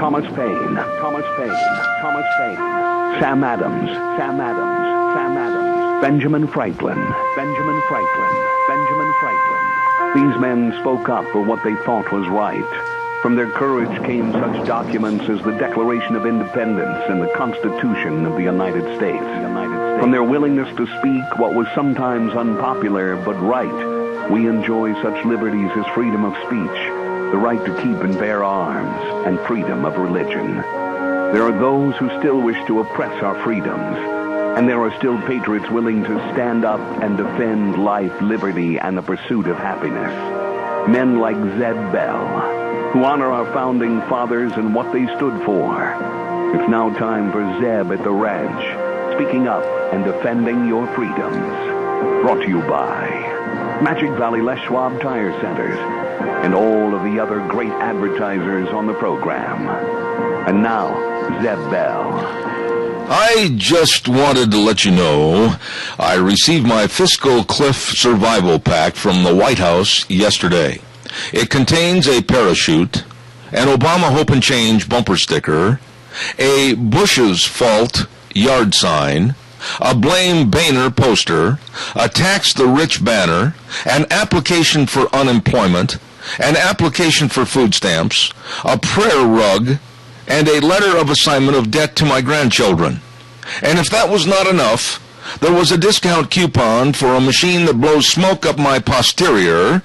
Thomas Paine, Sam Adams, Benjamin Franklin. These men spoke up for what they thought was right. From their courage came such documents as the Declaration of Independence and the Constitution of the United States. From their willingness to speak what was sometimes unpopular but right, we enjoy such liberties as freedom of speech, the right to keep and bear arms, and freedom of religion. There are those who still wish to oppress our freedoms, and there are still patriots willing to stand up and defend life, liberty, and the pursuit of happiness. Men like Zeb Bell, who honor our founding fathers and what they stood for. It's now time for Zeb at the ranch, speaking up and defending your freedoms. Brought to you by Magic Valley Les Schwab Tire Centers and all of the other great advertisers on the program. And now, Zeb Bell. I just wanted to let you know I received my Fiscal Cliff Survival Pack from the White House yesterday. It contains a parachute, an Obama Hope and Change bumper sticker, a Bush's Fault yard sign, a Blame Boehner poster, a Tax the Rich banner, an application for unemployment, an application for food stamps, a prayer rug, and a letter of assignment of debt to my grandchildren. And if that was not enough, there was a discount coupon for a machine that blows smoke up my posterior.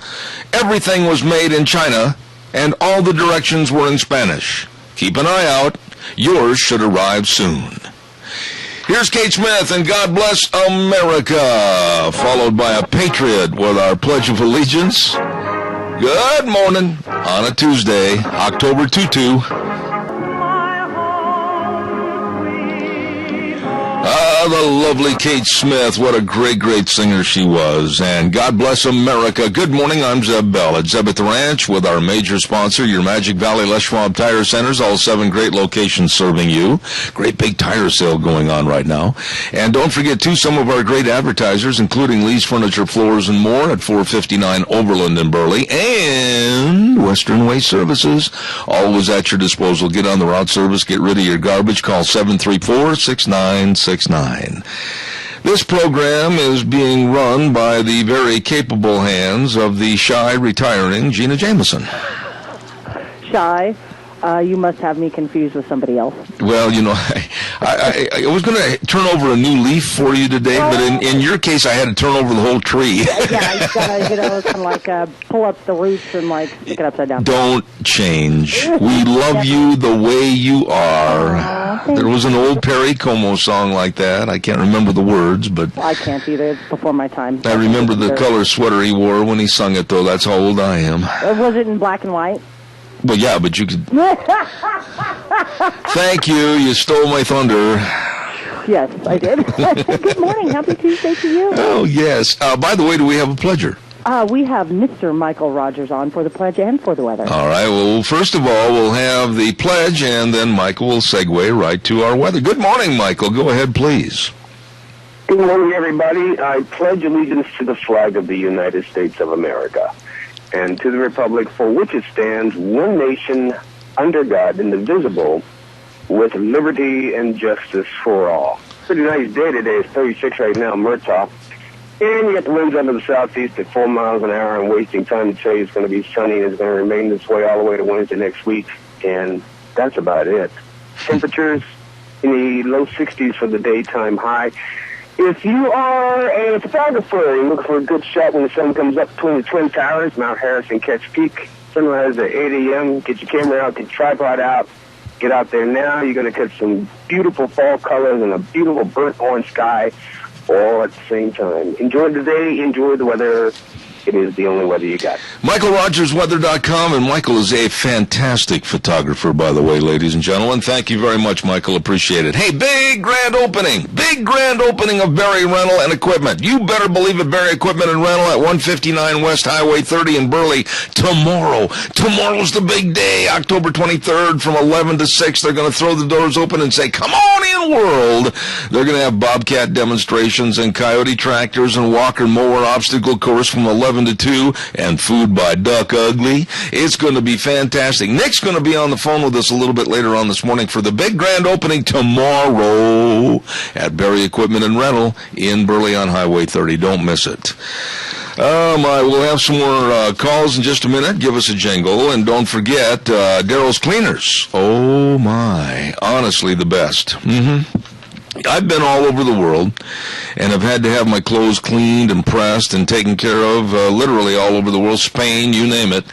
Everything was made in China, and all the directions were in Spanish. Keep an eye out. Yours should arrive soon. Here's Kate Smith and God Bless America, followed by a Patriot with our Pledge of Allegiance. Good morning on a Tuesday, October 22. The lovely Kate Smith, what a great singer she was. And God Bless America. Good morning, I'm Zeb Bell at Zeb at the Ranch with our major sponsor, your Magic Valley Les Schwab Tire Centers, all 7 great locations serving you. Great big tire sale going on right now. And don't forget, too, some of our great advertisers, including Lee's Furniture, Floors, and More at 459 Overland in Burley, and Western Waste Services, always at your disposal. Get on the route service, get rid of your garbage, call 734-6969. This program is being run by the very capable hands of the shy, retiring Gina Jameson. Shy? You must have me confused with somebody else. Well, you know, I was going to turn over a new leaf for you today, but in your case, I had to turn over the whole tree. Yeah, you got to, kind of like pull up the roots and like stick it upside down. Don't change. We love you the way you are. There was an old Perry Como song like that. I can't remember the words, but I can't either. It's before my time. I remember the color sweater he wore when he sung it, though. That's how old I am. Was it in black and white? Well, yeah, but you could... Thank you. You stole my thunder. Yes, I did. Good morning. Happy Tuesday to you. Oh, yes. By the way, do we have a pledger? We have Mr. Michael Rogers on for the pledge and for the weather. All right. Well, first of all, we'll have the pledge, and then Michael will segue right to our weather. Good morning, Michael. Go ahead, please. Good morning, everybody. I pledge allegiance to the flag of the United States of America and to the republic for which it stands, one nation, under God, indivisible, with liberty and justice for all. Pretty nice day today. It's 36 right now, Murtaugh. And you got the winds under the southeast at 4 miles an hour. I'm wasting time to tell you it's going to be sunny and it's going to remain this way all the way to Wednesday next week. And that's about it. Temperatures in the low 60s for the daytime high. If you are a photographer, you look for a good shot when the sun comes up between the Twin Towers, Mount Harris and Ketch Peak. Sunrise at 8 a.m. Get your camera out, get your tripod out. Get out there now. You're going to catch some beautiful fall colors and a beautiful burnt orange sky all at the same time. Enjoy the day. Enjoy the weather. It is the only weather you got. MichaelRogersWeather.com, and Michael is a fantastic photographer, by the way, ladies and gentlemen. Thank you very much, Michael. Appreciate it. Hey, big grand opening of Berry Rental and Equipment. You better believe it, Berry Equipment and Rental at 159 West Highway 30 in Burley tomorrow. Tomorrow's the big day, October 23rd from 11 to 6. They're going to throw the doors open and say, come on in, world. They're going to have Bobcat demonstrations and Coyote tractors and Walker mower obstacle course from 11 11 to 2, and Food by Duck Ugly. It's going to be fantastic. Nick's going to be on the phone with us a little bit later on this morning for the big grand opening tomorrow at Berry Equipment and Rental in Burley on Highway 30. Don't miss it. We'll have some more calls in just a minute. Give us a jingle. And don't forget, Daryl's Cleaners. Oh, my. Honestly, the best. I've been all over the world and have had to have my clothes cleaned and pressed and taken care of literally all over the world, Spain, you name it.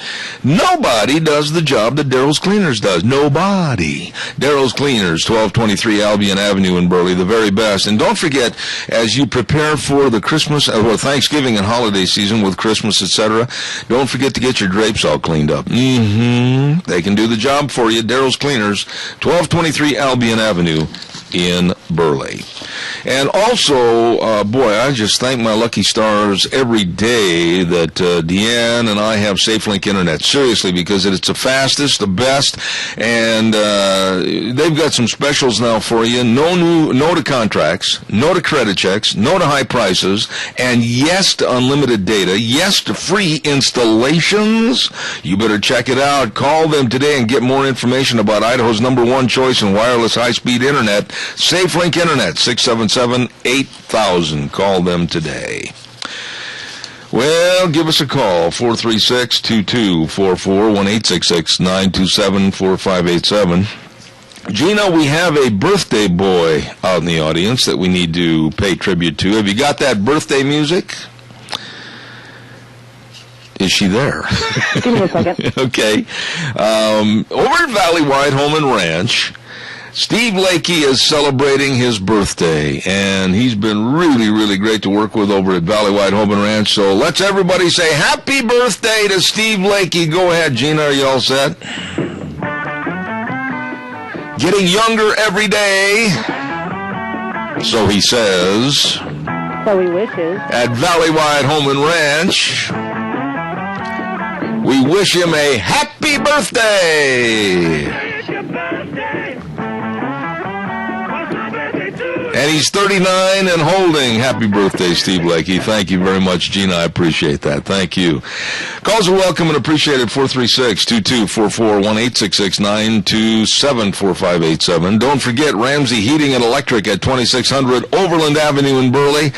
Nobody does the job that Daryl's Cleaners does. Nobody. Daryl's Cleaners, 1223 Albion Avenue in Burley, the very best. And don't forget, as you prepare for the Christmas or Thanksgiving and holiday season with Christmas, etc., don't forget to get your drapes all cleaned up. They can do the job for you. Daryl's Cleaners, 1223 Albion Avenue in Burley. And also, I just thank my lucky stars every day that Deanne and I have SafeLink Internet. Seriously, because it's the fastest, the best, and they've got some specials now for you. No to contracts, no to credit checks, no to high prices, and yes to unlimited data, yes to free installations. You better check it out. Call them today and get more information about Idaho's #1 choice in wireless high-speed internet, SafeLink Internet, 677-8000. Call them today. Well, give us a call, 436-2244, 1-866-927-4587. Gina, we have a birthday boy out in the audience that we need to pay tribute to. Have you got that birthday music? Is she there? Give me a second. Okay. Over at Valley-Wide Home and Ranch, Steve Lakey is celebrating his birthday, and he's been really, really great to work with over at Valley-Wide Home and Ranch. So let's everybody say happy birthday to Steve Lakey. Go ahead, Gina. Are you all set? Getting younger every day, so he says. So he wishes. At Valley-Wide Home and Ranch, we wish him a happy birthday. And he's 39 and holding. Happy birthday, Steve Lakey. Thank you very much, Gina. I appreciate that. Thank you. Calls are welcome and appreciated. 436-2244, 1-866-927-4587. Don't forget Ramsey Heating and Electric at 2600 Overland Avenue in Burley.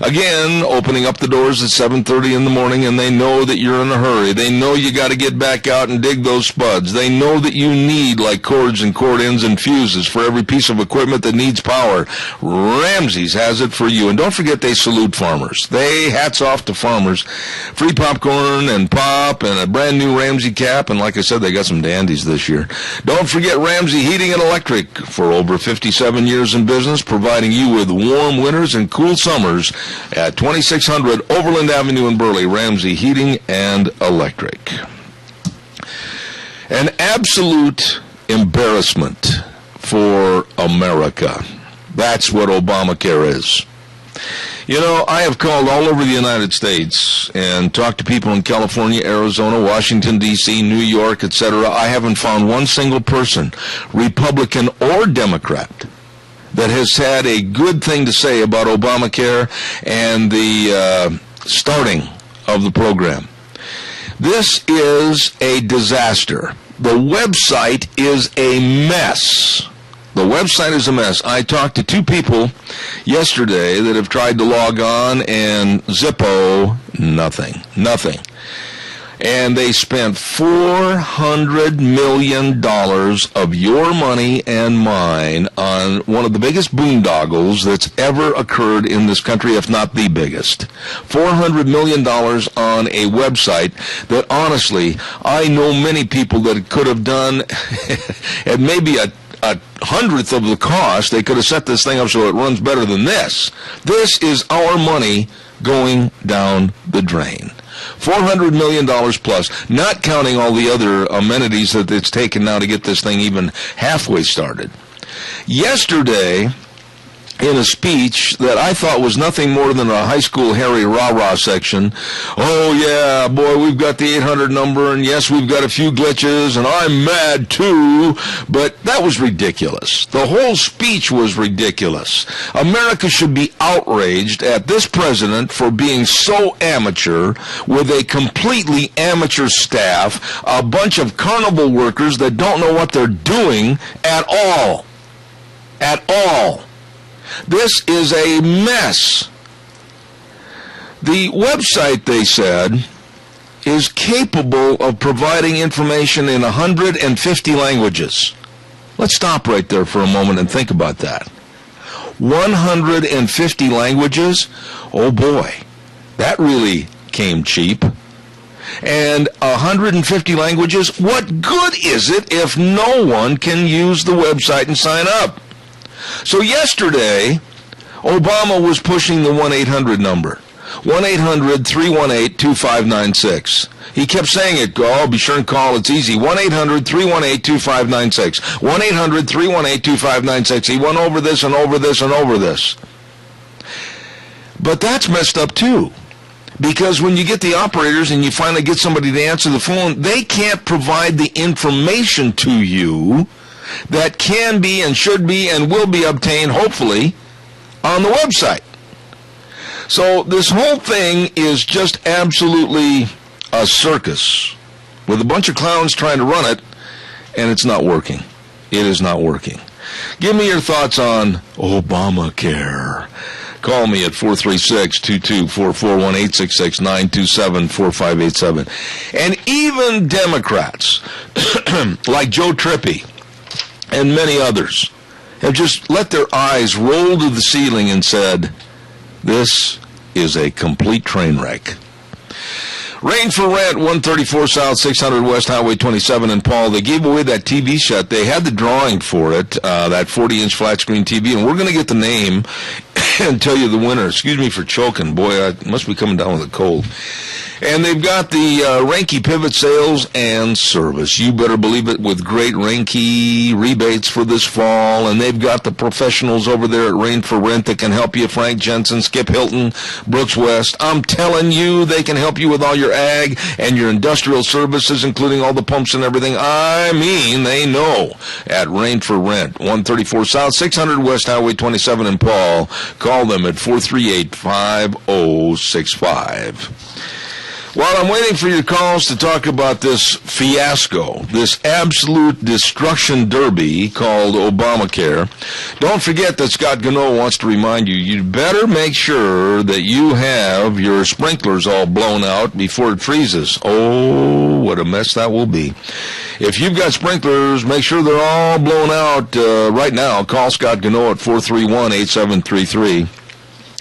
Again, opening up the doors at 7:30 in the morning, and they know that you're in a hurry. They know you got to get back out and dig those spuds. They know that you need like cords and cord ends and fuses for every piece of equipment that needs power. Ramsey's has it for you. And don't forget, they salute farmers. Hats off to farmers. Free popcorn and pop and a brand new Ramsey cap. And like I said, they got some dandies this year. Don't forget Ramsey Heating and Electric, for over 57 years in business, providing you with warm winters and cool summers at 2600 Overland Avenue in Burley. Ramsey Heating and Electric. An absolute embarrassment for America. That's what Obamacare is. You know, I have called all over the United States and talked to people in California, Arizona, Washington, D.C., New York, etc. I haven't found one single person, Republican or Democrat, that has had a good thing to say about Obamacare and the starting of the program. This is a disaster. The website is a mess. The website is a mess. I talked to two people yesterday that have tried to log on, and Zippo, nothing. And they spent $400 million of your money and mine on one of the biggest boondoggles that's ever occurred in this country, if not the biggest. $400 million on a website that, honestly, I know many people that could have done at maybe a hundredth of the cost. They could have set this thing up so it runs better than this. This is our money going down the drain. $400 million plus, not counting all the other amenities that it's taken now to get this thing even halfway started. Yesterday, in a speech that I thought was nothing more than a high school Harry rah-rah section. Oh, yeah, boy, we've got the 800 number, and yes, we've got a few glitches, and I'm mad, too. But that was ridiculous. The whole speech was ridiculous. America should be outraged at this president for being so amateur with a completely amateur staff, a bunch of carnival workers that don't know what they're doing at all. At all. This is a mess. The website, they said, is capable of providing information in 150 languages. Let's stop right there for a moment and think about that. 150 languages? Oh boy, that really came cheap. And 150 languages? What good is it if no one can use the website and sign up? So yesterday, Obama was pushing the 1-800 number, 1-800-318-2596. He kept saying it, oh, be sure and call, it's easy, 1-800-318-2596, 1-800-318-2596. He went over this and over this and over this. But that's messed up too, because when you get the operators and you finally get somebody to answer the phone, they can't provide the information to you that can be and should be and will be obtained, hopefully, on the website. So this whole thing is just absolutely a circus with a bunch of clowns trying to run it, and it's not working. It is not working. Give me your thoughts on Obamacare. Call me at 436-2244, 1-866-927-4587. And even Democrats, like Joe Trippi, and many others have just let their eyes roll to the ceiling and said, this is a complete train wreck. Rain for Rent, 134 South, 600 West Highway 27 in Paul. They gave away that TV set. They had the drawing for it, that 40-inch flat screen TV, and we're going to get the name and tell you the winner. Excuse me for choking. Boy, I must be coming down with a cold. And they've got the Ranky Pivot sales and service. You better believe it, with great Ranky rebates for this fall. And they've got the professionals over there at Rain for Rent that can help you. Frank Jensen, Skip Hilton, Brooks West. I'm telling you, they can help you with all your ag and your industrial services, including all the pumps and everything. I mean, they know. At Rain for Rent, 134 South, 600 West Highway 27 in Paul. Call them at 438-5065. While I'm waiting for your calls to talk about this fiasco, this absolute destruction derby called Obamacare, don't forget that Scott Gano wants to remind you, you better make sure that you have your sprinklers all blown out before it freezes. Oh, what a mess that will be. If you've got sprinklers, make sure they're all blown out right now. Call Scott Gano at 431-8733.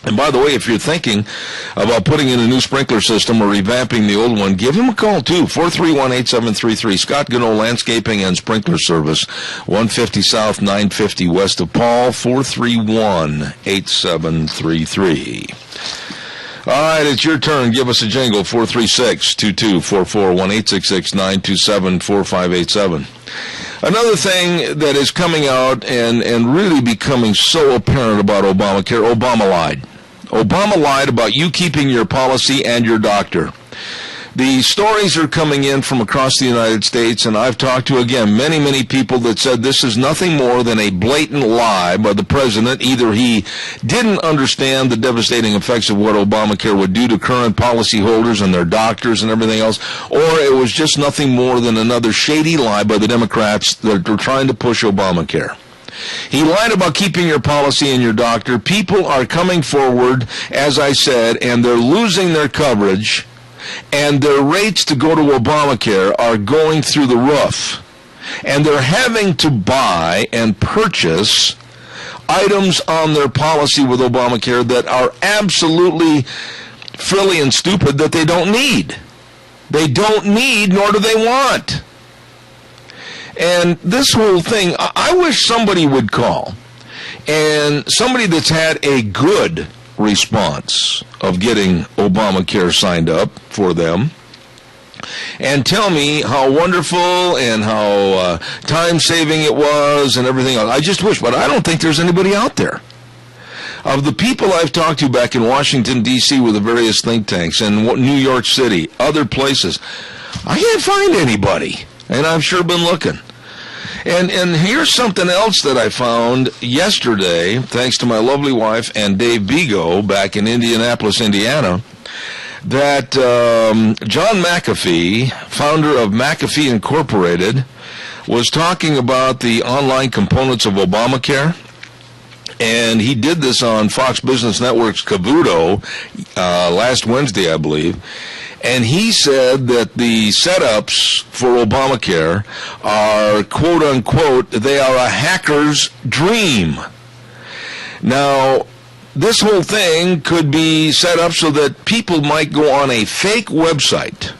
And by the way, if you're thinking about putting in a new sprinkler system or revamping the old one, give him a call too, 431-8733. Scott Gano Landscaping and Sprinkler Service, 150 South, 950 West of Paul, 431-8733. All right, it's your turn. Give us a jingle, 436-2244, 1-866-927-4587. Another thing that is coming out and really becoming so apparent about Obamacare, Obama lied. Obama lied about you keeping your policy and your doctor. The stories are coming in from across the United States, and I've talked to, again, many, many people that said this is nothing more than a blatant lie by the president. Either he didn't understand the devastating effects of what Obamacare would do to current policyholders and their doctors and everything else, or it was just nothing more than another shady lie by the Democrats that are trying to push Obamacare. He lied about keeping your policy and your doctor. People are coming forward, as I said, and they're losing their coverage, and their rates to go to Obamacare are going through the roof. And they're having to buy and purchase items on their policy with Obamacare that are absolutely frilly and stupid that they don't need. They don't need, nor do they want. And this whole thing, I wish somebody would call, and somebody that's had a good response of getting Obamacare signed up for them, and tell me how wonderful and how time-saving it was and everything else. I just wish, but I don't think there's anybody out there. Of the people I've talked to back in Washington, D.C. with the various think tanks and New York City, other places, I can't find anybody, and I've sure been looking. And here's something else that I found yesterday, thanks to my lovely wife and Dave Bego back in Indianapolis, Indiana, that John McAfee, founder of McAfee Incorporated, was talking about the online components of Obamacare. And he did this on Fox Business Network's Cavuto last Wednesday, I believe. And he said that the setups for Obamacare are, quote unquote, they are a hacker's dream. Now, this whole thing could be set up so that people might go on a fake website,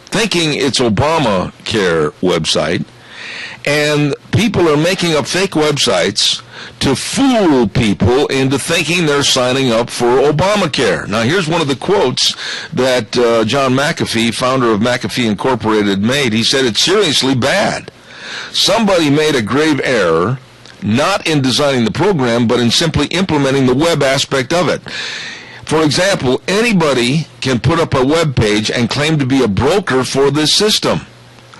thinking it's Obamacare website, and people are making up fake websites to fool people into thinking they're signing up for Obamacare. Now, here's one of the quotes that John McAfee, founder of McAfee Incorporated, made. He said, "It's seriously bad. Somebody made a grave error, not in designing the program, but in simply implementing the web aspect of it. For example, anybody can put up a web page and claim to be a broker for this system.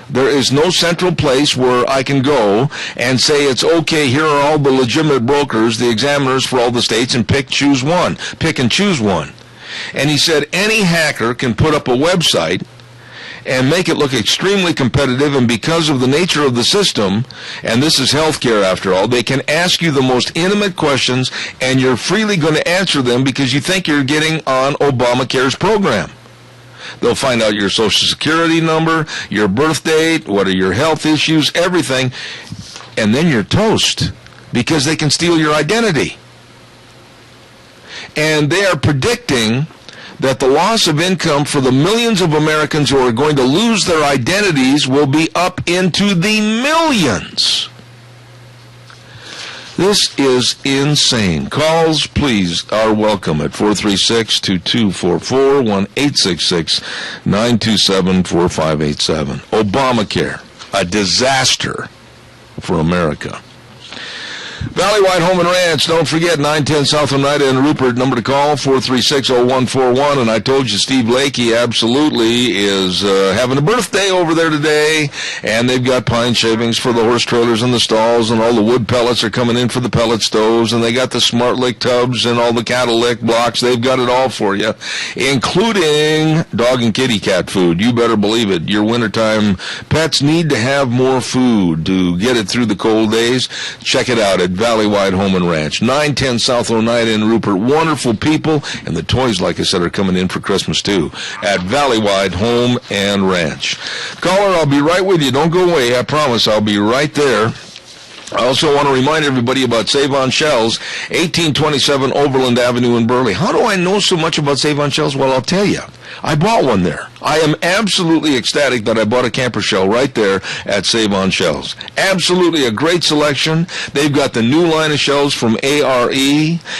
There is no central place where I can go and say it's okay, here are all the legitimate brokers, the examiners for all the states, and pick and choose one. And he said any hacker can put up a website and make it look extremely competitive, and because of the nature of the system, and this is healthcare after all, they can ask you the most intimate questions, and you're freely going to answer them because you think you're getting on Obamacare's program. They'll find out your Social Security number, your birth date, what are your health issues, everything, and then you're toast because they can steal your identity. And they are predicting that the loss of income for the millions of Americans who are going to lose their identities will be up into the millions. This is insane. Calls, please, are welcome at 436-2244, 1-866-927-4587. Obamacare, a disaster for America. Valley-wide Home and Ranch, don't forget, 910 South Oneida and Rupert, number to call, 436-0141, and I told you Steve Lakey absolutely is having a birthday over there today, and they've got pine shavings for the horse trailers and the stalls, and all the wood pellets are coming in for the pellet stoves, and they got the Smart Lick tubs and all the cattle lick blocks. They've got it all for you, including dog and kitty cat food. You better believe it. Your wintertime pets need to have more food to get it through the cold days. Check it out at Valley-wide Home and Ranch, 910 South Oneida and Rupert. Wonderful people, and the toys, like I said, are coming in for Christmas too at Valley-wide Home and Ranch. Caller, I'll be right with you. Don't go away. I promise I'll be right there. I also want to remind everybody about Save-On Shells, 1827 Overland Avenue in Burley. How do I know so much about Save-On Shells? Well, I'll tell you. I bought one there. I am absolutely ecstatic that I bought a camper shell right there at Save-On Shells. Absolutely a great selection. They've got the new line of shells from ARE,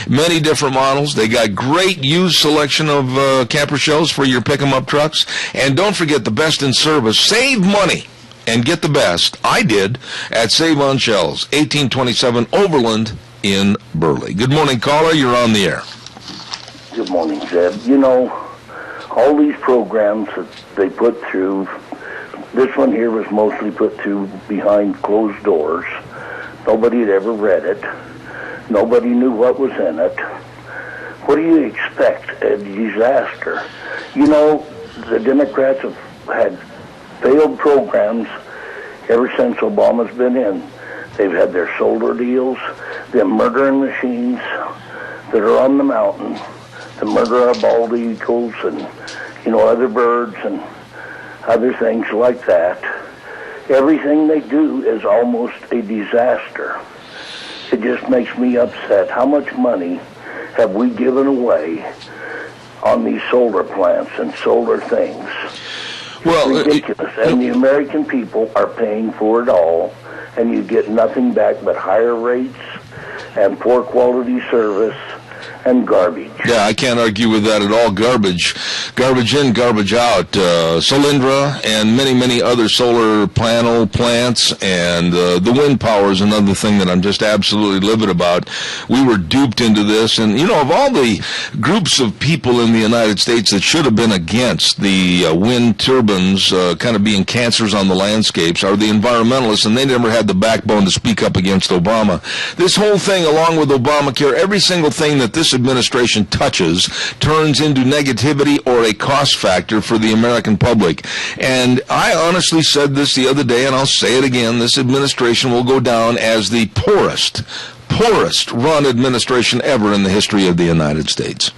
many different models. They got great used selection of camper shells for your pick-em-up trucks. And don't forget the best in service. Save money and get the best. I did at Save-On Shells, 1827 Overland in Burley. Good morning, caller. You're on the air. Good morning, Zeb. You know, all these programs that they put through, this one here was mostly put through behind closed doors. Nobody had ever read it. Nobody knew what was in it. What do you expect? A disaster. You know, the Democrats have had failed programs ever since Obama's been in. They've had their solar deals, them murdering machines that are on the mountain, to murder our bald eagles and, you know, other birds and other things like that. Everything they do is almost a disaster. It just makes me upset. How much money have we given away on these solar plants and solar things? Well, it's ridiculous. And the American people are paying for it all, and you get nothing back but higher rates and poor quality service And garbage. Yeah, I can't argue with that at all. Garbage in, garbage out. Solyndra and many, many other solar panel plants, and the wind power is another thing that I'm just absolutely livid about. We were duped into this, and of all the groups of people in the United States that should have been against the wind turbines kind of being cancers on the landscapes are the environmentalists, and they never had the backbone to speak up against Obama. This whole thing, along with Obamacare, every single thing that this administration touches turns into negativity or a cost factor for the American public. And I honestly said this the other day, and I'll say it again, this administration will go down as the poorest run administration ever in the history of the United States.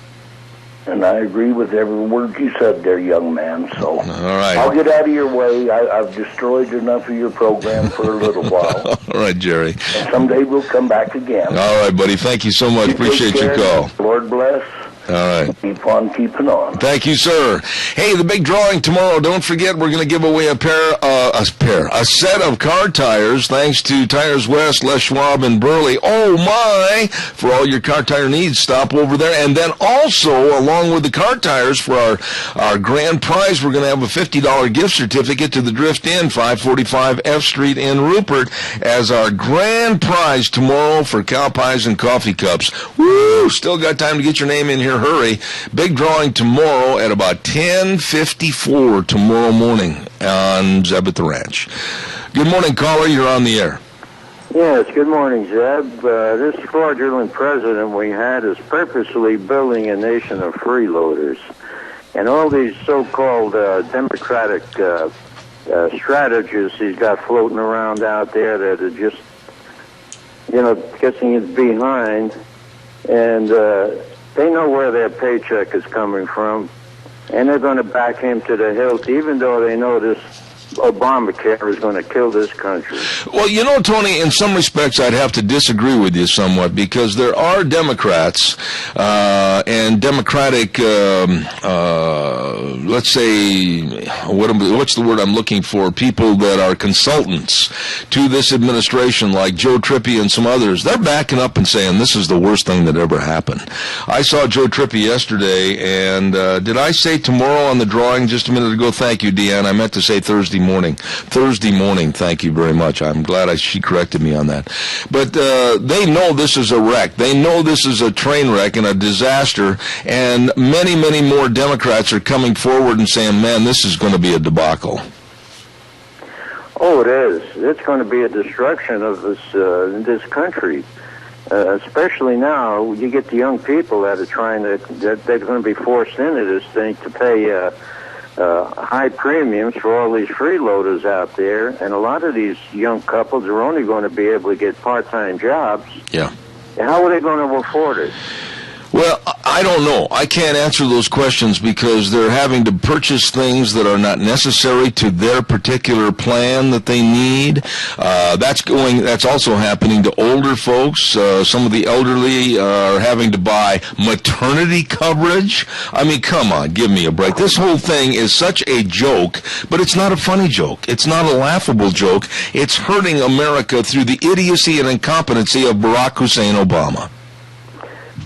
And I agree with every word you said there, young man. So all right. I'll get out of your way. I've destroyed enough of your program for a little while. All right, Jerry. And someday we'll come back again. All right, buddy. Thank you so much. Appreciate your call. Lord bless. All right. Keep on keeping on. Thank you, sir. Hey, the big drawing tomorrow. Don't forget, we're going to give away a set of car tires, thanks to Tires West, Les Schwab, and Burley. Oh my! For all your car tire needs, stop over there. And then also, along with the car tires, for our grand prize, we're going to have a $50 gift certificate to the Drift Inn, 545 F Street in Rupert, as our grand prize tomorrow for cow pies and coffee cups. Woo! Still got time to get your name in here. Hurry. Big drawing tomorrow at about 10:54 tomorrow morning on Zeb at the Ranch. Good morning, caller. You're on the air. Yes, good morning, Zeb. This fraudulent president we had is purposely building a nation of freeloaders. And all these so-called democratic strategists he's got floating around out there that are just, getting his behind. And they know where their paycheck is coming from, and they're going to back him to the hilt, even though they know this Obamacare is going to kill this country. Well, Tony, in some respects, I'd have to disagree with you somewhat, because there are Democrats and Democratic, let's say, what's the word I'm looking for? People that are consultants to this administration, like Joe Trippi and some others. They're backing up and saying this is the worst thing that ever happened. I saw Joe Trippi yesterday, and did I say tomorrow on the drawing just a minute ago? Thank you, Deanne. I meant to say Thursday morning. Thank you very much. I'm glad she corrected me on that. But they know this is a wreck. They know this is a train wreck and a disaster, and many, many more Democrats are coming forward and saying, man, this is going to be a debacle. Oh, it is. It's going to be a destruction of this country. Especially now, you get the young people that are that they're going to be forced into this thing to pay high premiums for all these freeloaders out there, and a lot of these young couples are only going to be able to get part-time jobs. Yeah. How are they going to afford it? Well, I don't know. I can't answer those questions because they're having to purchase things that are not necessary to their particular plan that they need. That's also happening to older folks. Some of the elderly are having to buy maternity coverage. I mean, come on, give me a break. This whole thing is such a joke, but it's not a funny joke. It's not a laughable joke. It's hurting America through the idiocy and incompetency of Barack Hussein Obama.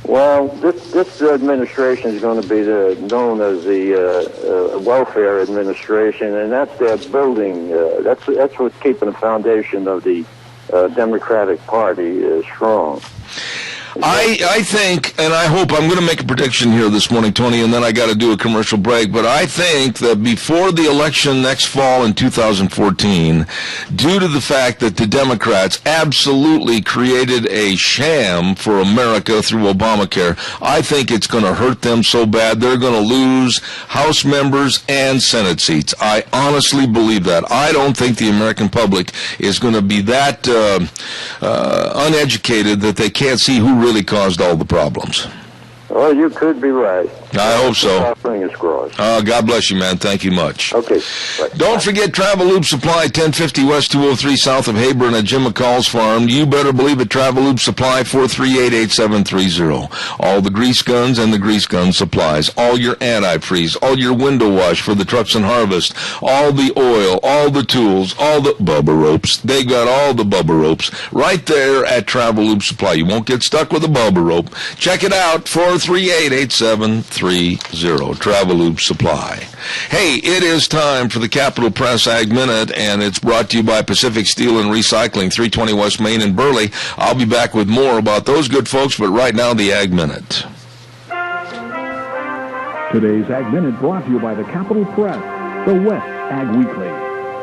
Well, this administration is going to be known as the welfare administration, and that's their building. That's what's keeping the foundation of the Democratic Party strong. I think, and I hope, I'm going to make a prediction here this morning, Tony, and then I got to do a commercial break, but I think that before the election next fall in 2014, due to the fact that the Democrats absolutely created a sham for America through Obamacare, I think it's going to hurt them so bad they're going to lose House members and Senate seats. I honestly believe that. I don't think the American public is going to be that uneducated that they can't see who really caused all the problems. Well, you could be right. I hope so. Fingers crossed. God bless you, man. Thank you much. Okay. Bye. Don't forget Travel Lube Supply, 1050 West 203 south of Hayburn at Jim McCall's farm. You better believe it, Travel Lube Supply, 438-8730. All the grease guns and the grease gun supplies. All your antifreeze, all your window wash for the trucks and harvest, all the oil, all the tools, all the Bubba ropes. They got all the Bubba ropes right there at Travel Lube Supply. You won't get stuck with a Bubba rope. Check it out, 438-8730. Travel Lube Supply. Hey, it is time for the Capital Press Ag Minute, and it's brought to you by Pacific Steel and Recycling, 320 West Main in Burley. I'll be back with more about those good folks, but right now, the Ag Minute. Today's Ag Minute brought to you by the Capital Press, the West Ag Weekly.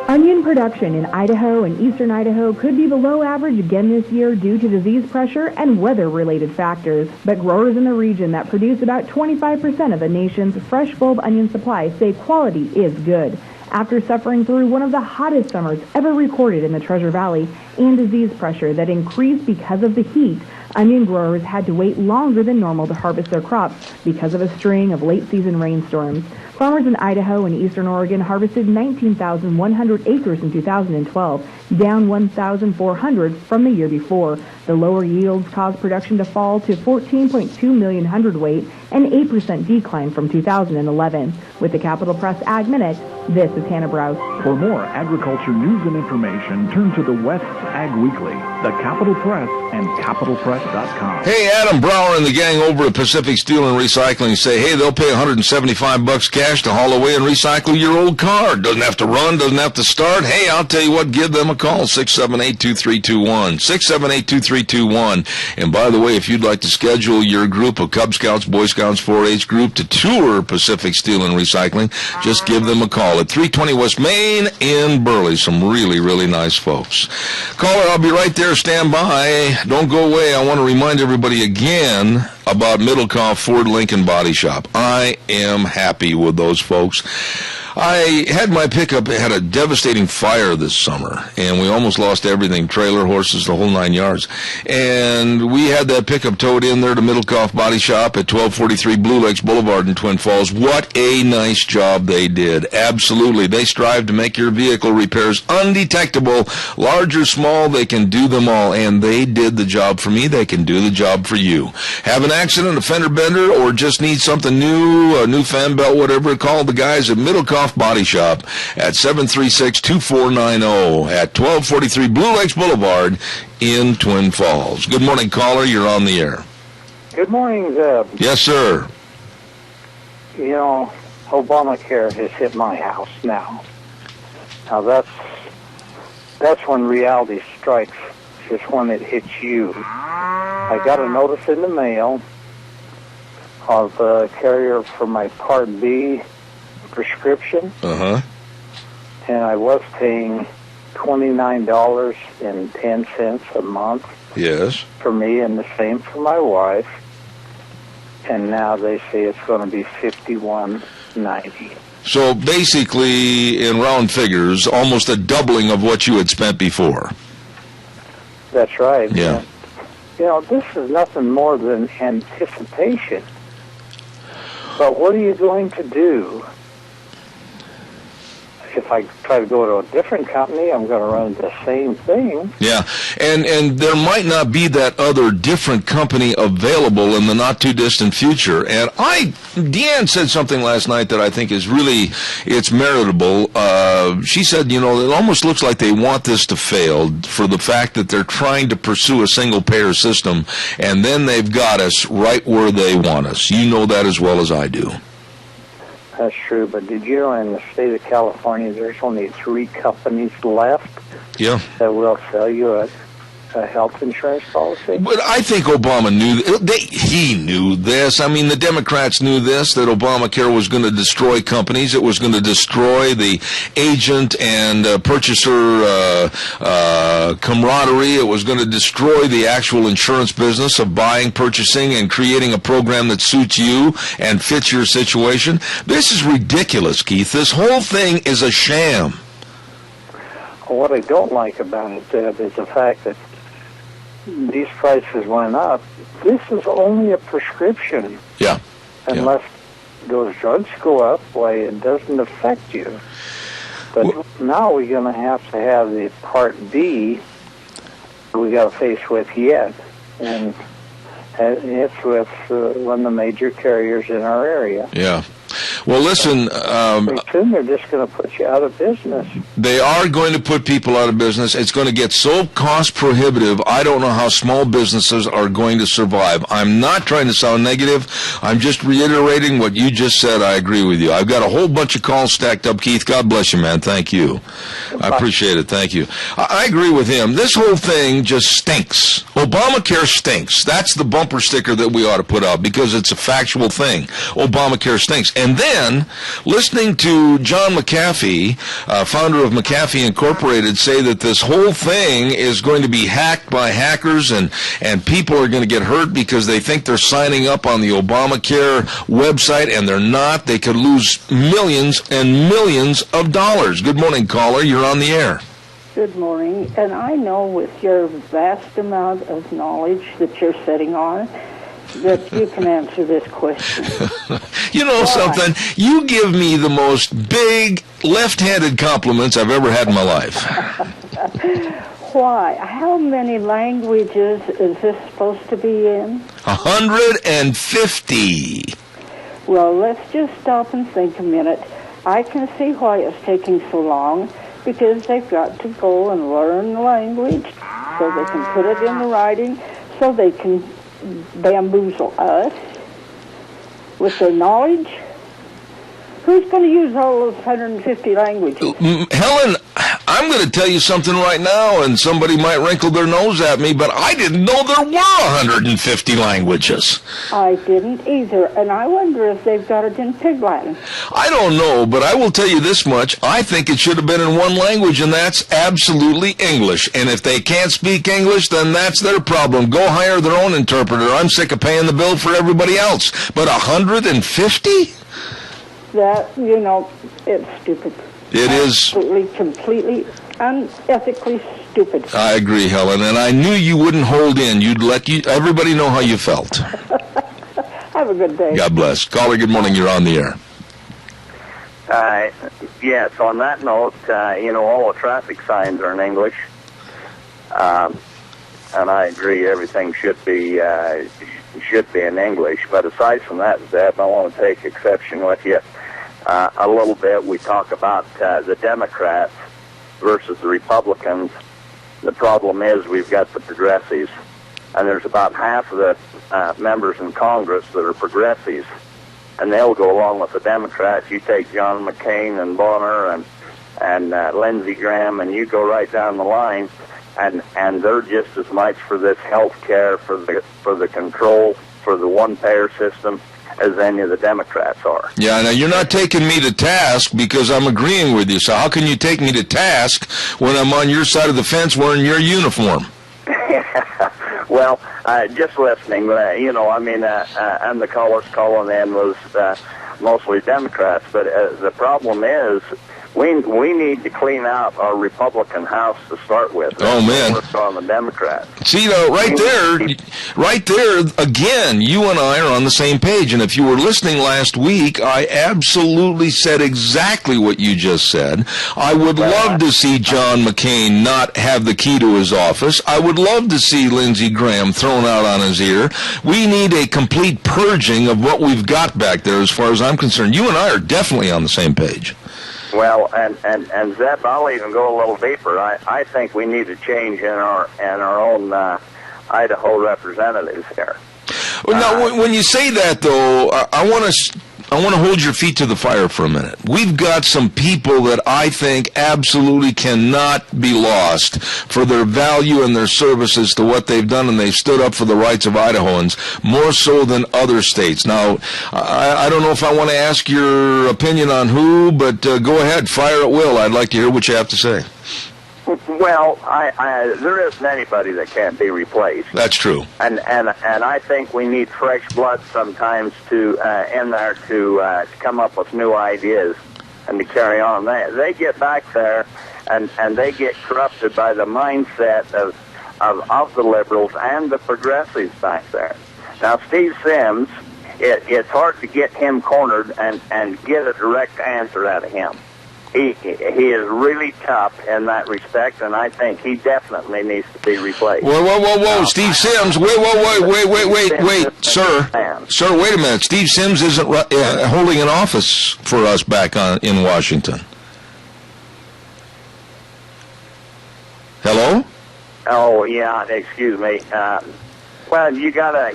Onion production in Idaho and eastern Idaho could be below average again this year due to disease pressure and weather-related factors. But growers in the region that produce about 25% of the nation's fresh bulb onion supply say quality is good. After suffering through one of the hottest summers ever recorded in the Treasure Valley and disease pressure that increased because of the heat, onion growers had to wait longer than normal to harvest their crops because of a string of late-season rainstorms. Farmers in Idaho and eastern Oregon harvested 19,100 acres in 2012, down 1,400 from the year before. The lower yields caused production to fall to 14.2 million hundredweight, an 8% decline from 2011. With the Capital Press Ag Minute, this is Hannah Brous. For more agriculture news and information, turn to the West Ag Weekly, the Capital Press, and capitalpress.com. Hey, Adam Brower and the gang over at Pacific Steel and Recycling say, hey, they'll pay $175 cash to haul away and recycle your old car. Doesn't have to run, doesn't have to start. Hey, I'll tell you what, give them a call, 678-2321, 678-2321. And by the way, if you'd like to schedule your group of Cub Scouts, Boy Scouts, 4-H group to tour Pacific Steel and Recycling, just give them a call at 320 West Main in Burley. Some really, really nice folks. Caller, I'll be right there. Stand by. Don't go away. I want to remind everybody again about Middlecoff Ford Lincoln Body Shop. I am happy with those folks. I had my pickup, had a devastating fire this summer, and we almost lost everything, trailer, horses, the whole 9 yards. And we had that pickup towed in there to Middlecoff Body Shop at 1243 Blue Lakes Boulevard in Twin Falls. What a nice job they did. Absolutely. They strive to make your vehicle repairs undetectable. Large or small, they can do them all, and they did the job for me. They can do the job for you. Have an accident, a fender bender, or just need something new, a new fan belt, whatever, call the guys at Middlecoff Body Shop at 736-2490 at 1243 Blue Lakes Boulevard in Twin Falls. Good morning, caller. You're on the air. Good morning, Zeb. Yes, sir. You know, Obamacare has hit my house now. Now that's when reality strikes, just when it hits you. I got a notice in the mail of a carrier for my Part B prescription, and I was paying $29.10 a month. Yes. For me, and the same for my wife. And now they say it's going to be $51.90. So basically, in round figures, almost a doubling of what you had spent before. That's right. Yeah. You know, this is nothing more than anticipation. But what are you going to do? If I try to go to a different company, I'm going to run the same thing. Yeah, and there might not be that other different company available in the not-too-distant future. And Deanne said something last night that I think is really, it's meritable. She said, you know, it almost looks like they want this to fail for the fact that they're trying to pursue a single-payer system, and then they've got us right where they want us. You know that as well as I do. That's true, but did you know in the state of California there's only 3 companies left that will sell you a health insurance policy? But I think Obama knew, he knew this. I mean, the Democrats knew this, that Obamacare was going to destroy companies. It was going to destroy the agent and purchaser camaraderie. It was going to destroy the actual insurance business of buying, purchasing, and creating a program that suits you and fits your situation. This is ridiculous, Keith. This whole thing is a sham. What I don't like about it, Deb, is the fact that these prices went up, this is only a prescription. Yeah. Unless those drugs go up, why, it doesn't affect you. But now we're going to have the Part B we got to face with yet. And it's with one of the major carriers in our area. Yeah. Well, listen. Pretty soon they're just going to put you out of business. They are going to put people out of business. It's going to get so cost prohibitive, I don't know how small businesses are going to survive. I'm not trying to sound negative. I'm just reiterating what you just said. I agree with you. I've got a whole bunch of calls stacked up, Keith. God bless you, man. Thank you. I appreciate it. Thank you. I agree with him. This whole thing just stinks. Obamacare stinks. That's the bumper sticker that we ought to put out because it's a factual thing. Obamacare stinks. And then, listening to John McAfee, founder of McAfee Incorporated, say that this whole thing is going to be hacked by hackers and people are going to get hurt because they think they're signing up on the Obamacare website and they're not. They could lose millions and millions of dollars. Good morning, caller. You're on the air. Good morning. And I know with your vast amount of knowledge that you're sitting on, that you can answer this question. You know something? You give me the most big left-handed compliments I've ever had in my life. Why? How many languages is this supposed to be in? 150. Well, let's just stop and think a minute. I can see why it's taking so long, because they've got to go and learn the language so they can put it in the writing, so they can bamboozle us with their knowledge. Who's going to use all those 150 languages? Helen, I'm going to tell you something right now, and somebody might wrinkle their nose at me, but I didn't know there were 150 languages. I didn't either, and I wonder if they've got it in Pig Latin. I don't know, but I will tell you this much. I think it should have been in one language, and that's absolutely English. And if they can't speak English, then that's their problem. Go hire their own interpreter. I'm sick of paying the bill for everybody else. But 150? That, it's stupid. It is. Completely unethically stupid. I agree, Helen, and I knew you wouldn't hold in. You'd let everybody know how you felt. Have a good day. God bless. Caller, good morning. You're on the air. Yes, on that note, all the traffic signs are in English. And I agree, everything should be in English. But aside from that, Zeb, I want to take exception with you a little bit. We talk about the Democrats versus the Republicans. The problem is we've got the progressives, and there's about half of the members in Congress that are progressives, and they'll go along with the Democrats. You take John McCain and Bonner and Lindsey Graham, and you go right down the line, and they're just as much for this health care, for the control, for the one-payer system, as any of the Democrats are. Yeah, now you're not taking me to task because I'm agreeing with you. So how can you take me to task when I'm on your side of the fence wearing your uniform? Well, just listening, and the callers calling in was mostly Democrats. But the problem is we need to clean out our Republican House to start with. Oh, man. Work on the Democrats. See, though, right there, again, you and I are on the same page. And if you were listening last week, I absolutely said exactly what you just said. I would love to see John McCain not have the key to his office. I would love to see Lindsey Graham thrown out on his ear. We need a complete purging of what we've got back there as far as I'm concerned. You and I are definitely on the same page. Well, and Zeb, I'll even go a little deeper. I think we need a change in our own Idaho representatives here. Well, now, when you say that, though, I want to hold your feet to the fire for a minute. We've got some people that I think absolutely cannot be lost for their value and their services to what they've done, and they've stood up for the rights of Idahoans more so than other states. Now, I don't know if I want to ask your opinion on who, but go ahead, fire at will. I'd like to hear what you have to say. Well, there isn't anybody that can't be replaced. That's true. And I think we need fresh blood sometimes in there to come up with new ideas and to carry on. They get back there and they get corrupted by the mindset of the liberals and the progressives back there. Now, Steve Sims, it's hard to get him cornered and get a direct answer out of him. He is really tough in that respect, and I think he definitely needs to be replaced. Whoa, Steve Sims, wait, sir, wait a minute. Steve Sims isn't holding an office for us back in Washington. Hello? Oh, yeah, excuse me. Well, you gotta...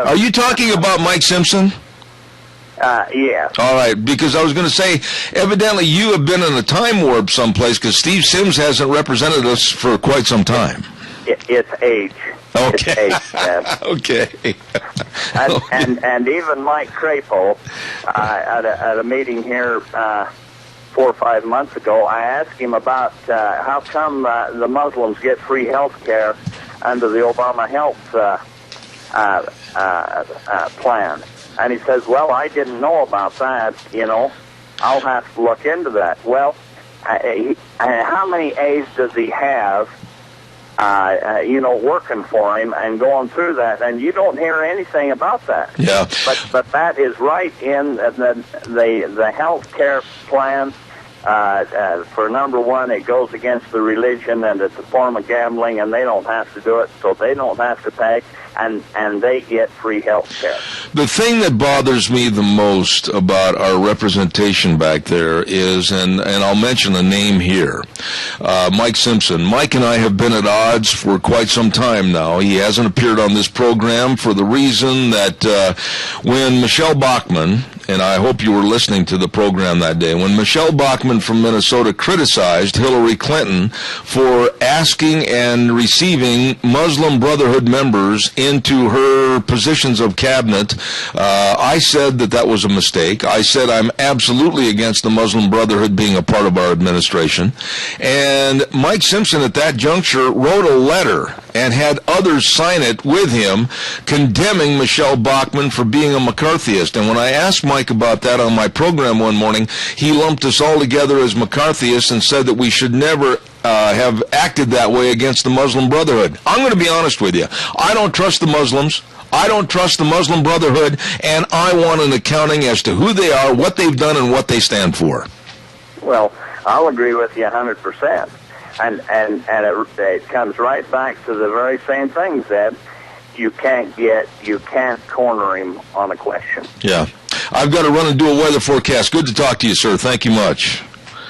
Are you talking about Mike Simpson? Yes. All right, because I was going to say, evidently you have been in a time warp someplace, because Steve Sims hasn't represented us for quite some time. It's age. Okay. It's age, yes. Okay. And even Mike Crapo, at a meeting here 4 or 5 months ago, I asked him about how come the Muslims get free health care under the Obama health plan. And he says, well, I didn't know about that, I'll have to look into that. Well, how many A's does he have, working for him and going through that? And you don't hear anything about that. Yeah. But that is right in the health care plan. For number one, it goes against the religion, and it's a form of gambling, and they don't have to do it, so they don't have to pay, and they get free health care. The thing that bothers me the most about our representation back there is, and I'll mention a name here, Mike Simpson. Mike and I have been at odds for quite some time now. He hasn't appeared on this program for the reason that when Michelle Bachmann, and I hope you were listening to the program that day, when Michelle Bachmann from Minnesota criticized Hillary Clinton for asking and receiving Muslim Brotherhood members into her positions of cabinet, I said that was a mistake. I said I'm absolutely against the Muslim Brotherhood being a part of our administration. And Mike Simpson at that juncture wrote a letter and had others sign it with him condemning Michelle Bachmann for being a McCarthyist. And when I asked Mike about that on my program one morning, he lumped us all together as McCarthyists and said that we should never have acted that way against the Muslim Brotherhood. I'm going to be honest with you. I don't trust the Muslims. I don't trust the Muslim Brotherhood, and I want an accounting as to who they are, what they've done, and what they stand for. Well, I'll agree with you 100%. And it comes right back to the very same thing, Zeb. You can't corner him on a question. Yeah. I've got to run and do a weather forecast. Good to talk to you, sir. Thank you much.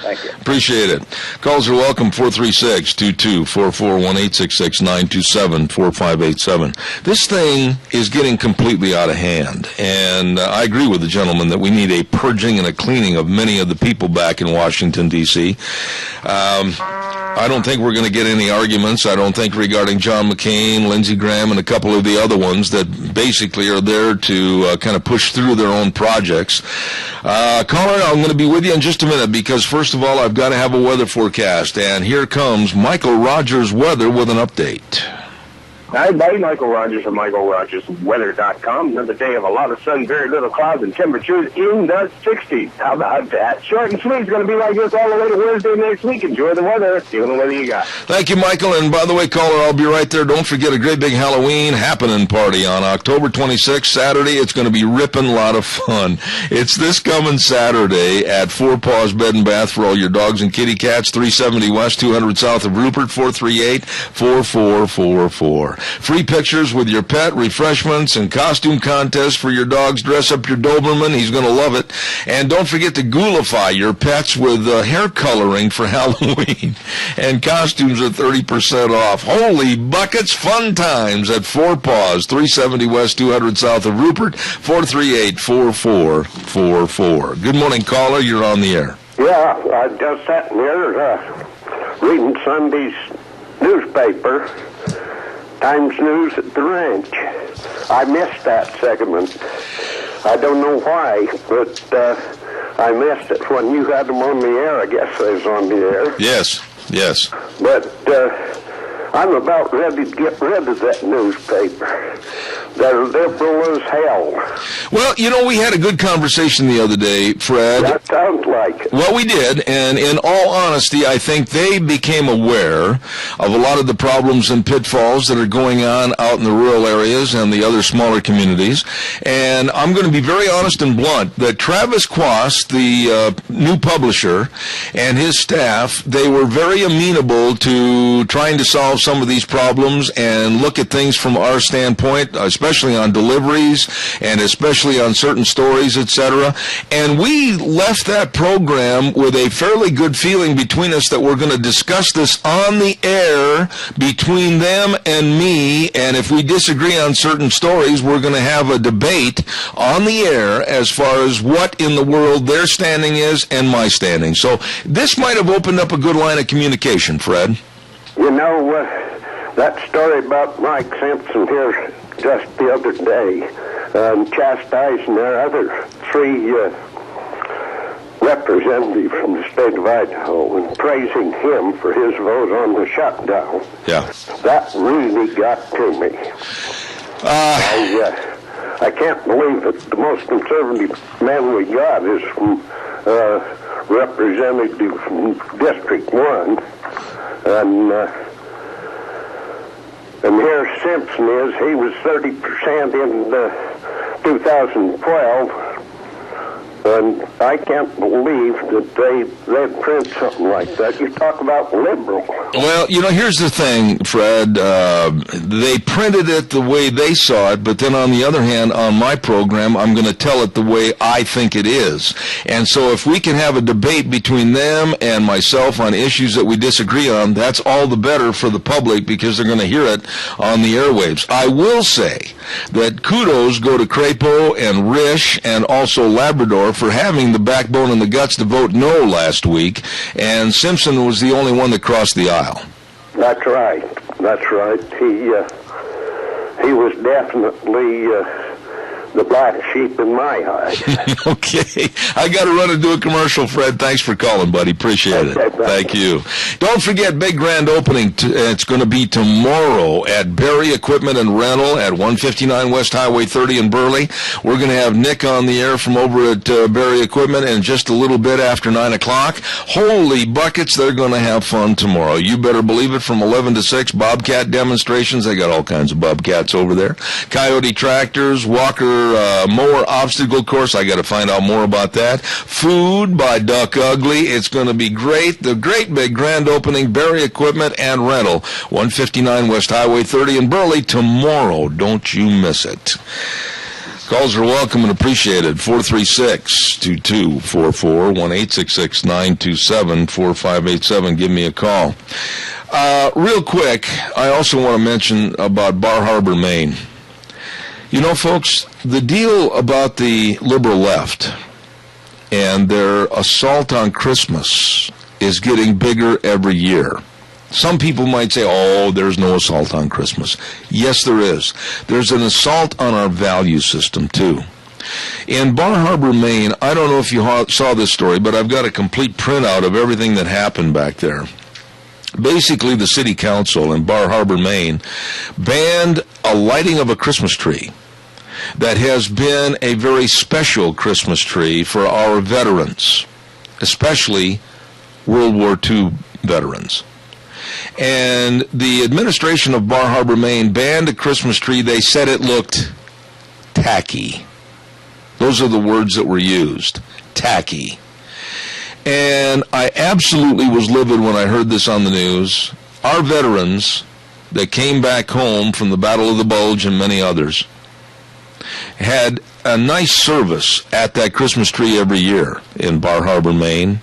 Thank you. Appreciate it. Calls are welcome, 436-2244-1866-927-4587. This thing is getting completely out of hand, and I agree with the gentleman that we need a purging and a cleaning of many of the people back in Washington, D.C. I don't think we're going to get any arguments, I don't think, regarding John McCain, Lindsey Graham, and a couple of the other ones that basically are there to kind of push through their own projects. Caller, I'm going to be with you in just a minute because, first of all, I've got to have a weather forecast, and here comes Michael Rogers Weather with an update. Hi, buddy. Michael Rogers from MichaelRogersWeather.com. Another day of a lot of sun, very little clouds, and temperatures in the 60s. How about that? Short and sweet. It's going to be like this all the way to Wednesday next week. Enjoy the weather. See what the weather you got. Thank you, Michael. And by the way, caller, I'll be right there. Don't forget a great big Halloween happening party on October 26th, Saturday. It's going to be ripping a lot of fun. It's this coming Saturday at Four Paws Bed and Bath for all your dogs and kitty cats, 370 West, 200 South of Rupert, 438-4444. Free pictures with your pet, refreshments, and costume contests for your dogs. Dress up your Doberman. He's going to love it. And don't forget to ghoulify your pets with hair coloring for Halloween. And costumes are 30% off. Holy buckets, fun times at Four Paws, 370 West, 200 South of Rupert, 438-4444. Good morning, caller. You're on the air. Yeah, I just sat here reading Sunday's newspaper, Times News at the Ranch. I missed that segment. I don't know why, but I missed it when you had them on the air. I guess they was on the air. Yes. But I'm about ready to get rid of that newspaper. They're liberal as hell. Well, we had a good conversation the other day, Fred. That sounds like it. Well, we did, and in all honesty, I think they became aware of a lot of the problems and pitfalls that are going on out in the rural areas and the other smaller communities. And I'm going to be very honest and blunt that Travis Quast, the new publisher, and his staff, they were very amenable to trying to solve some of these problems and look at things from our standpoint, especially on deliveries and especially on certain stories, etc. And we left that program with a fairly good feeling between us that we're going to discuss this on the air between them and me, and if we disagree on certain stories, we're going to have a debate on the air as far as what in the world their standing is and my standing. So this might have opened up a good line of communication, Fred. That story about Mike Simpson here just the other day, chastising their other three representatives from the state of Idaho and praising him for his vote on the shutdown. Yeah. That really got to me. I can't believe that the most conservative man we got is from representative from District 1. And here Simpson is. He was 30% in 2012. And I can't believe that they'd print something like that. You talk about liberal. Well, here's the thing, Fred. They printed it the way they saw it, but then on the other hand, on my program, I'm going to tell it the way I think it is. And so if we can have a debate between them and myself on issues that we disagree on, that's all the better for the public because they're going to hear it on the airwaves. I will say that kudos go to Crapo and Rish and also Labrador for having the backbone and the guts to vote no last week, and Simpson was the only one that crossed the aisle. That's right. He was definitely the black sheep in my eyes. Okay. I got to run and do a commercial, Fred. Thanks for calling, buddy. Appreciate it. Thank you. Don't forget, big grand opening. It's going to be tomorrow at Berry Equipment and Rental at 159 West Highway 30 in Burley. We're going to have Nick on the air from over at Berry Equipment in just a little bit after 9 o'clock. Holy buckets, they're going to have fun tomorrow. You better believe it, from 11 to 6, Bobcat demonstrations. They got all kinds of Bobcats over there. Coyote tractors, Walker mower obstacle course. I got to find out more about that. Food by Duck Ugly. It's going to be great. The great big grand opening, Berry Equipment and Rental, 159 West Highway 30 in Burley tomorrow. Don't you miss it. Calls are welcome and appreciated. 436-2244, 1-866-927-4587. Give me a call. Real quick, I also want to mention about Bar Harbor, Maine. Folks, the deal about the liberal left and their assault on Christmas is getting bigger every year. Some people might say, there's no assault on Christmas. Yes, there is. There's an assault on our value system, too. In Bar Harbor, Maine, I don't know if you saw this story, but I've got a complete printout of everything that happened back there. Basically, the city council in Bar Harbor, Maine, banned a lighting of a Christmas tree that has been a very special Christmas tree for our veterans, especially World War II veterans. And the administration of Bar Harbor, Maine, banned a Christmas tree. They said it looked tacky. Those are the words that were used, tacky. And I absolutely was livid when I heard this on the news. Our veterans that came back home from the Battle of the Bulge and many others had a nice service at that Christmas tree every year in Bar Harbor, Maine,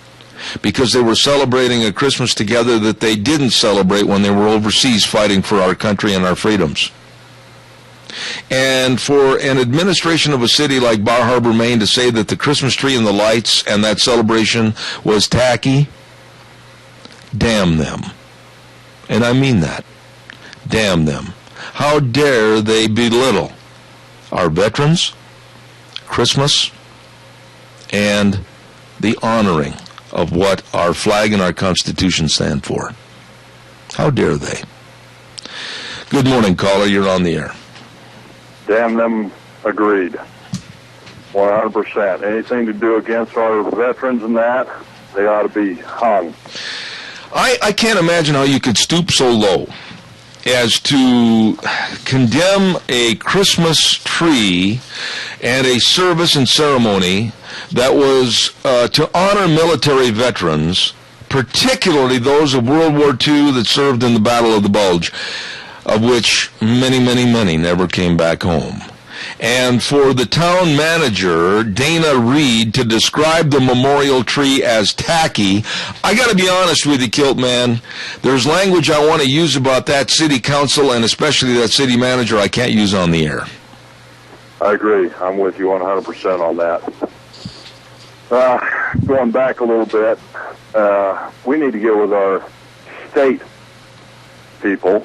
because they were celebrating a Christmas together that they didn't celebrate when they were overseas fighting for our country and our freedoms. And for an administration of a city like Bar Harbor, Maine, to say that the Christmas tree and the lights and that celebration was tacky, damn them. And I mean that. Damn them. How dare they belittle our veterans, Christmas, and the honoring of what our flag and our Constitution stand for. How dare they? Good morning, caller. You're on the air. Damn them, agreed. 100%. Anything to do against our veterans and that, they ought to be hung. I can't imagine how you could stoop so low as to condemn a Christmas tree and a service and ceremony that was to honor military veterans, particularly those of World War II that served in the Battle of the Bulge, of which many, many, many never came back home. And for the town manager, Dana Reed, to describe the memorial tree as tacky, I got to be honest with you, Kilt Man. There's language I want to use about that city council and especially that city manager I can't use on the air. I agree. I'm with you 100% on that. Going back a little bit, we need to get with our state people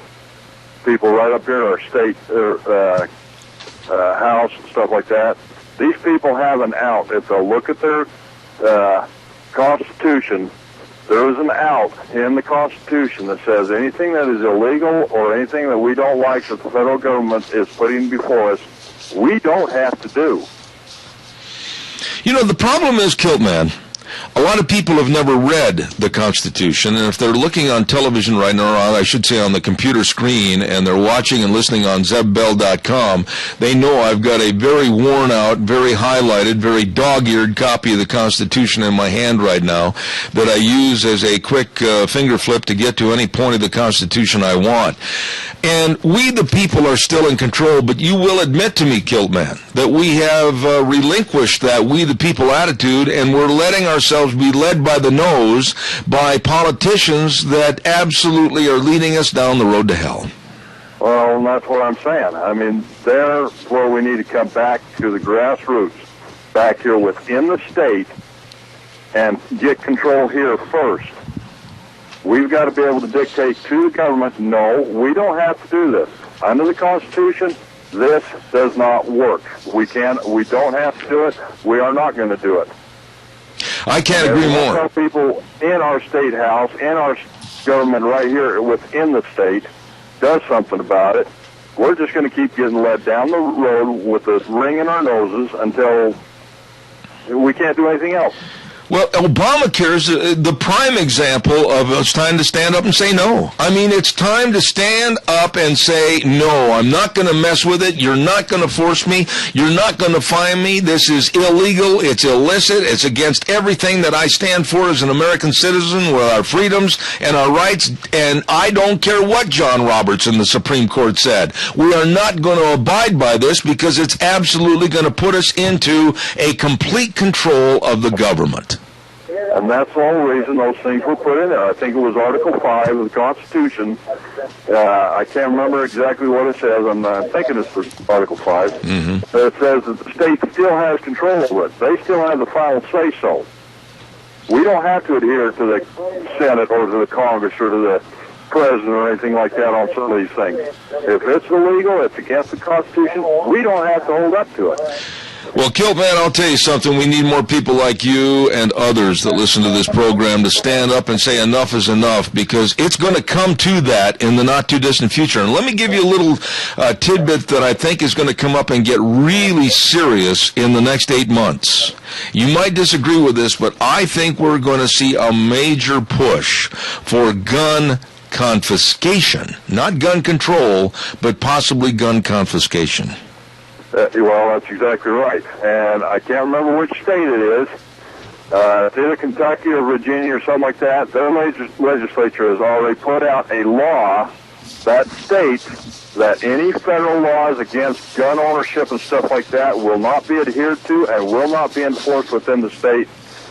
right up here in our state house and stuff like that. These people have an out. If they'll look at their Constitution, there is an out in the Constitution that says anything that is illegal or anything that we don't like that the federal government is putting before us, we don't have to do. You know, the problem is, Kilt Man, a lot of people have never read the Constitution, and if they're looking on television right now, or I should say on the computer screen, and they're watching and listening on ZebBell.com, they know I've got a very worn out, very highlighted, very dog-eared copy of the Constitution in my hand right now that I use as a quick finger flip to get to any point of the Constitution I want. And we, the people, are still in control, but you will admit to me, Kilt Man, that we have relinquished that we, the people attitude, and we're letting ourselves be led by the nose by politicians that absolutely are leading us down the road to hell. Well, that's what I'm saying. I mean, there's where we need to come back to the grassroots, back here within the state, and get control here first. We've got to be able to dictate to the government, no, we don't have to do this. Under the Constitution, this does not work. We don't have to do it. We are not going to do it. I can't agree more. Some people in our state house, in our government right here within the state, does something about it. We're just going to keep getting led down the road with this ring in our noses until we can't do anything else. Well, Obamacare is the prime example of it's time to stand up and say no. I mean, it's time to stand up and say, no, I'm not going to mess with it. You're not going to force me. You're not going to fine me. This is illegal. It's illicit. It's against everything that I stand for as an American citizen with our freedoms and our rights. And I don't care what John Roberts in the Supreme Court said. We are not going to abide by this because it's absolutely going to put us into a complete control of the government. And that's the whole reason those things were put in there. I think it was Article 5 of the Constitution. I can't remember exactly what it says. I'm thinking it's Article 5. Mm-hmm. But it says that the state still has control over it. They still have the final say-so. We don't have to adhere to the Senate or to the Congress or to the President or anything like that on some of these things. If it's illegal, it's against the Constitution, we don't have to hold up to it. Well, Kilt Man, I'll tell you something. We need more people like you and others that listen to this program to stand up and say enough is enough, because it's going to come to that in the not-too-distant future. And let me give you a little tidbit that I think is going to come up and get really serious in the next 8 months. You might disagree with this, but I think we're going to see a major push for gun confiscation. Not gun control, but possibly gun confiscation. Well, that's exactly right. And I can't remember which state it is. It's either Kentucky or Virginia or something like that. Their legislature has already put out a law that states that any federal laws against gun ownership and stuff like that will not be adhered to and will not be enforced within the state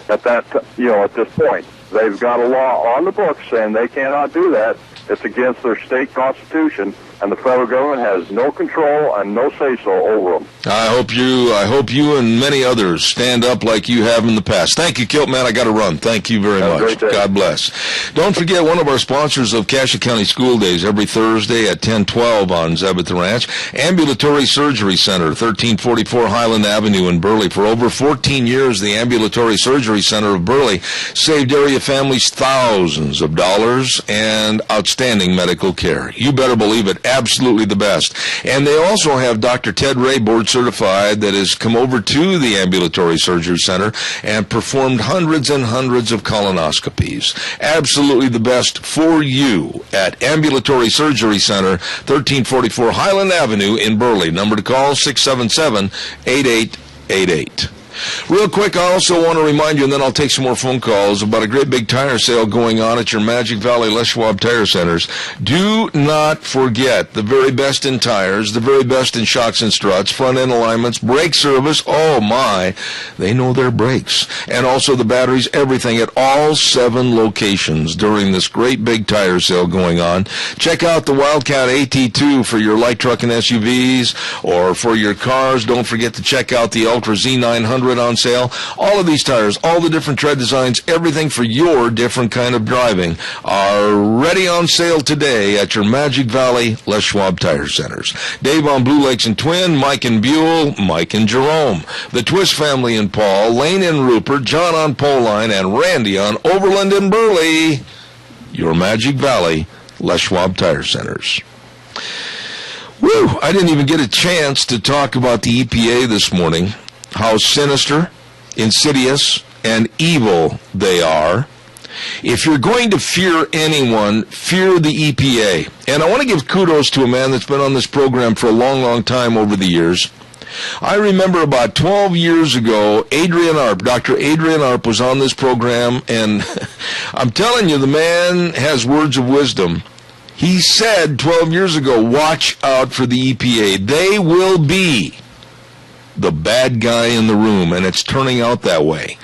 at this point. They've got a law on the books saying they cannot do that. It's against their state constitution, and the federal government has no control and no say-so over them. I hope you and many others stand up like you have in the past. Thank you, Kilt Man. I got to run. Thank you very much. God bless. Don't forget, one of our sponsors of Cassia County School Days every Thursday at 10:12 on Zeb at the Ranch, Ambulatory Surgery Center, 1344 Highland Avenue in Burley. For over 14 years, the Ambulatory Surgery Center of Burley saved area families thousands of dollars and outstanding medical care. You better believe it. Absolutely the best. And they also have Dr. Ted Ray, board certified, that has come over to the Ambulatory Surgery Center and performed hundreds and hundreds of colonoscopies. Absolutely the best for you at Ambulatory Surgery Center, 1344 Highland Avenue in Burley. Number to call, 677-8888. Real quick, I also want to remind you, and then I'll take some more phone calls, about a great big tire sale going on at your Magic Valley Les Schwab Tire Centers. Do not forget the very best in tires, the very best in shocks and struts, front-end alignments, brake service. Oh, my, they know their brakes. And also the batteries, everything at all 7 locations during this great big tire sale going on. Check out the Wildcat AT2 for your light truck and SUVs or for your cars. Don't forget to check out the Ultra Z900 on sale. All of these tires, all the different tread designs, everything for your different kind of driving are ready on sale today at your Magic Valley Les Schwab Tire Centers. Dave on Blue Lakes and Twin, Mike and Buell, Mike and Jerome, the Twist family in Paul, Lane and Rupert, John on Poline, and Randy on Overland and Burley. Your Magic Valley Les Schwab Tire Centers. Woo! I didn't even get a chance to talk about the EPA this morning. How sinister, insidious, and evil they are. If you're going to fear anyone, fear the EPA. And I want to give kudos to a man that's been on this program for a long, long time over the years. I remember about 12 years ago, Dr. Adrian Arp was on this program, and I'm telling you, the man has words of wisdom. He said 12 years ago, watch out for the EPA. They will be the bad guy in the room, and it's turning out that way.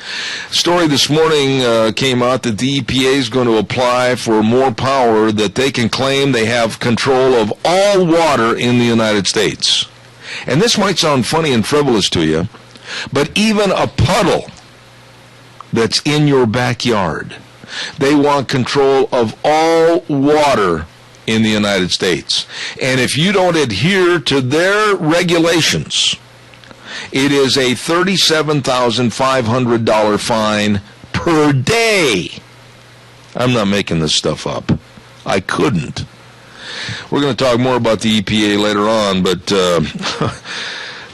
Story this morning came out that the EPA is going to apply for more power, that they can claim they have control of all water in the United States. And this might sound funny and frivolous to you, but even a puddle that's in your backyard, they want control of all water in the United States. And if you don't adhere to their regulations, it is a $37,500 fine per day. I'm not making this stuff up. I couldn't. We're going to talk more about the EPA later on, but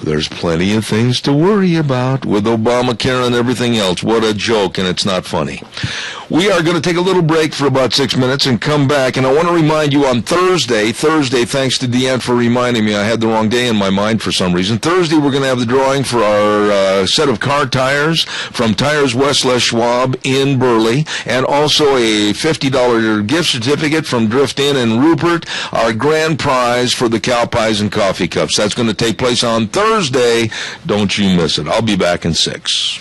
there's plenty of things to worry about with Obamacare and everything else. What a joke, and it's not funny. We are going to take a little break for about 6 minutes and come back. And I want to remind you on Thursday, thanks to Deanne for reminding me. I had the wrong day in my mind for some reason. Thursday, we're going to have the drawing for our set of car tires from Tires West Les Schwab in Burley, and also a $50 gift certificate from Drift Inn and Rupert, our grand prize for the cow pies and coffee cups. That's going to take place on Thursday. Don't you miss it. I'll be back in 6.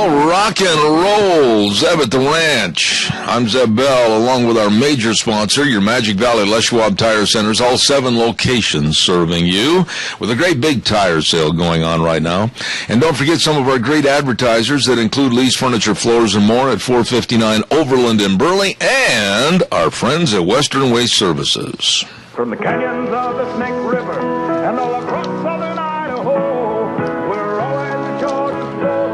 Rock and roll, Zeb at the Ranch. I'm Zeb Bell, along with our major sponsor, your Magic Valley Les Schwab Tire Centers, all 7 locations serving you, with a great big tire sale going on right now. And don't forget some of our great advertisers that include Lee's Furniture, Floors, and More at 459 Overland in Burley, and our friends at Western Waste Services. From the canyons of the Snake River and all across southern Idaho, we're always at your disposal.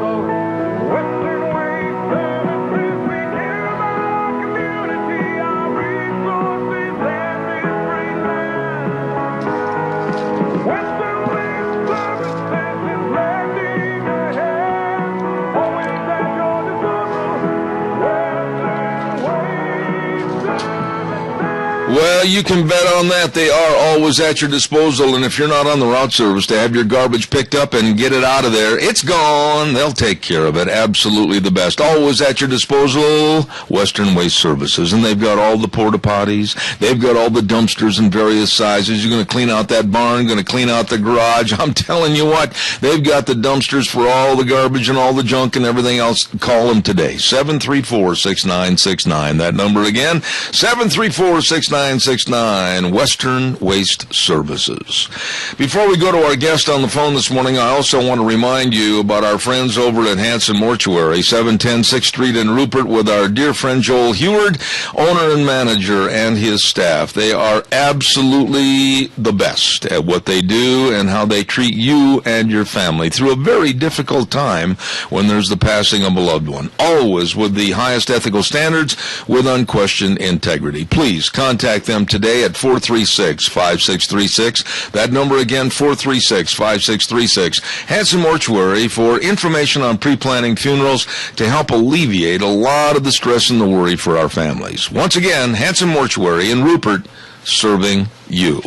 Western Waste Services, we care about our community, our resources, and this great land. Western Waste Services is lending a hand, always at your disposal. Western Waste Services. Well, you can bet on that. They are always at your disposal, and if you're not on the route service to have your garbage picked up and get it out of there, it's gone. They'll take care of it. Absolutely the best. Always at your disposal, Western Waste Services. And they've got all the porta potties. They've got all the dumpsters in various sizes. You're going to clean out that barn, going to clean out the garage. I'm telling you what, they've got the dumpsters for all the garbage and all the junk and everything else. Call them today. 734-6969. That number again, 734-6969. 7969, Western Waste Services. Before we go to our guest on the phone this morning, I also want to remind you about our friends over at Hanson Mortuary, 710 6th Street in Rupert, with our dear friend Joel Heward, owner and manager, and his staff. They are absolutely the best at what they do and how they treat you and your family through a very difficult time when there's the passing of a loved one. Always with the highest ethical standards, with unquestioned integrity. Please contact them today at 436-5636. That number again, 436-5636. Hanson Mortuary for information on pre-planning funerals to help alleviate a lot of the stress and the worry for our families. Once again, Hanson Mortuary in Rupert, serving you.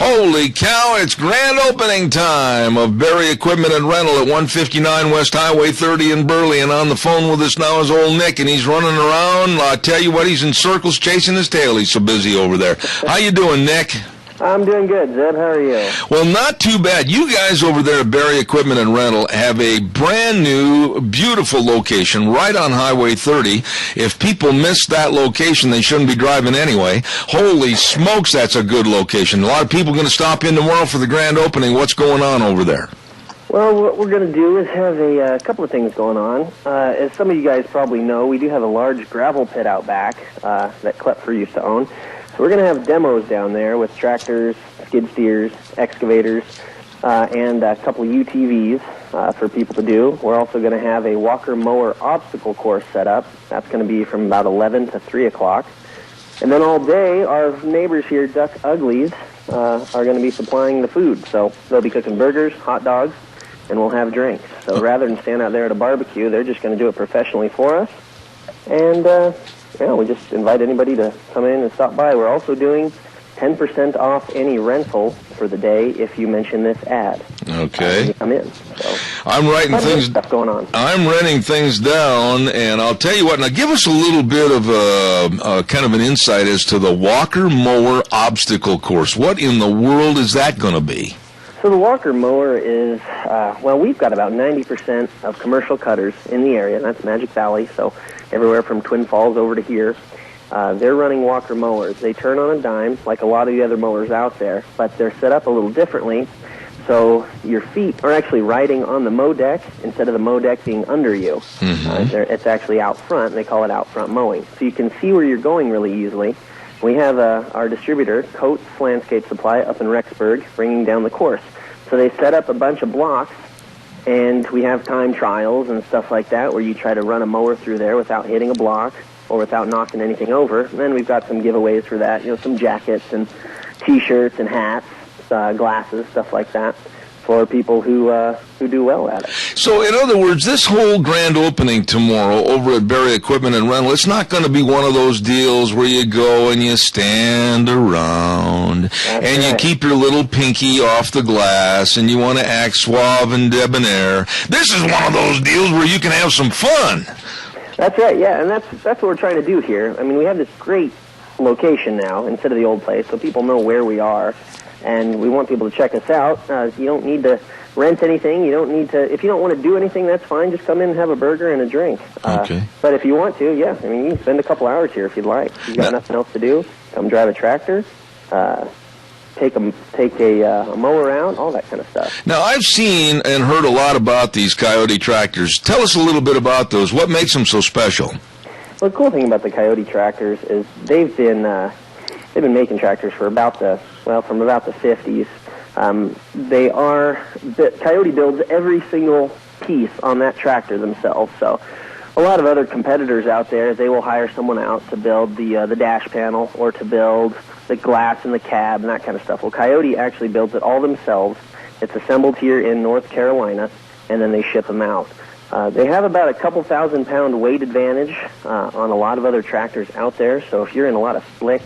Holy cow, it's grand opening time of Berry Equipment and Rental at 159 West Highway 30 in Burley. And on the phone with us now is old Nick, and he's running around. I tell you what, he's in circles chasing his tail. He's so busy over there. How you doing, Nick? I'm doing good, Zeb. How are you? Well, not too bad. You guys over there at Berry Equipment and Rental have a brand new, beautiful location right on Highway 30. If people miss that location, they shouldn't be driving anyway. Holy smokes, that's a good location. A lot of people going to stop in tomorrow for the grand opening. What's going on over there? Well, what we're going to do is have a couple of things going on. As some of you guys probably know, we do have a large gravel pit out back that Klepfer used to own. So we're going to have demos down there with tractors, skid steers, excavators, and a couple of UTVs for people to do. We're also going to have a walker mower obstacle course set up. That's going to be from about 11 to 3 o'clock. And then all day, our neighbors here, Duck Uglies, are going to be supplying the food. So they'll be cooking burgers, hot dogs, and we'll have drinks. So rather than stand out there at a barbecue, they're just going to do it professionally for us. And we just invite anybody to come in and stop by. We're also doing 10% off any rental for the day if you mention this ad. Okay. You come in. So I'm writing things. Stuff going on. I'm writing things down, and I'll tell you what. Now, give us a little bit of a kind of an insight as to the walker mower obstacle course. What in the world is that going to be? So the walker mower is, we've got about 90% of commercial cutters in the area, and that's Magic Valley, so everywhere from Twin Falls over to here. They're running walker mowers. They turn on a dime, like a lot of the other mowers out there, but they're set up a little differently, so your feet are actually riding on the mow deck instead of the mow deck being under you. Mm-hmm. It's actually out front, and they call it out front mowing. So you can see where you're going really easily. We have our distributor, Coates Landscape Supply, up in Rexburg, bringing down the course. So they set up a bunch of blocks, and we have time trials and stuff like that where you try to run a mower through there without hitting a block or without knocking anything over. And then we've got some giveaways for that, some jackets and T-shirts and hats, glasses, stuff like that, for people who do well at it. So, in other words, this whole grand opening tomorrow over at Berry Equipment and Rental, it's not going to be one of those deals where you go and you stand around and you keep your little pinky off the glass and you want to act suave and debonair. This is one of those deals where you can have some fun. That's right, yeah, and that's what we're trying to do here. I mean, we have this great location now instead of the old place, so people know where we are. And we want people to check us out. You don't need to rent anything. You don't need to. If you don't want to do anything, that's fine. Just come in and have a burger and a drink. Okay. But if you want to, you can spend a couple hours here if you'd like. If you've got nothing else to do, come drive a tractor, take a mower out, all that kind of stuff. Now, I've seen and heard a lot about these Coyote tractors. Tell us a little bit about those. What makes them so special? Well, the cool thing about the Coyote tractors is they've been making tractors for from about the 50s. Coyote builds every single piece on that tractor themselves. So a lot of other competitors out there, they will hire someone out to build the dash panel or to build the glass in the cab and that kind of stuff. Well, Coyote actually builds it all themselves. It's assembled here in North Carolina, and then they ship them out. They have about a couple 1,000-pound weight advantage on a lot of other tractors out there. So if you're in a lot of slick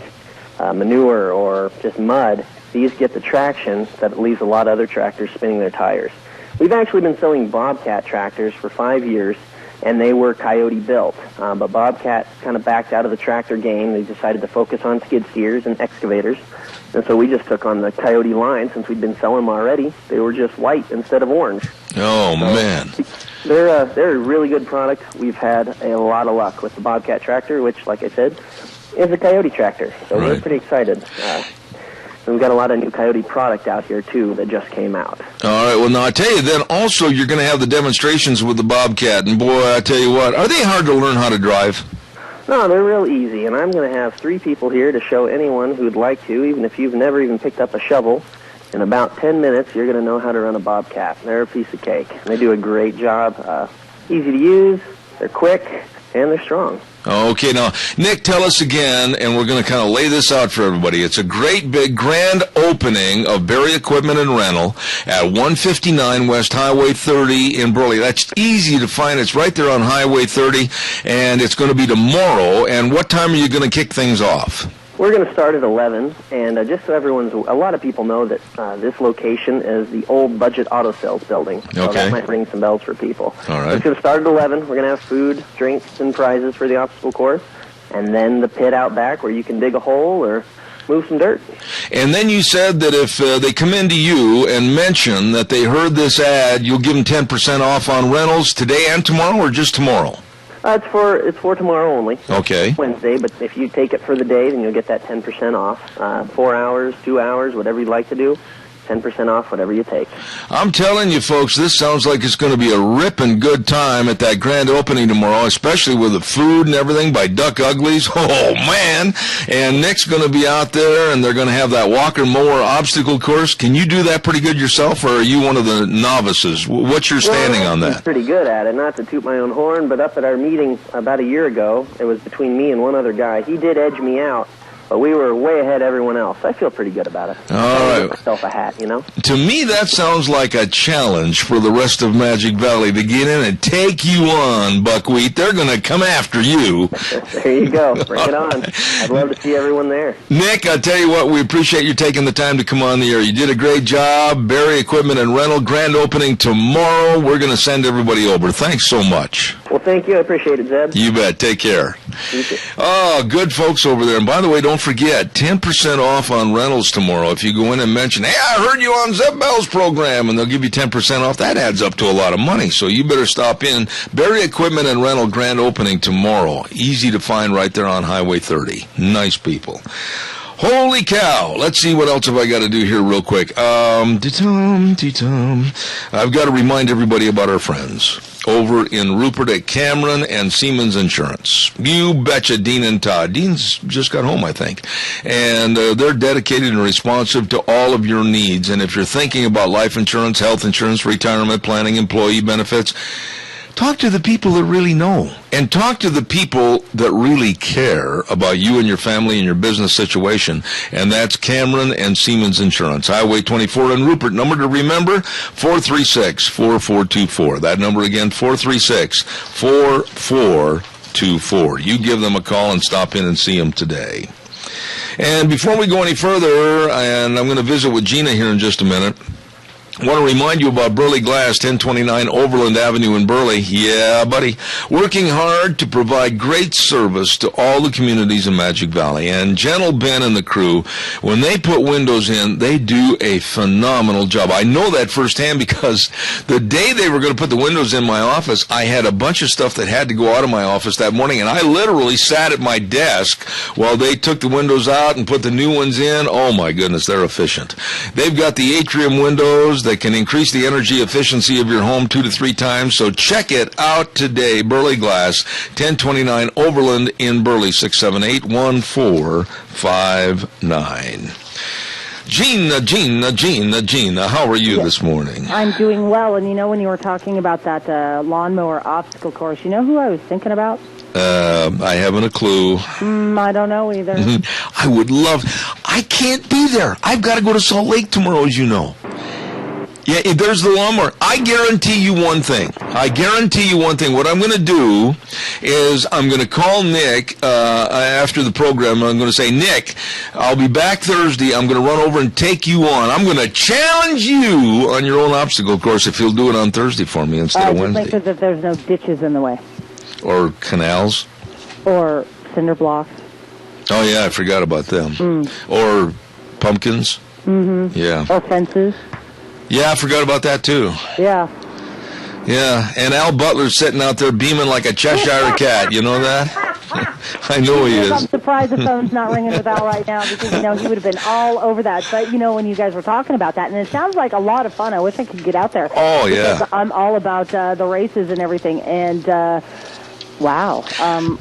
manure or just mud, these get the traction that leaves a lot of other tractors spinning their tires. We've actually been selling Bobcat tractors for 5 years, and they were Coyote built. But Bobcat kind of backed out of the tractor game. They decided to focus on skid steers and excavators. And so we just took on the Coyote line since we'd been selling them already. They were just white instead of orange. Oh, man. They're a really good product. We've had a lot of luck with the Bobcat tractor, which, like I said, is a Coyote tractor. So we're pretty excited. We've got a lot of new Coyote product out here, too, that just came out. All right, well, now, I tell you, then also you're going to have the demonstrations with the Bobcat, and boy, I tell you what, are they hard to learn how to drive? No, they're real easy, and I'm going to have 3 people here to show anyone who'd like to, even if you've never even picked up a shovel. In about 10 minutes, you're going to know how to run a Bobcat. They're a piece of cake. They do a great job. Easy to use, they're quick, and they're strong. Okay, now, Nick, tell us again, and we're going to kind of lay this out for everybody. It's a great big grand opening of Berry Equipment and Rental at 159 West Highway 30 in Burley. That's easy to find. It's right there on Highway 30, and it's going to be tomorrow. And what time are you going to kick things off? We're going to start at 11, and just so a lot of people know that this location is the old Budget Auto Sales building. So that might ring some bells for people. All right. It's going to start at 11. We're going to have food, drinks, and prizes for the obstacle course, and then the pit out back where you can dig a hole or move some dirt. And then you said that if they come into you and mention that they heard this ad, you'll give them 10% off on rentals today and tomorrow, or just tomorrow? It's for tomorrow only. Okay. Wednesday, but if you take it for the day, then you'll get that 10% off. 4 hours, 2 hours, whatever you'd like to do. 10% off whatever you take. I'm telling you, folks, this sounds like it's going to be a ripping good time at that grand opening tomorrow, especially with the food and everything by Duck Uglies. Oh, man. And Nick's going to be out there, and they're going to have that Walker Mower obstacle course. Can you do that pretty good yourself, or are you one of the novices? What's your standing on that? I'm pretty good at it. Not to toot my own horn, but up at our meeting about a year ago, it was between me and one other guy. He did edge me out. But we were way ahead of everyone else. I feel pretty good about it. All right. Give myself a hat, you know? To me, that sounds like a challenge for the rest of Magic Valley to get in and take you on, Buckwheat. They're going to come after you. There you go. Bring it on. I'd love to see everyone there. Nick, I tell you what, we appreciate you taking the time to come on the air. You did a great job. Berry Equipment and Rental, grand opening tomorrow. We're going to send everybody over. Thanks so much. Well, thank you. I appreciate it, Zeb. You bet. Take care. You too. Oh, good folks over there. And by the way, don't forget, 10% off on rentals tomorrow. If you go in and mention, hey, I heard you on Zeb Bell's program, and they'll give you 10% off. That adds up to a lot of money. So you better stop in. Berry Equipment and Rental grand opening tomorrow. Easy to find right there on Highway 30. Nice people. Holy cow. Let's see what else have I got to do here real quick. I've got to remind everybody about our friends over in Rupert at Cameron and Siemens Insurance. You betcha, Dean and Todd. Dean's just got home, I think. And they're dedicated and responsive to all of your needs. And if you're thinking about life insurance, health insurance, retirement planning, employee benefits, talk to the people that really know, and talk to the people that really care about you and your family and your business situation, and that's Cameron and Siemens Insurance. Highway 24 in Rupert. Number to remember, 436-4424. That number again, 436-4424. You give them a call and stop in and see them today. And before we go any further, and I'm going to visit with Gina here in just a minute, I want to remind you about Burley Glass, 1029 Overland Avenue in Burley. Yeah, buddy. Working hard to provide great service to all the communities in Magic Valley. And Gentle Ben and the crew, when they put windows in, they do a phenomenal job. I know that firsthand because the day they were going to put the windows in my office, I had a bunch of stuff that had to go out of my office that morning, and I literally sat at my desk while they took the windows out and put the new ones in. Oh, my goodness, they're efficient. They've got the atrium windows that can increase the energy efficiency of your home 2 to 3 times. So check it out today. Burley Glass, 1029 Overland in Burley, 678-1459. Gina, how are you this morning? I'm doing well. And you know, when you were talking about that lawnmower obstacle course, you know who I was thinking about? I haven't a clue. I don't know either. I would love... I can't be there. I've got to go to Salt Lake tomorrow, as you know. Yeah, there's the lawnmower. I guarantee you one thing. What I'm going to do is I'm going to call Nick after the program. I'm going to say, Nick, I'll be back Thursday. I'm going to run over and take you on. I'm going to challenge you on your own obstacle course if you'll do it on Thursday for me instead of Wednesday. Just make sure that there's no ditches in the way. Or canals. Or cinder blocks. Oh, yeah, I forgot about them. Or pumpkins. Mm-hmm. Yeah. Or fences. Yeah, I forgot about that, too. Yeah. Yeah, and Al Butler's sitting out there beaming like a Cheshire cat. You know that? I know he I'm is. surprised the phone's not ringing with Al right now because, he would have been all over that. But, when you guys were talking about that, and it sounds like a lot of fun. I wish I could get out there. Oh, yeah. Because I'm all about the races and everything. And, wow,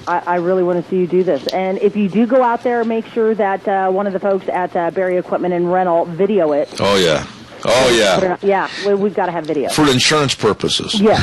I really want to see you do this. And if you do go out there, make sure that one of the folks at Berry Equipment and Rental video it. Oh, yeah. Oh, yeah. Yeah, we've got to have video. For insurance purposes. Yeah.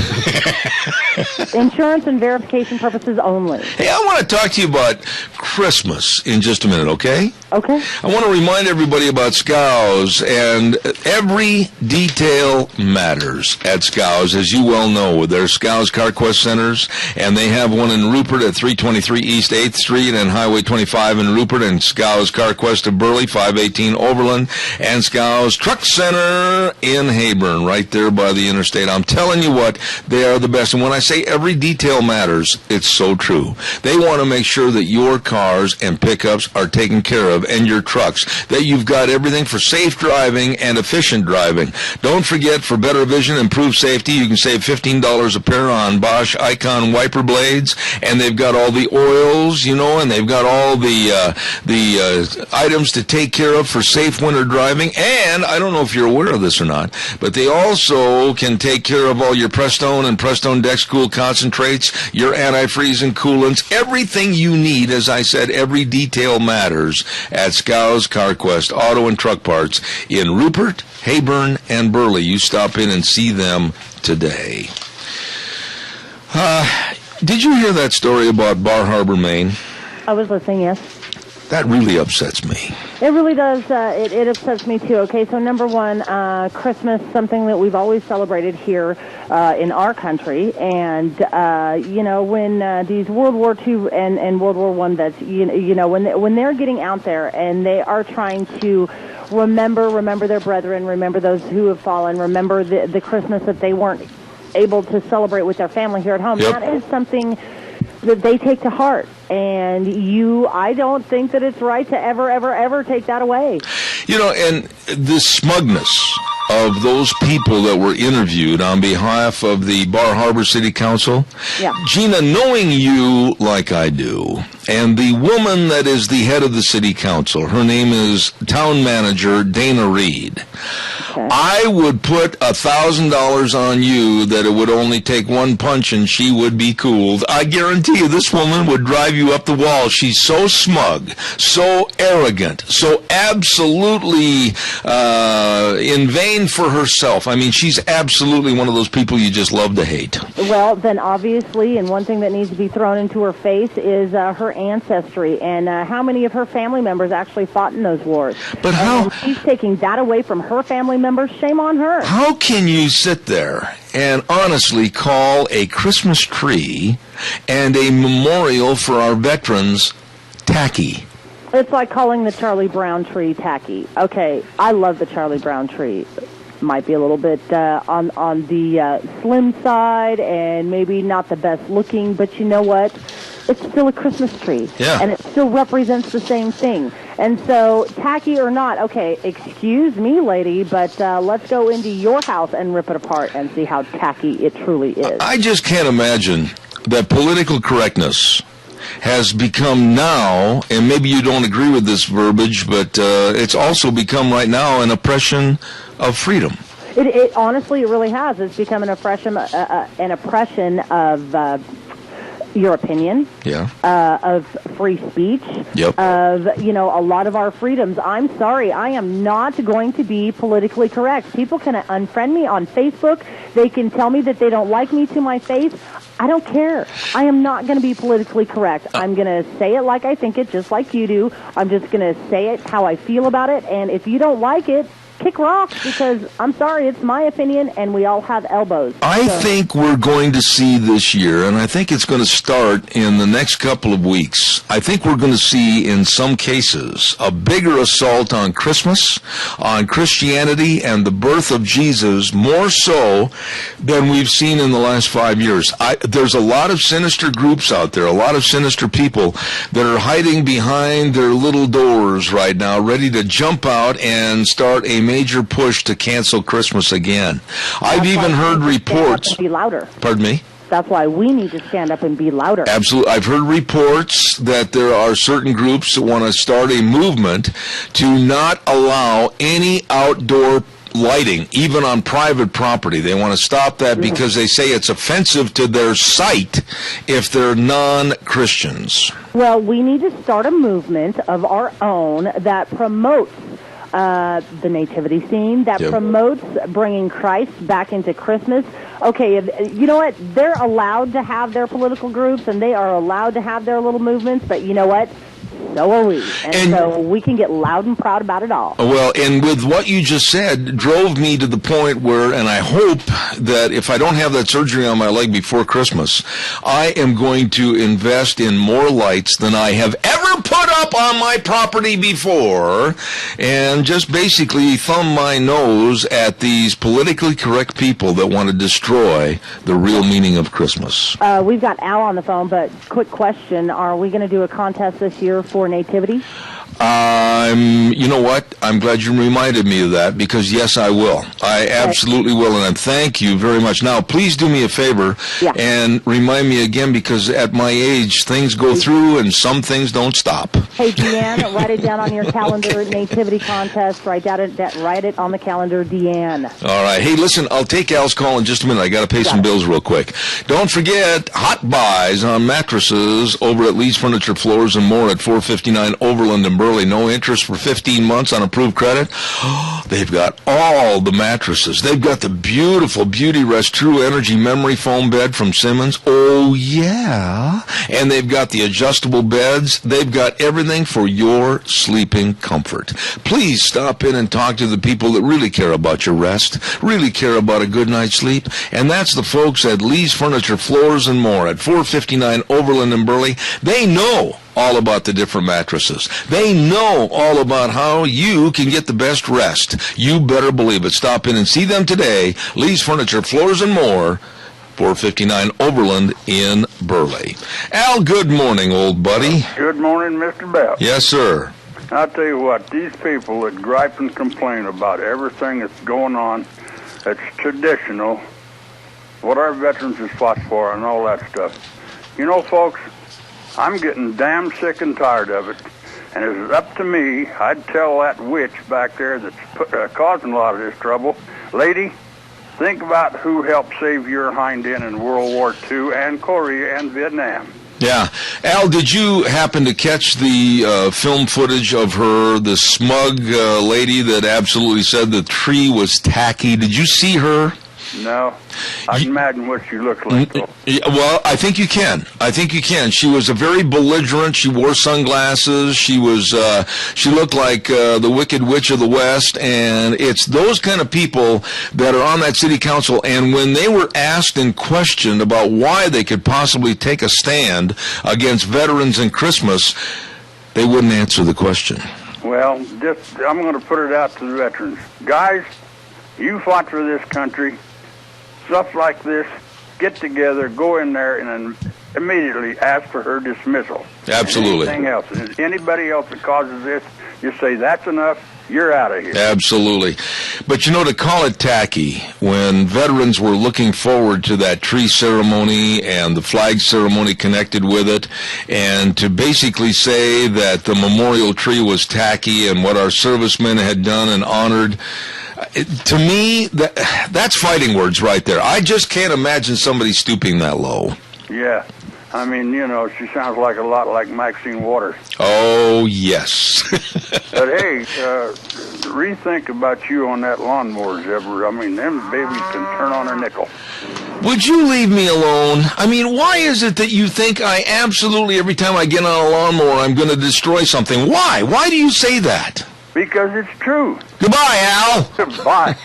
Insurance and verification purposes only. Hey, I want to talk to you about Christmas in just a minute, okay? Okay. I want to remind everybody about Scows, and every detail matters at Scows, as you well know, with their Scows CarQuest centers, and they have one in Rupert at 323 East 8th Street and Highway 25 in Rupert, and Scows CarQuest of Burley, 518 Overland, and Scows Truck Center in Hayburn, right there by the interstate. I'm telling you what, they are the best. And when I say every detail matters, it's so true. They want to make sure that your cars and pickups are taken care of, and your trucks, that you've got everything for safe driving and efficient driving. Don't forget, for better vision, improved safety, you can save $15 a pair on Bosch Icon wiper blades, and they've got all the oils, and they've got all the items to take care of for safe winter driving. And I don't know if you're aware of this or not, but they also can take care of all your Prestone and Prestone Dex Cool concentrates, your antifreeze and coolants, everything you need. As I said, every detail matters at Scows CarQuest Auto and Truck Parts in Rupert, Hayburn, and Burley. You stop in and see them today. Did you hear that story about Bar Harbor, Maine? I was listening, yes. That really upsets me. It really does. It upsets me, too. Okay, so number one, Christmas, something that we've always celebrated here in our country. And, when these World War II and World War I vets, when they're getting out there and they are trying to remember their brethren, remember those who have fallen, remember the Christmas that they weren't able to celebrate with their family here at home, Yep. That is something that they take to heart. And I don't think that it's right to ever take that away. And the smugness of those people that were interviewed on behalf of the Bar Harbor City Council. Yeah. Gina, knowing you like I do, and the woman that is the head of the City Council, her name is Town Manager Dana Reed. Okay. I would put $1,000 on you that it would only take one punch and she would be cooled. I guarantee you this woman would drive you up the wall. She's so smug, so arrogant, so absolutely in vain for herself. I mean, she's absolutely one of those people you just love to hate. Well, then obviously, and one thing that needs to be thrown into her face is her ancestry and how many of her family members actually fought in those wars. But how? And she's taking that away from her family members. Shame on her. How can you sit there and honestly call a Christmas tree and a memorial for our veterans tacky? It's like calling the Charlie Brown tree tacky. Okay, I love the Charlie Brown tree. Might be a little bit on the slim side and maybe not the best looking, but you know what? It's still a Christmas tree. Yeah. And it still represents the same thing. And so, tacky or not, okay, excuse me, lady, but let's go into your house and rip it apart and see how tacky it truly is. I just can't imagine that political correctness has become now, and maybe you don't agree with this verbiage, but it's also become right now an oppression of freedom. It honestly, it really has. It's become an oppression of your opinion, of free speech, of, a lot of our freedoms. I'm sorry, I am not going to be politically correct. People can unfriend me on Facebook. They can tell me that they don't like me to my face. I don't care. I am not going to be politically correct. I'm going to say it like I think it, just like you do. I'm just going to say it how I feel about it. And if you don't like it, kick rocks, because I'm sorry, it's my opinion, and we all have elbows. I think we're going to see this year, and I think it's going to start in the next couple of weeks, I think we're going to see, in some cases, a bigger assault on Christmas, on Christianity, and the birth of Jesus, more so than we've seen in the last 5 years. There's a lot of sinister groups out there, a lot of sinister people that are hiding behind their little doors right now, ready to jump out and start a major push to cancel Christmas again. I've even heard reports. Be louder. Pardon me? That's why we need to stand up and be louder. Absolutely. I've heard reports that there are certain groups that want to start a movement to not allow any outdoor lighting, even on private property. They want to stop that because they say it's offensive to their site if they're non-Christians. Well, we need to start a movement of our own that promotes the nativity scene, that promotes bringing Christ back into Christmas. Okay, you know what? They're allowed to have their political groups, and they are allowed to have their little movements, but you know what? So are we. And so we can get loud and proud about it all. Well, and with what you just said, drove me to the point where, and I hope that if I don't have that surgery on my leg before Christmas, I am going to invest in more lights than I have ever put up on my property before, and just basically thumb my nose at these politically correct people that want to destroy the real meaning of Christmas. We've got Al on the phone, but quick question. Are we going to do a contest this year for nativity? You know what? I'm glad you reminded me of that, because yes, I will. I absolutely will, and thank you very much. Now, please do me a favor and remind me again, because at my age, things go through and some things don't stop. Hey, Deanne, write it down on your calendar, nativity contest. Write it on the calendar, Deanne. All right. Hey, listen, I'll take Al's call in just a minute. I got to pay some bills real quick. Don't forget, hot buys on mattresses over at Lee's Furniture, Floors and More at 459 Overland and Burley. No interest for 15 months on approved credit. They've got all the mattresses. They've got the beautiful Beauty Rest True Energy Memory Foam bed from Simmons. Oh, yeah. And they've got the adjustable beds. They've got everything for your sleeping comfort. Please stop in and talk to the people that really care about your rest, really care about a good night's sleep, and that's the folks at Lee's Furniture, Floors and More at 459 Overland and Burley. They know all about the different mattresses. They know all about how you can get the best rest. You better believe it. Stop in and see them today. Lee's Furniture, Floors and More, 459 Overland in Burley. Al, good morning, old buddy. Good morning, Mr. Bell. Yes, sir. I'll tell you what, these people that gripe and complain about everything that's going on that's traditional, what our veterans has fought for and all that stuff. You know, folks, I'm getting damn sick and tired of it. And if it's up to me, I'd tell that witch back there that's causing a lot of this trouble, lady, think about who helped save your hind end in World War II and Korea and Vietnam. Yeah. Al, did you happen to catch the film footage of her, the smug lady that absolutely said the tree was tacky? Did you see her? No. I can imagine what she looked like. Well, I think you can. She was a very belligerent. She wore sunglasses. She looked like the Wicked Witch of the West. And it's those kind of people that are on that city council. And when they were asked and questioned about why they could possibly take a stand against veterans and Christmas, they wouldn't answer the question. Well, I'm going to put it out to the veterans. Guys, you fought for this country. Stuff like this, get together, go in there, and immediately ask for her dismissal. Absolutely. Anything else. And anybody else that causes this, you say, that's enough, you're out of here. Absolutely. But, you know, to call it tacky, when veterans were looking forward to that tree ceremony and the flag ceremony connected with it, and to basically say that the memorial tree was tacky and what our servicemen had done and honored, to me, that's fighting words right there. I just can't imagine somebody stooping that low. Yeah. I mean, you know, she sounds like a lot like Maxine Waters. Oh, yes. But, hey, rethink about you on that lawnmower, Zebra. I mean, them babies can turn on a nickel. Would you leave me alone? I mean, why is it that you think I absolutely, every time I get on a lawnmower, I'm going to destroy something? Why? Why do you say that? Because it's true. Goodbye, Al. Goodbye.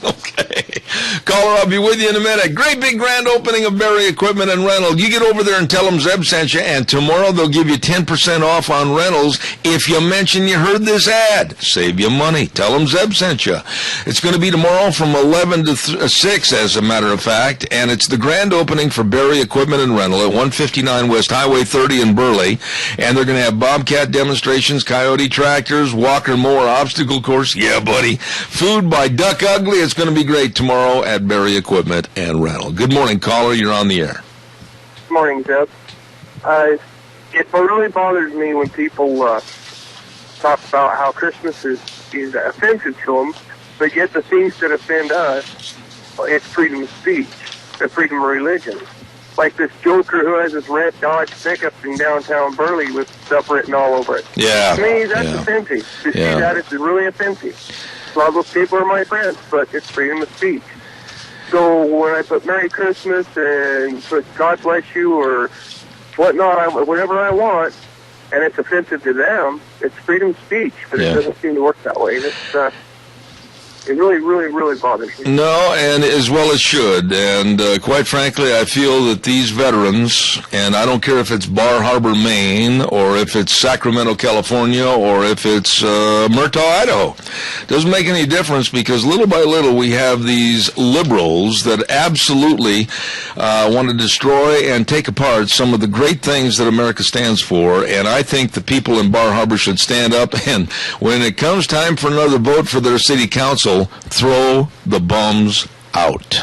Okay. Caller, I'll be with you in a minute. Great big grand opening of Berry Equipment and Rental. You get over there and tell them Zeb sent you, and tomorrow they'll give you 10% off on rentals if you mention you heard this ad. Save you money. Tell them Zeb sent you. It's going to be tomorrow from 11 to 6, as a matter of fact, and it's the grand opening for Berry Equipment and Rental at 159 West Highway 30 in Burley, and they're going to have Bobcat demonstrations, Coyote tractors, Walker Mower obstacle course. Yeah, buddy. Food by Duck Ugly. It's going to be great tomorrow at Berry Equipment and Rental. Good morning, caller. You're on the air. Good morning, Zeb. It really bothers me when people talk about how Christmas is offensive to them, but yet the things that offend us, it's freedom of speech, the freedom of religion. Like this joker who has this red Dodge pickup in downtown Burley with stuff written all over it. Yeah. To me, that's offensive. To see that, it's really offensive. A lot of those people are my friends, but it's freedom of speech. So when I put Merry Christmas and put God bless you or whatnot, whatever I want, and it's offensive to them, it's freedom of speech. But it doesn't seem to work that way. It really, really, really bothers me. No, and as well as should. And quite frankly, I feel that these veterans, and I don't care if it's Bar Harbor, Maine, or if it's Sacramento, California, or if it's Murtaugh, Idaho, doesn't make any difference, because little by little we have these liberals that absolutely want to destroy and take apart some of the great things that America stands for. And I think the people in Bar Harbor should stand up, and when it comes time for another vote for their city council, throw the bums out.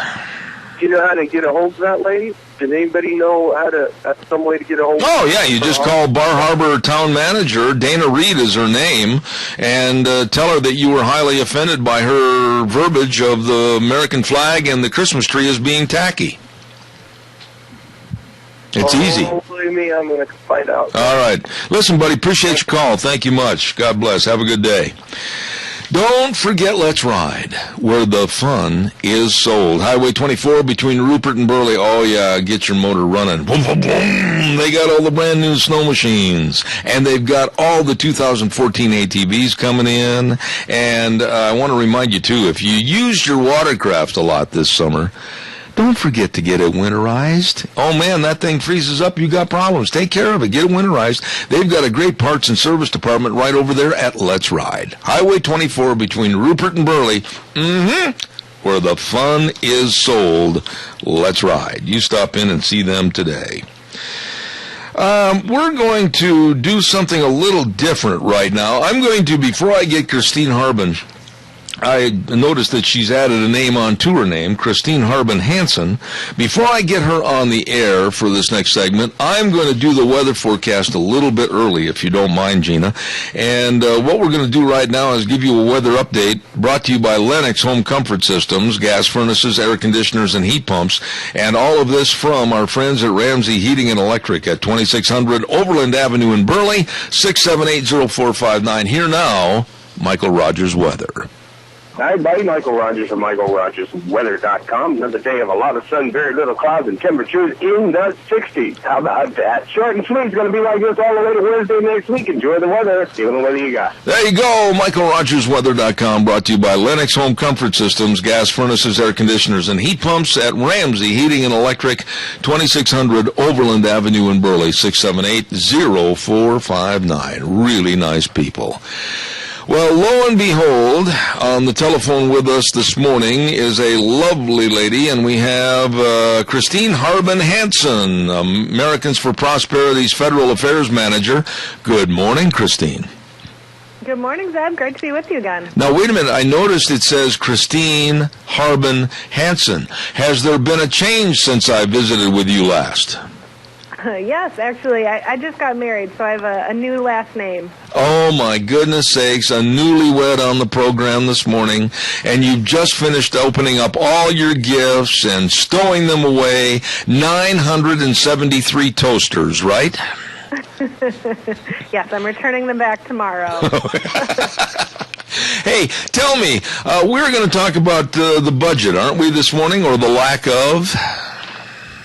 Do you know how to get a hold of that lady? Does anybody know some way to get a hold of her? Oh, yeah, you just call Bar Harbor town manager, Dana Reed is her name, and tell her that you were highly offended by her verbiage of the American flag and the Christmas tree as being tacky. It's easy. Believe me, I'm going to find out. All right. Listen, buddy, appreciate your call. Thank you much. God bless. Have a good day. Don't forget Let's Ride, where the fun is sold. Highway 24 between Rupert and Burley. Oh, yeah, get your motor running. Boom, boom, boom. They got all the brand new snow machines, and they've got all the 2014 ATVs coming in. And I want to remind you, too, if you used your watercraft a lot this summer, don't forget to get it winterized. Oh, man, that thing freezes up. You got problems. Take care of it. Get it winterized. They've got a great parts and service department right over there at Let's Ride. Highway 24 between Rupert and Burley. Where the fun is sold. Let's Ride. You stop in and see them today. We're going to do something a little different right now. I'm going to, before I get Christine Harbin, I noticed that she's added a name onto her name, Christine Harbin Hansen. Before I get her on the air for this next segment, I'm going to do the weather forecast a little bit early, if you don't mind, Gina. And what we're going to do right now is give you a weather update brought to you by Lennox Home Comfort Systems, gas furnaces, air conditioners, and heat pumps. And all of this from our friends at Ramsey Heating and Electric at 2600 Overland Avenue in Burley, 678-0459. Here now, Michael Rogers Weather. Hi, buddy. Michael Rogers of MichaelRogersWeather.com. Another day of a lot of sun, very little clouds, and temperatures in the 60s. How about that? Short and sweet. It's going to be like this all the way to Wednesday next week. Enjoy the weather. See what weather you got. There you go. MichaelRogersWeather.com, brought to you by Lennox Home Comfort Systems, gas furnaces, air conditioners, and heat pumps at Ramsey Heating and Electric, 2600 Overland Avenue in Burley, 678-0459. Really nice people. Well, lo and behold, on the telephone with us this morning is a lovely lady, and we have Christine Harbin Hansen, Americans for Prosperity's Federal Affairs Manager. Good morning, Christine. Good morning, Zeb. Great to be with you again. Now, wait a minute. I noticed it says Christine Harbin Hansen. Has there been a change since I visited with you last? Yes, actually, I just got married, so I have a new last name. Oh, my goodness sakes, a newlywed on the program this morning, and you've just finished opening up all your gifts and stowing them away, 973 toasters, right? Yes, I'm returning them back tomorrow. Hey, tell me, we're going to talk about the budget, aren't we, this morning, or the lack of?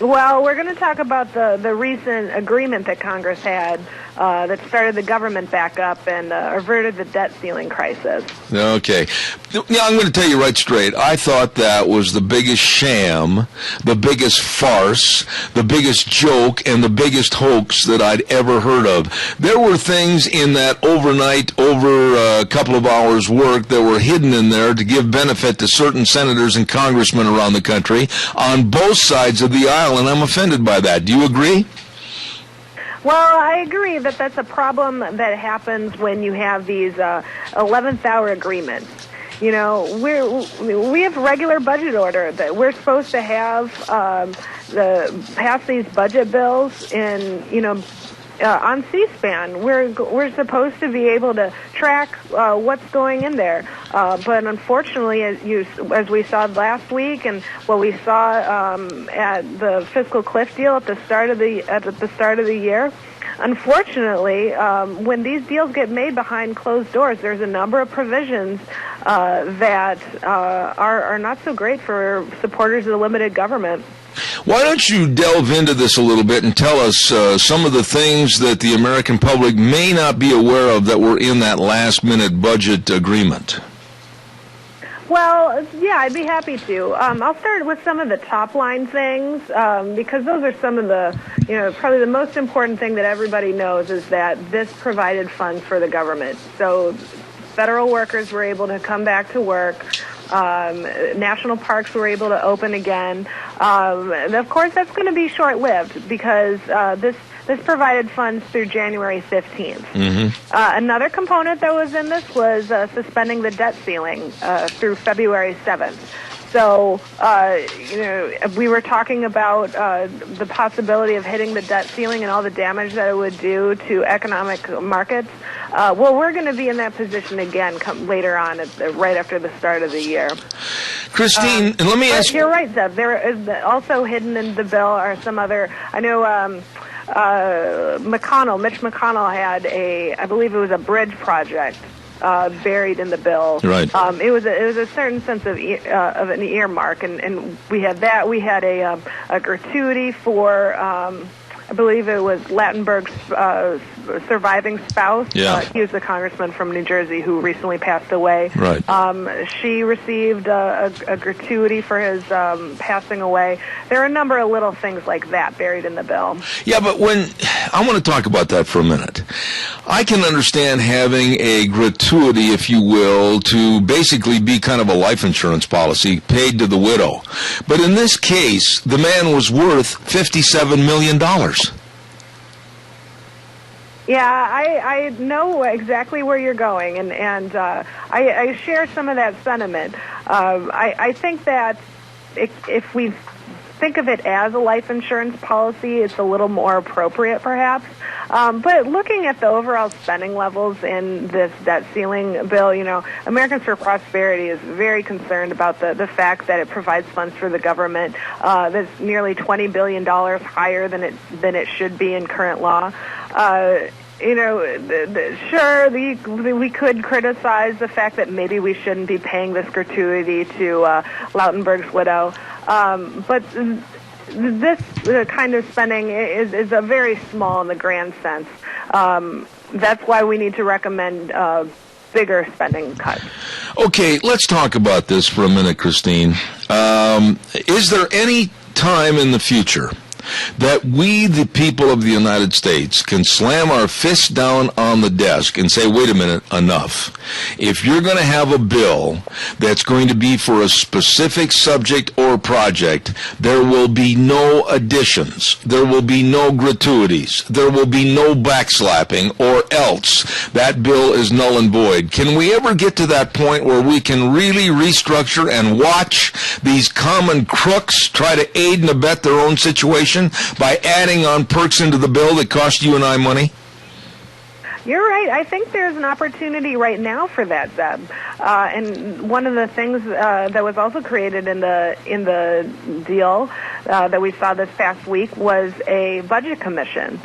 Well, we're going to talk about the recent agreement that Congress had that started the government back up and averted the debt ceiling crisis. Okay. Yeah, I'm going to tell you right straight. I thought that was the biggest sham, the biggest farce, the biggest joke, and the biggest hoax that I'd ever heard of. There were things in that overnight, over a couple of hours work that were hidden in there to give benefit to certain senators and congressmen around the country on both sides of the aisle, and I'm offended by that. Do you agree? Well, I agree that that's a problem that happens when you have these 11th hour agreements. You know, we have regular budget order that we're supposed to have pass these budget bills in, on C-SPAN. We're supposed to be able to track what's going in there, but unfortunately, as we saw last week, and what we saw at the fiscal cliff deal at the start of the year. Unfortunately, when these deals get made behind closed doors, there's a number of provisions that are not so great for supporters of the limited government. Why don't you delve into this a little bit and tell us some of the things that the American public may not be aware of that were in that last-minute budget agreement? Well, yeah, I'd be happy to. I'll start with some of the top-line things because those are some of the, probably the most important thing that everybody knows is that this provided funds for the government. So federal workers were able to come back to work. National parks were able to open again. And of course, that's going to be short-lived because this provided funds through January 15th. Mm-hmm. Another component that was in this was suspending the debt ceiling through February 7th. So, we were talking about the possibility of hitting the debt ceiling and all the damage that it would do to economic markets. Well, we're going to be in that position again later on, right after the start of the year. Christine, let me ask you. You're right, Zeb. There is also hidden in the bill are some other, I know Mitch McConnell had I believe it was a bridge project buried in the bill. Right. It was a certain sense of an earmark, and we had that. We had a gratuity for I believe it was Lattenberg's surviving spouse. Yeah. He was the congressman from New Jersey who recently passed away. Right. She received a gratuity for his passing away. There are a number of little things like that buried in the bill. Yeah, but I want to talk about that for a minute. I can understand having a gratuity, if you will, to basically be kind of a life insurance policy paid to the widow. But in this case, the man was worth $57 million. Yeah, I know exactly where you're going, and I share some of that sentiment. I think that if we think of it as a life insurance policy, it's a little more appropriate, perhaps. But looking at the overall spending levels in this debt ceiling bill, Americans for Prosperity is very concerned about the fact that it provides funds for the government that's nearly $20 billion higher than it should be in current law. Sure, we could criticize the fact that maybe we shouldn't be paying this gratuity to Lautenberg's widow, but this kind of spending is a very small in the grand sense. That's why we need to recommend bigger spending cuts. Okay, let's talk about this for a minute, Christine. Is there any time in the future that we, the people of the United States, can slam our fists down on the desk and say, wait a minute, enough. If you're going to have a bill that's going to be for a specific subject or project, there will be no additions. There will be no gratuities. There will be no backslapping, or else that bill is null and void. Can we ever get to that point where we can really restructure and watch these common crooks try to aid and abet their own situation by adding on perks into the bill that cost you and I money? You're right. I think there's an opportunity right now for that, Zeb. And one of the things that was also created in the deal that we saw this past week was a budget commission.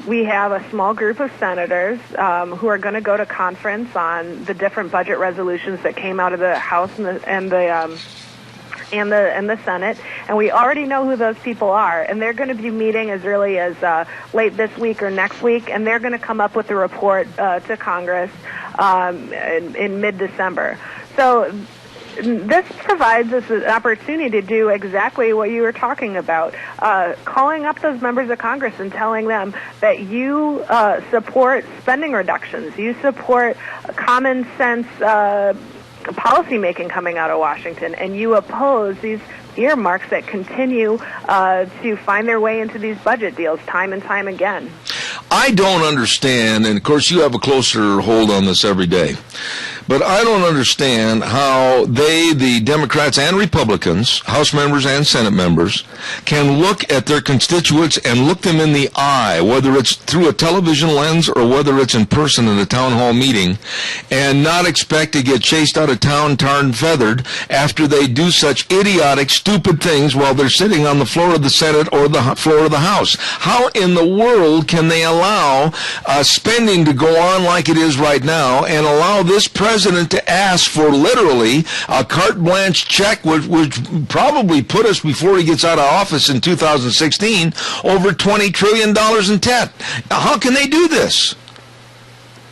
We have a small group of senators who are going to go to conference on the different budget resolutions that came out of the House and the and the Senate, and we already know who those people are, and they're going to be meeting as early as late this week or next week, and they're going to come up with a report to Congress in mid-December. So this provides us an opportunity to do exactly what you were talking about, calling up those members of Congress and telling them that you support spending reductions, you support common sense policymaking coming out of Washington, and you oppose these earmarks that continue to find their way into these budget deals time and time again. I don't understand, and of course you have a closer hold on this every day, but I don't understand how the Democrats and Republicans, House members and Senate members, can look at their constituents and look them in the eye, whether it's through a television lens or whether it's in person at a town hall meeting, and not expect to get chased out of town tarred and feathered after they do such idiotic, stupid things while they're sitting on the floor of the Senate or the floor of the House. How in the world can they allow spending to go on like it is right now and allow this president to ask for literally a carte blanche check, which would probably put us, before he gets out of office in 2016, over $20 trillion in debt? How can they do this?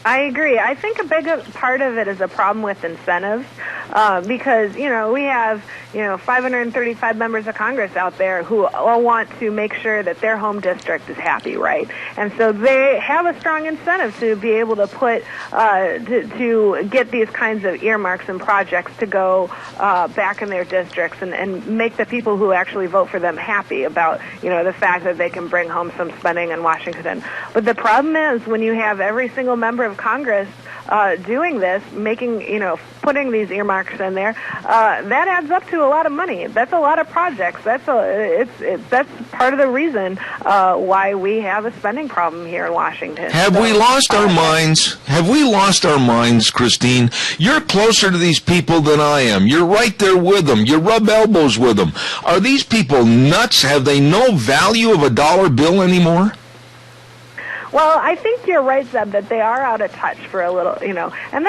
I agree. I think a big part of it is a problem with incentives, because, we have, 535 members of Congress out there who all want to make sure that their home district is happy, right? And so they have a strong incentive to be able to put, to get these kinds of earmarks and projects to go back in their districts and make the people who actually vote for them happy about, the fact that they can bring home some spending in Washington. But the problem is when you have every single member of Congress doing this, putting these earmarks in there, that adds up to a lot of money. That's a lot of projects. That's part of the reason why we have a spending problem here in Washington. Have we lost our minds? Have we lost our minds, Christine? You're closer to these people than I am. You're right there with them. You rub elbows with them. Are these people nuts? Have they no value of a dollar bill anymore? Well, I think you're right, Zeb, that they are out of touch for a little, and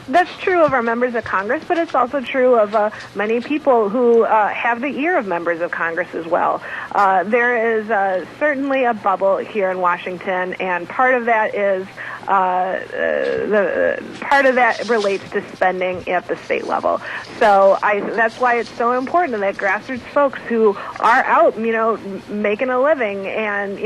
that's true of our members of Congress, but it's also true of many people who have the ear of members of Congress as well. There is certainly a bubble here in Washington, and part of that is part of that relates to spending at the state level. So that's why it's so important that grassroots folks who are out, making a living and,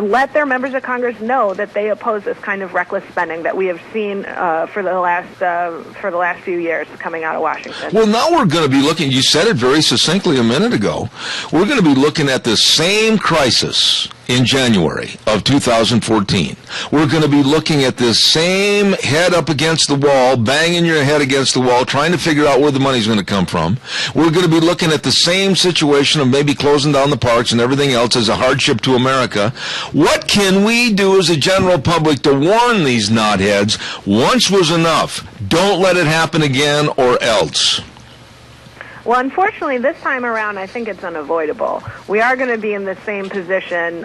let their members of Congress know that they oppose this kind of reckless spending that we have seen for the last few years coming out of Washington. Well, now we're going to be looking, you said it very succinctly a minute ago, we're going to be looking at the same crisis in January of 2014. We're going to be looking at this same head up against the wall, banging your head against the wall, trying to figure out where the money's going to come from. We're going to be looking at the same situation of maybe closing down the parks and everything else as a hardship to America. What can we do as a general public to warn these knotheads? Once was enough. Don't let it happen again or else. Well, unfortunately, this time around, I think it's unavoidable. We are going to be in the same position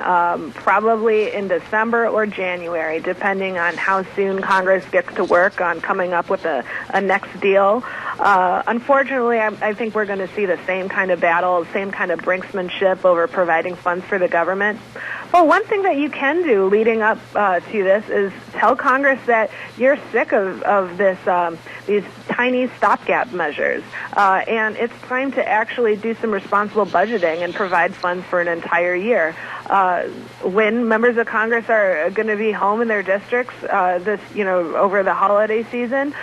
probably in December or January, depending on how soon Congress gets to work on coming up with a next deal. Unfortunately, I think we're going to see the same kind of battle, same kind of brinksmanship over providing funds for the government. Well, one thing that you can do leading up to this is tell Congress that you're sick of these tiny stopgap measures, and it's time to actually do some responsible budgeting and provide funds for an entire year. When members of Congress are going to be home in their districts over the holiday season,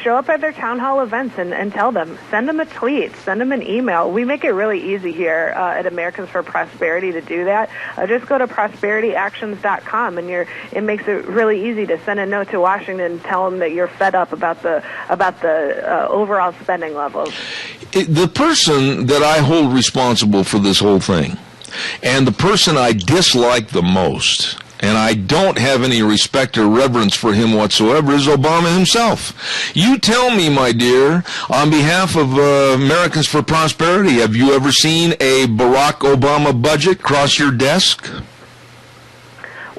show up at their town hall events and tell them. Send them a tweet. Send them an email. We make it really easy here at Americans for Prosperity to do that. Just go to prosperityactions.com, and it makes it really easy to send a note to Washington and tell them that you're fed up about the overall spending levels. The person that I hold responsible for this whole thing, and the person I dislike the most, and I don't have any respect or reverence for him whatsoever, is Obama himself. You tell me, my dear, on behalf of Americans for Prosperity, have you ever seen a Barack Obama budget cross your desk?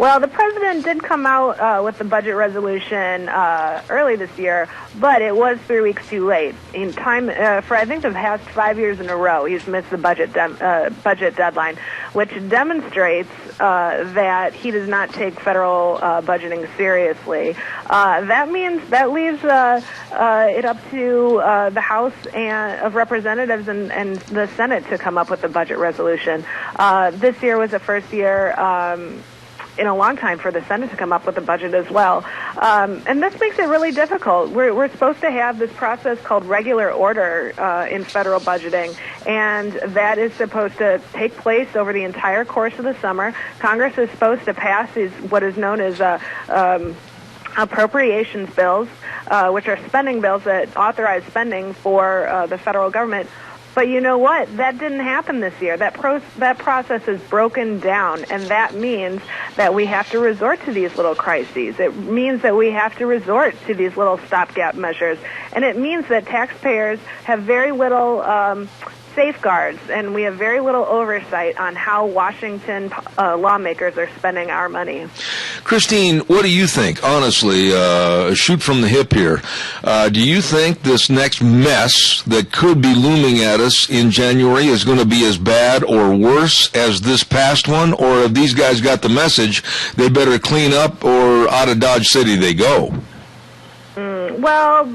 Well, the president did come out with the budget resolution early this year, but it was 3 weeks too late. In time, for I think the past 5 years in a row, he's missed the budget deadline, which demonstrates that he does not take federal budgeting seriously. That leaves it up to the House of Representatives and the Senate to come up with the budget resolution. This year was the first year in a long time for the Senate to come up with a budget as well. And this makes it really difficult. We're supposed to have this process called regular order in federal budgeting, and that is supposed to take place over the entire course of the summer. Congress is supposed to pass what is known as appropriations bills, which are spending bills that authorize spending for the federal government. But you know what? That didn't happen this year. That process is broken down, and that means that we have to resort to these little crises. It means that we have to resort to these little stopgap measures, and it means that taxpayers have very little safeguards, and we have very little oversight on how Washington lawmakers are spending our money. Christine, what do you think? Honestly, shoot from the hip here. Do you think this next mess that could be looming at us in January is going to be as bad or worse as this past one? Or have these guys got the message they better clean up or out of Dodge City they go? Well,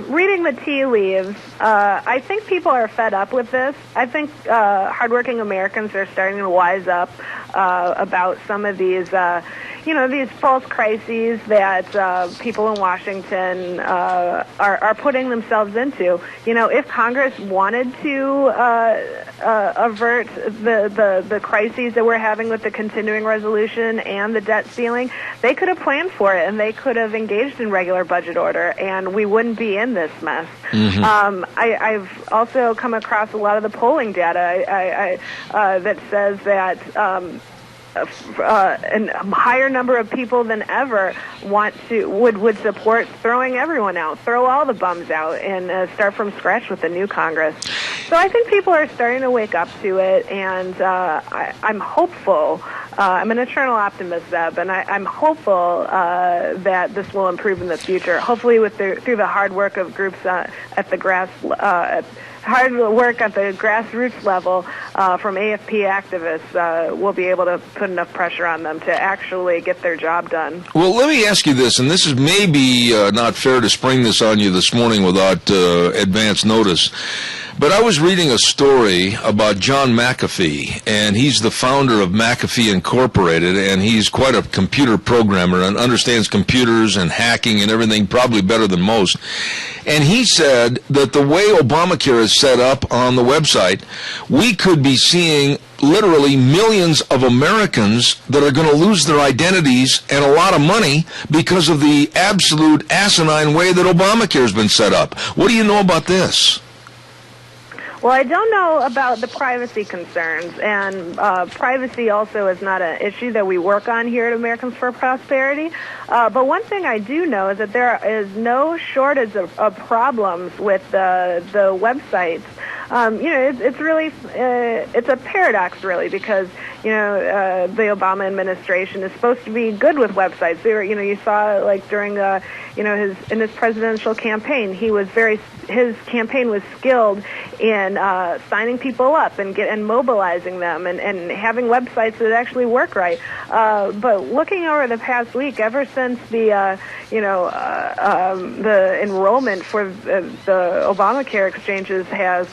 reading the tea leaves, I think people are fed up with this. I think hardworking Americans are starting to wise up about some of these, these false crises that people in Washington are putting themselves into. You know, if Congress wanted to avert the crises that we're having with the continuing resolution and the debt ceiling, they could have planned for it, and they could have engaged in regular budget order, and we wouldn't be in this mess. Mm-hmm. I've also come across a lot of the polling data that says that a higher number of people than ever would support throwing everyone out, throw all the bums out, and start from scratch with the new Congress. So I think people are starting to wake up to it, and I'm hopeful. I'm an eternal optimist, Zeb, and I'm hopeful that this will improve in the future. Hopefully, through the hard work of groups at the grassroots level from AFP activists, we'll be able to put enough pressure on them to actually get their job done. Well, let me ask you this, and this is maybe not fair to spring this on you this morning without advance notice, but I was reading a story about John McAfee, and he's the founder of McAfee Incorporated, and he's quite a computer programmer and understands computers and hacking and everything probably better than most. And he said that the way Obamacare is set up on the website, we could be seeing literally millions of Americans that are going to lose their identities and a lot of money because of the absolute asinine way that Obamacare has been set up. What do you know about this? Well, I don't know about the privacy concerns, and privacy also is not an issue that we work on here at Americans for Prosperity. But one thing I do know is that there is no shortage of problems with the websites. It's really it's a paradox, really, because the Obama administration is supposed to be good with websites. You saw like during his presidential campaign, his campaign was skilled in signing people up and mobilizing them and having websites that actually work right. But looking over the past week, ever since the enrollment for the Obamacare exchanges has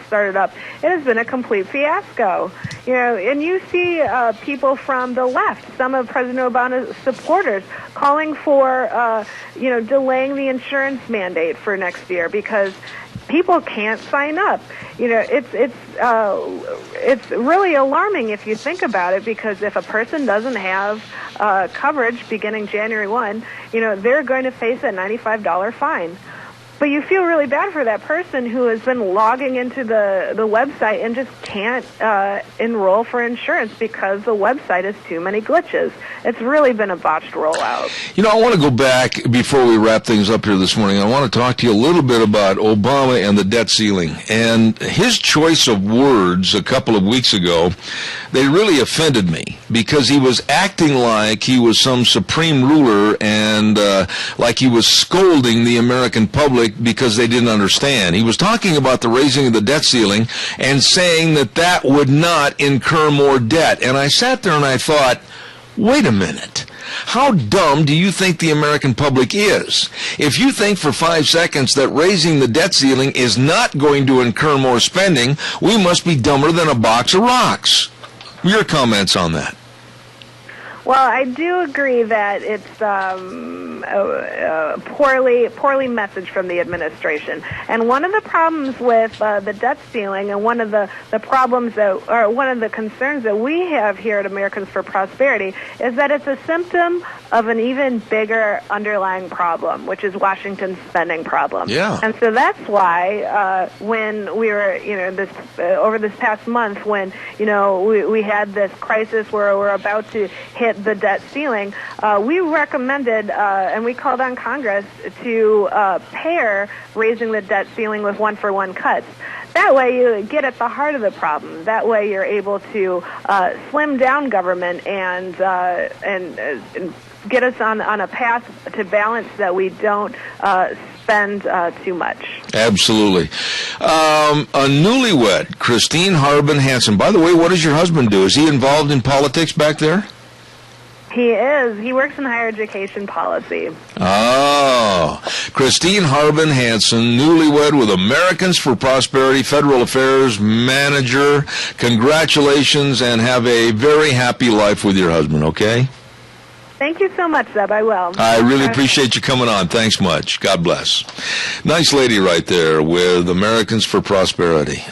started up, it has been a complete fiasco. And you see people from the left, some of President Obama's supporters, calling for delaying the insurance mandate for next year because people can't sign up. It's really alarming if you think about it, because if a person doesn't have coverage beginning January 1, they're going to face a $95 fine. But you feel really bad for that person who has been logging into the website and just can't enroll for insurance because the website has too many glitches. It's really been a botched rollout. You know, I want to go back before we wrap things up here this morning. I want to talk to you a little bit about Obama and the debt ceiling. And his choice of words a couple of weeks ago, they really offended me because he was acting like he was some supreme ruler and like he was scolding the American public because they didn't understand. He was talking about the raising of the debt ceiling and saying that that would not incur more debt. And I sat there and I thought, wait a minute. How dumb do you think the American public is? If you think for 5 seconds that raising the debt ceiling is not going to incur more spending, we must be dumber than a box of rocks. Your comments on that? Well, I do agree that it's a poorly message from the administration. And one of the problems with the debt ceiling, and one of the problems that, or one of the concerns that we have here at Americans for Prosperity, is that it's a symptom of an even bigger underlying problem, which is Washington's spending problem. Yeah. And so that's why when we were, over this past month, when we had this crisis where we're about to hit the debt ceiling, we recommended and we called on Congress to pair raising the debt ceiling with one-for-one cuts. That way you get at the heart of the problem. That way you're able to slim down government and get us on a path to balance that we don't spend too much. Absolutely. A newlywed, Christine Harbin Hansen. By the way, what does your husband do? Is he involved in politics back there? He is. He works in higher education policy. Oh, Christine Harbin Hansen, newlywed with Americans for Prosperity, Federal Affairs Manager. Congratulations, and have a very happy life with your husband, okay? Thank you so much, Zeb. I will. I really appreciate you coming on. Thanks much. God bless. Nice lady right there with Americans for Prosperity.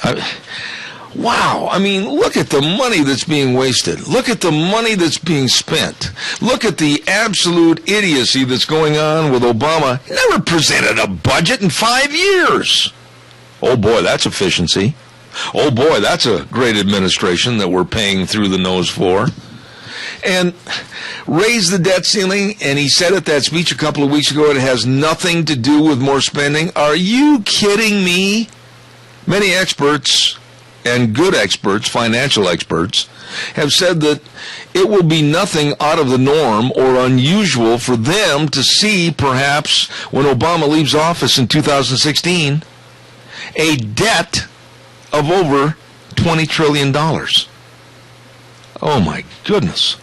Wow, I mean, look at the money that's being wasted. Look at the money that's being spent. Look at the absolute idiocy that's going on with Obama. He never presented a budget in 5 years. Oh boy, that's efficiency. Oh boy, that's a great administration that we're paying through the nose for. And raise the debt ceiling, and he said at that speech a couple of weeks ago, it has nothing to do with more spending. Are you kidding me? Many experts, and good experts, financial experts, have said that it will be nothing out of the norm or unusual for them to see, perhaps, when Obama leaves office in 2016, a debt of over $20 trillion. Oh, my goodness.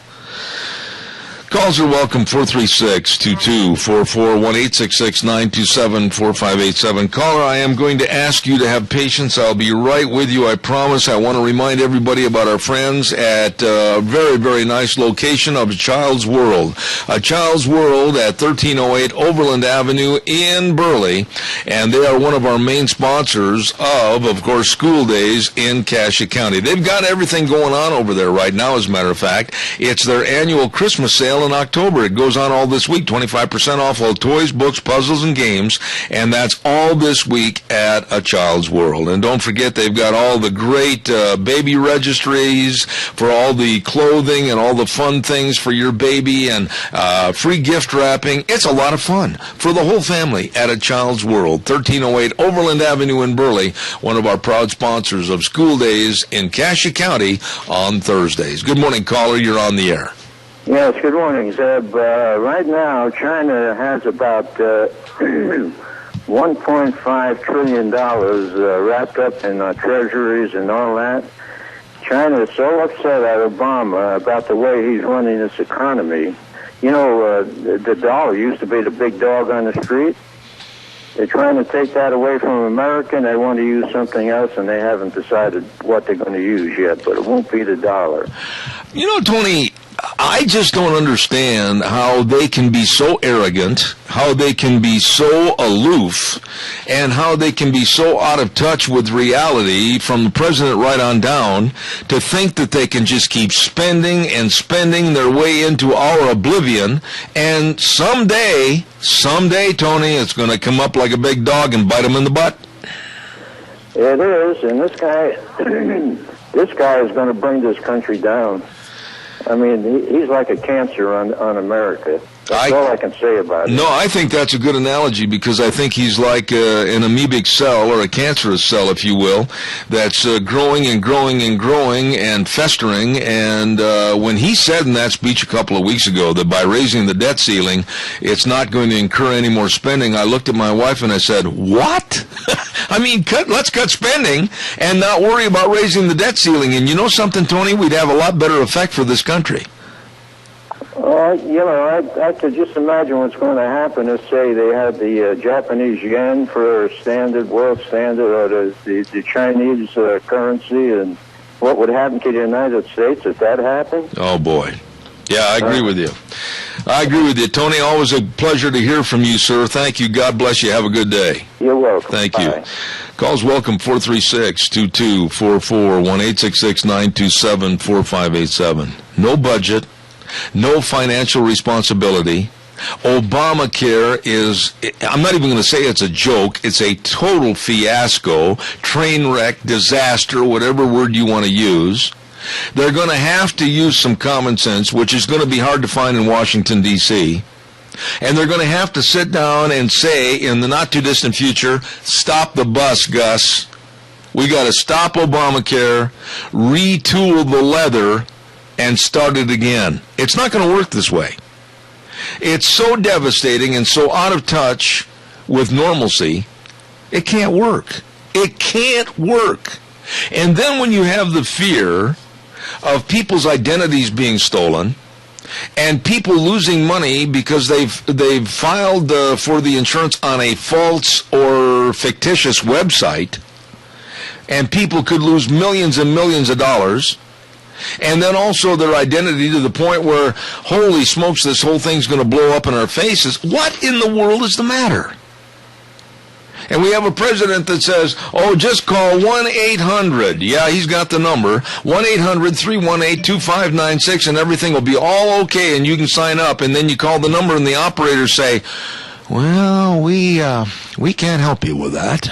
Calls are welcome, 436-2244, 1-866-927-4587. Caller, I am going to ask you to have patience. I'll be right with you, I promise. I want to remind everybody about our friends at a very, very nice location of A Child's World. A Child's World at 1308 Overland Avenue in Burley. And they are one of our main sponsors of course, School Days in Cassia County. They've got everything going on over there right now, as a matter of fact. It's their annual Christmas sale in October. It goes on all this week, 25% off all toys, books, puzzles, and games, and that's all this week at A Child's World. And don't forget, they've got all the great baby registries for all the clothing and all the fun things for your baby, and free gift wrapping. It's a lot of fun for the whole family at A Child's World, 1308 Overland Avenue in Burley, one of our proud sponsors of School Days in Cassia County on Thursdays. Good morning, caller. You're on the air. Yes, good morning, Zeb. Right now, China has about $1.5 trillion wrapped up in treasuries and all that. China is so upset at Obama about the way he's running this economy. You know, the dollar used to be the big dog on the street. They're trying to take that away from America, and they want to use something else, and they haven't decided what they're going to use yet, but it won't be the dollar. You know, Tony, I just don't understand how they can be so arrogant, how they can be so aloof, and how they can be so out of touch with reality from the president right on down to think that they can just keep spending and spending their way into our oblivion, and someday, Tony, it's going to come up like a big dog and bite them in the butt. It is, and this guy, this guy is going to bring this country down. I mean, he's like a cancer on America. That's all I can say about it. No, I think that's a good analogy because I think he's like an amoebic cell or a cancerous cell, if you will, that's growing and growing and growing and festering. And when he said in that speech a couple of weeks ago that by raising the debt ceiling, it's not going to incur any more spending, I looked at my wife and I said, what? I mean, let's cut spending and not worry about raising the debt ceiling. And you know something, Tony? We'd have a lot better effect for this country. You know, I could just imagine what's going to happen if, say, they had the Japanese yen for standard, world standard, or the Chinese currency, and what would happen to the United States if that happened? Oh, boy. Yeah, I agree with you. I agree with you. Tony, always a pleasure to hear from you, sir. Thank you. God bless you. Have a good day. You're welcome. Thank you. Calls welcome, 436-2244, 1-866-927-4587. No budget. No financial responsibility. Obamacare is, I'm not even going to say it's a joke, it's a total fiasco, train wreck, disaster, whatever word you want to use. They're going to have to use some common sense, which is going to be hard to find in Washington, D.C., and they're going to have to sit down and say, in the not-too-distant future, stop the bus, Gus. We got to stop Obamacare, retool the leather, and start it again. It's not going to work this way. It's so devastating and so out of touch with normalcy, it can't work. It can't work. And then when you have the fear of people's identities being stolen and people losing money because they've filed for the insurance on a false or fictitious website, and people could lose millions and millions of dollars, and then also their identity to the point where, holy smokes, this whole thing's going to blow up in our faces. What in the world is the matter? And we have a president that says, oh, just call 1-800. Yeah, he's got the number. 1-800-318-2596, and everything will be all okay, and you can sign up. And then you call the number, and the operators say, well, we can't help you with that.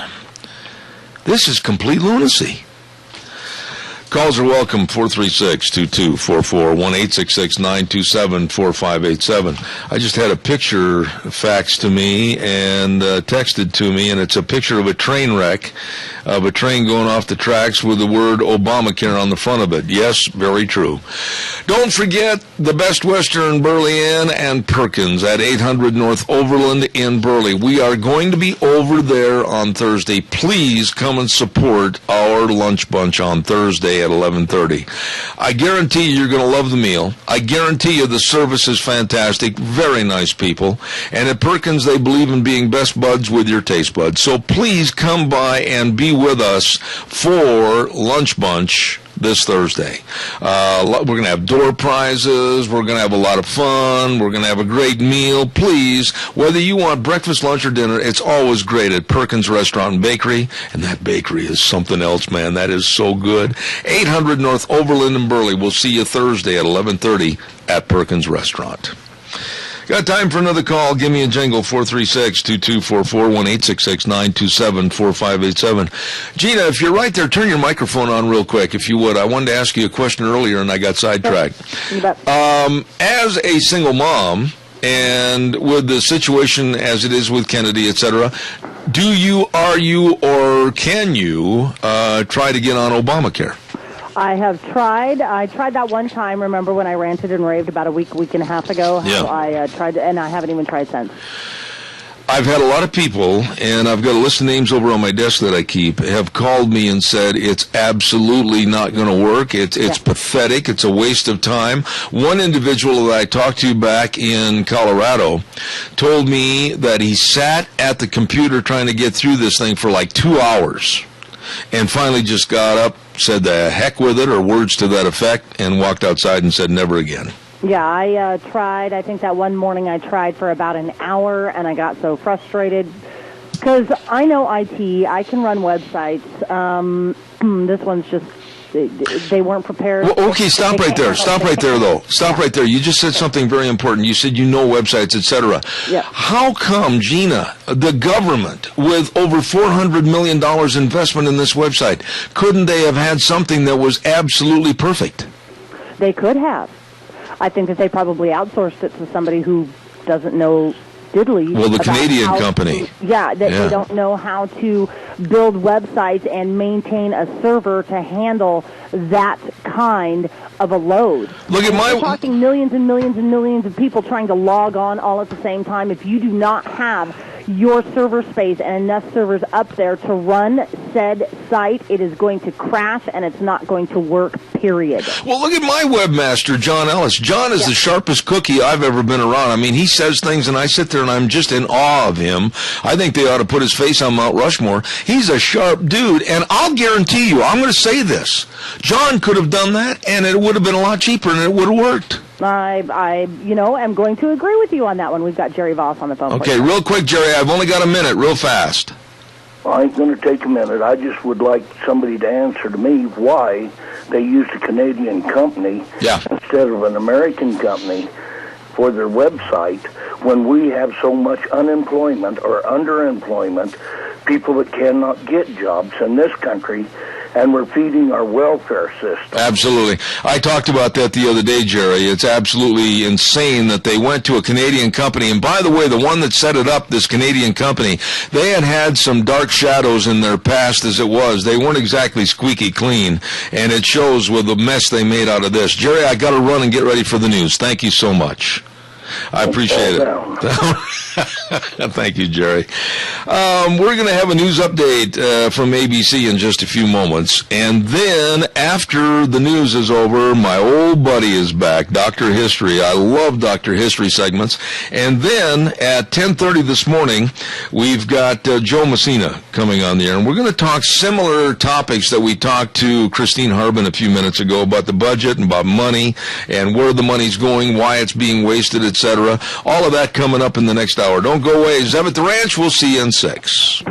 This is complete lunacy. Calls are welcome, 436-2244, 1-866-927-4587. I just had a picture faxed to me and texted to me, and it's a picture of a train wreck, of a train going off the tracks with the word Obamacare on the front of it. Yes, very true. Don't forget the Best Western Burley Inn and Perkins at 800 North Overland in Burley. We are going to be over there on Thursday. Please come and support our lunch bunch on Thursday at 11:30. I guarantee you're going to love the meal. I guarantee you the service is fantastic. Very nice people. And at Perkins, they believe in being best buds with your taste buds. So please come by and be with us for lunch bunch this Thursday. We're going to have door prizes. We're going to have a lot of fun. We're going to have a great meal. Please, whether you want breakfast, lunch, or dinner, it's always great at Perkins Restaurant and Bakery. And that bakery is something else, man. That is so good. 800 North Overland and Burley. We'll see you Thursday at 11:30 at Perkins Restaurant. Got time for another call. Give me a jingle, 436-2244, 1-866-927-4587. Gina, if you're right there, turn your microphone on real quick, if you would. I wanted to ask you a question earlier, and I got sidetracked. As a single mom, and with the situation as it is with Kennedy, etc., are you, or can you try to get on Obamacare? I have tried. I tried that one time, remember, when I ranted and raved about a week and a half ago. Yeah. I tried, and I haven't even tried since. I've had a lot of people, and I've got a list of names over on my desk that I keep, have called me and said it's absolutely not going to work. It's pathetic. It's a waste of time. One individual that I talked to back in Colorado told me that he sat at the computer trying to get through this thing for like 2 hours. And finally just got up, said the heck with it, or words to that effect, and walked outside and said never again. Yeah, I tried. I think that one morning I tried for about an hour, and I got so frustrated because I know IT. I can run websites. This one's just, they weren't prepared. Well, okay, stop right there. Stop right there, though. Stop right there. You just said something very important. You said you know websites, etc. Yeah. How come, Gina, the government, with over $400 million investment in this website, couldn't they have had something that was absolutely perfect? They could have. I think that they probably outsourced it to somebody who doesn't know diddly. Well, the about Canadian how company. They don't know how to build websites and maintain a server to handle that kind of a load. Look at We're talking millions and millions and millions of people trying to log on all at the same time. If you do not have your server space and enough servers up there to run said site, it is going to crash and it's not going to work, period. Well, look at my webmaster, John Ellis. John is the sharpest cookie I've ever been around. I mean, he says things and I sit there and I'm just in awe of him. I think they ought to put his face on Mount Rushmore. He's a sharp dude, and I'll guarantee you, I'm going to say this, John could have done that and it would have been a lot cheaper and it would have worked. I am going to agree with you on that one. We've got Jerry Voss on the phone. Okay, real quick, Jerry, I've only got a minute, real fast. Well, I ain't going to take a minute. I just would like somebody to answer to me why they used a Canadian company instead of an American company for their website when we have so much unemployment or underemployment, people that cannot get jobs in this country, and we're feeding our welfare system. Absolutely. I talked about that the other day, Jerry. It's absolutely insane that they went to a Canadian company. And by the way, the one that set it up, this Canadian company, they had some dark shadows in their past as it was. They weren't exactly squeaky clean. And it shows with the mess they made out of this. Jerry, I got to run and get ready for the news. Thank you so much. I appreciate it. Thank you, Jerry. We're going to have a news update from ABC in just a few moments. And then after the news is over, my old buddy is back, Dr. History. I love Dr. History segments. And then at 10:30 this morning, we've got Joe Messina coming on the air. And we're going to talk similar topics that we talked to Christine Harbin a few minutes ago about the budget and about money and where the money's going, why it's being wasted, etc. All of that coming up in the next hour. Don't go away. Zeb at the Ranch. We'll see you in 6.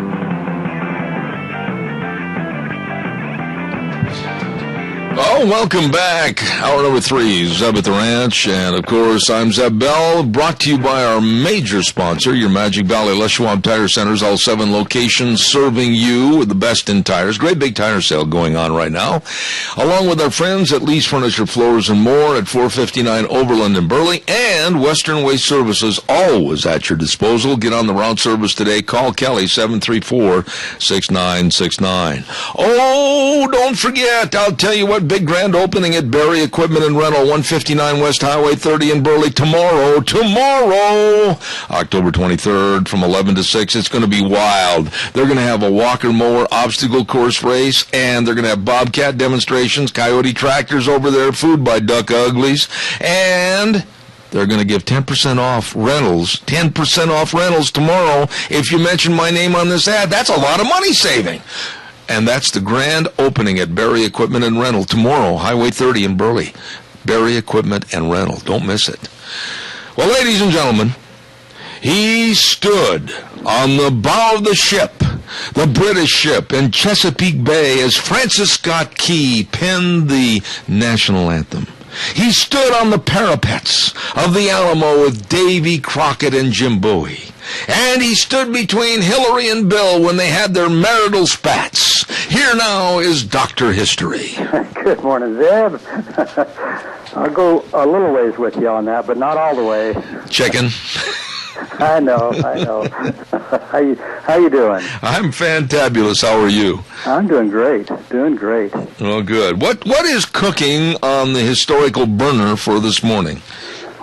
Oh, welcome back. Hour number 3, Zeb at the Ranch. And, of course, I'm Zeb Bell, brought to you by our major sponsor, your Magic Valley Les Schwab Tire Centers, all 7 locations serving you with the best in tires. Great big tire sale going on right now. Along with our friends at Lee's Furniture, Floors, and More at 459 Overland in Burley. And Western Waste Services, always at your disposal. Get on the route service today. Call Kelly, 734-6969. Oh, don't forget, I'll tell you what, big grand opening at Berry Equipment and Rental, 159 West Highway 30 in Burley tomorrow, October 23rd from 11 to 6. It's going to be wild. They're going to have a walker mower obstacle course race, and they're going to have bobcat demonstrations, coyote tractors over there, food by Duck Uglies, and they're going to give 10% off rentals, 10% off rentals tomorrow if you mention my name on this ad. That's a lot of money saving. And that's the grand opening at Berry Equipment and Rental tomorrow, Highway 30 in Burley. Berry Equipment and Rental. Don't miss it. Well, ladies and gentlemen, he stood on the bow of the ship, the British ship, in Chesapeake Bay as Francis Scott Key penned the national anthem. He stood on the parapets of the Alamo with Davy Crockett and Jim Bowie. And he stood between Hillary and Bill when they had their marital spats. Here now is Dr. History. Good morning, Zeb. I'll go a little ways with you on that, but not all the way. Chicken. I know. How you doing? I'm fantabulous. How are you? I'm doing great. Well, good. What is cooking on the historical burner for this morning?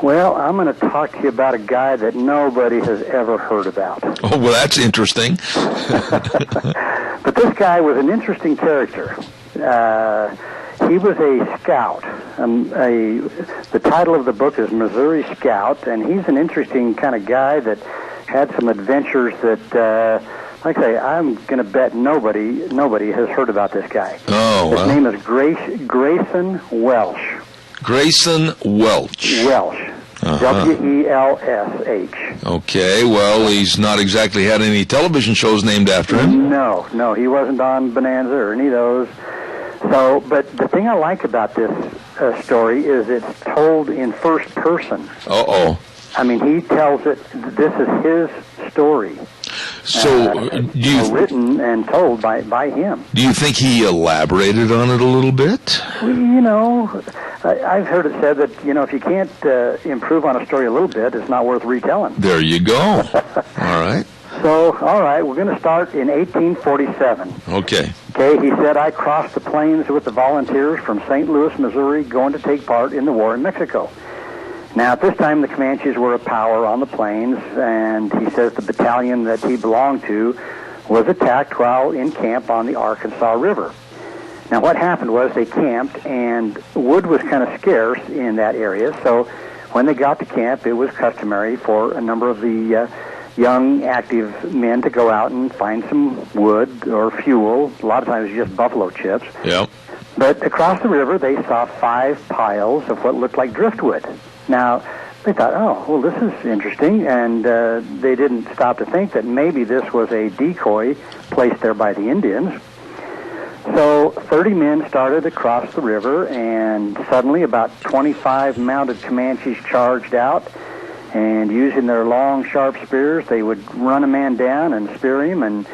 Well, I'm going to talk to you about a guy that nobody has ever heard about. Oh, well, that's interesting. But this guy was an interesting character. He was a scout. The title of the book is Missouri Scout, and he's an interesting kind of guy that had some adventures that, like I say, I'm going to bet nobody has heard about this guy. Oh, His name is Grayson Welsh. Grayson Welch. Welsh. W-E-L-S-H. Okay, well, he's not exactly had any television shows named after him. No, he wasn't on Bonanza or any of those. So, but the thing I like about this story is it's told in first person. Uh-oh. I mean, he tells it, this is his story. So, written and told by him. Do you think he elaborated on it a little bit? Well, you know, I've heard it said that, you know, if you can't improve on a story a little bit, it's not worth retelling. There you go. All right. So, all right, we're going to start in 1847. Okay. Okay, he said, I crossed the plains with the volunteers from St. Louis, Missouri, going to take part in the war in Mexico. Now, at this time, the Comanches were a power on the plains, and he says the battalion that he belonged to was attacked while in camp on the Arkansas River. Now, what happened was they camped, and wood was kind of scarce in that area, so when they got to camp, it was customary for a number of the young, active men to go out and find some wood or fuel. A lot of times just buffalo chips. Yep. But across the river, they saw 5 piles of what looked like driftwood. Now, they thought, oh, well, this is interesting, and they didn't stop to think that maybe this was a decoy placed there by the Indians. So 30 men started across the river, and suddenly about 25 mounted Comanches charged out, and using their long, sharp spears, they would run a man down and spear him, and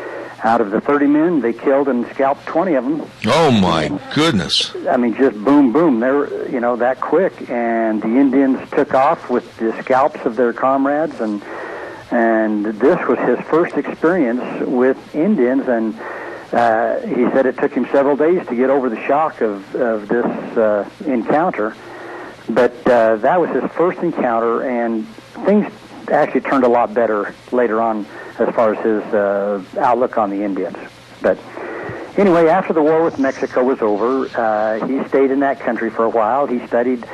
out of the 30 men, they killed and scalped 20 of them. Oh, my goodness. I mean, just boom, boom. They were, you know, that quick. And the Indians took off with the scalps of their comrades. And this was his first experience with Indians. And he said it took him several days to get over the shock of this encounter. But that was his first encounter. And things actually turned a lot better later on as far as his outlook on the Indians. But anyway, after the war with Mexico was over, he stayed in that country for a while. He studied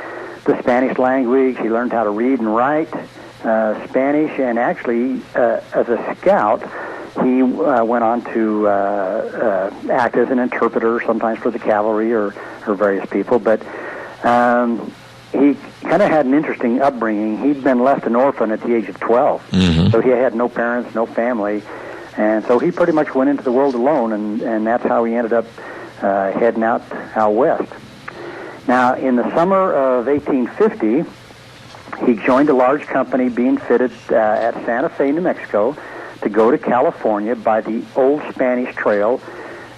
the Spanish language. He learned how to read and write Spanish, and actually, as a scout, he went on to act as an interpreter, sometimes for the cavalry or various people. But he kind of had an interesting upbringing. He'd been left an orphan at the age of 12. Mm-hmm. So he had no parents, no family. And so he pretty much went into the world alone, and that's how he ended up heading out west. Now, in the summer of 1850, he joined a large company being fitted at Santa Fe, New Mexico, to go to California by the Old Spanish Trail.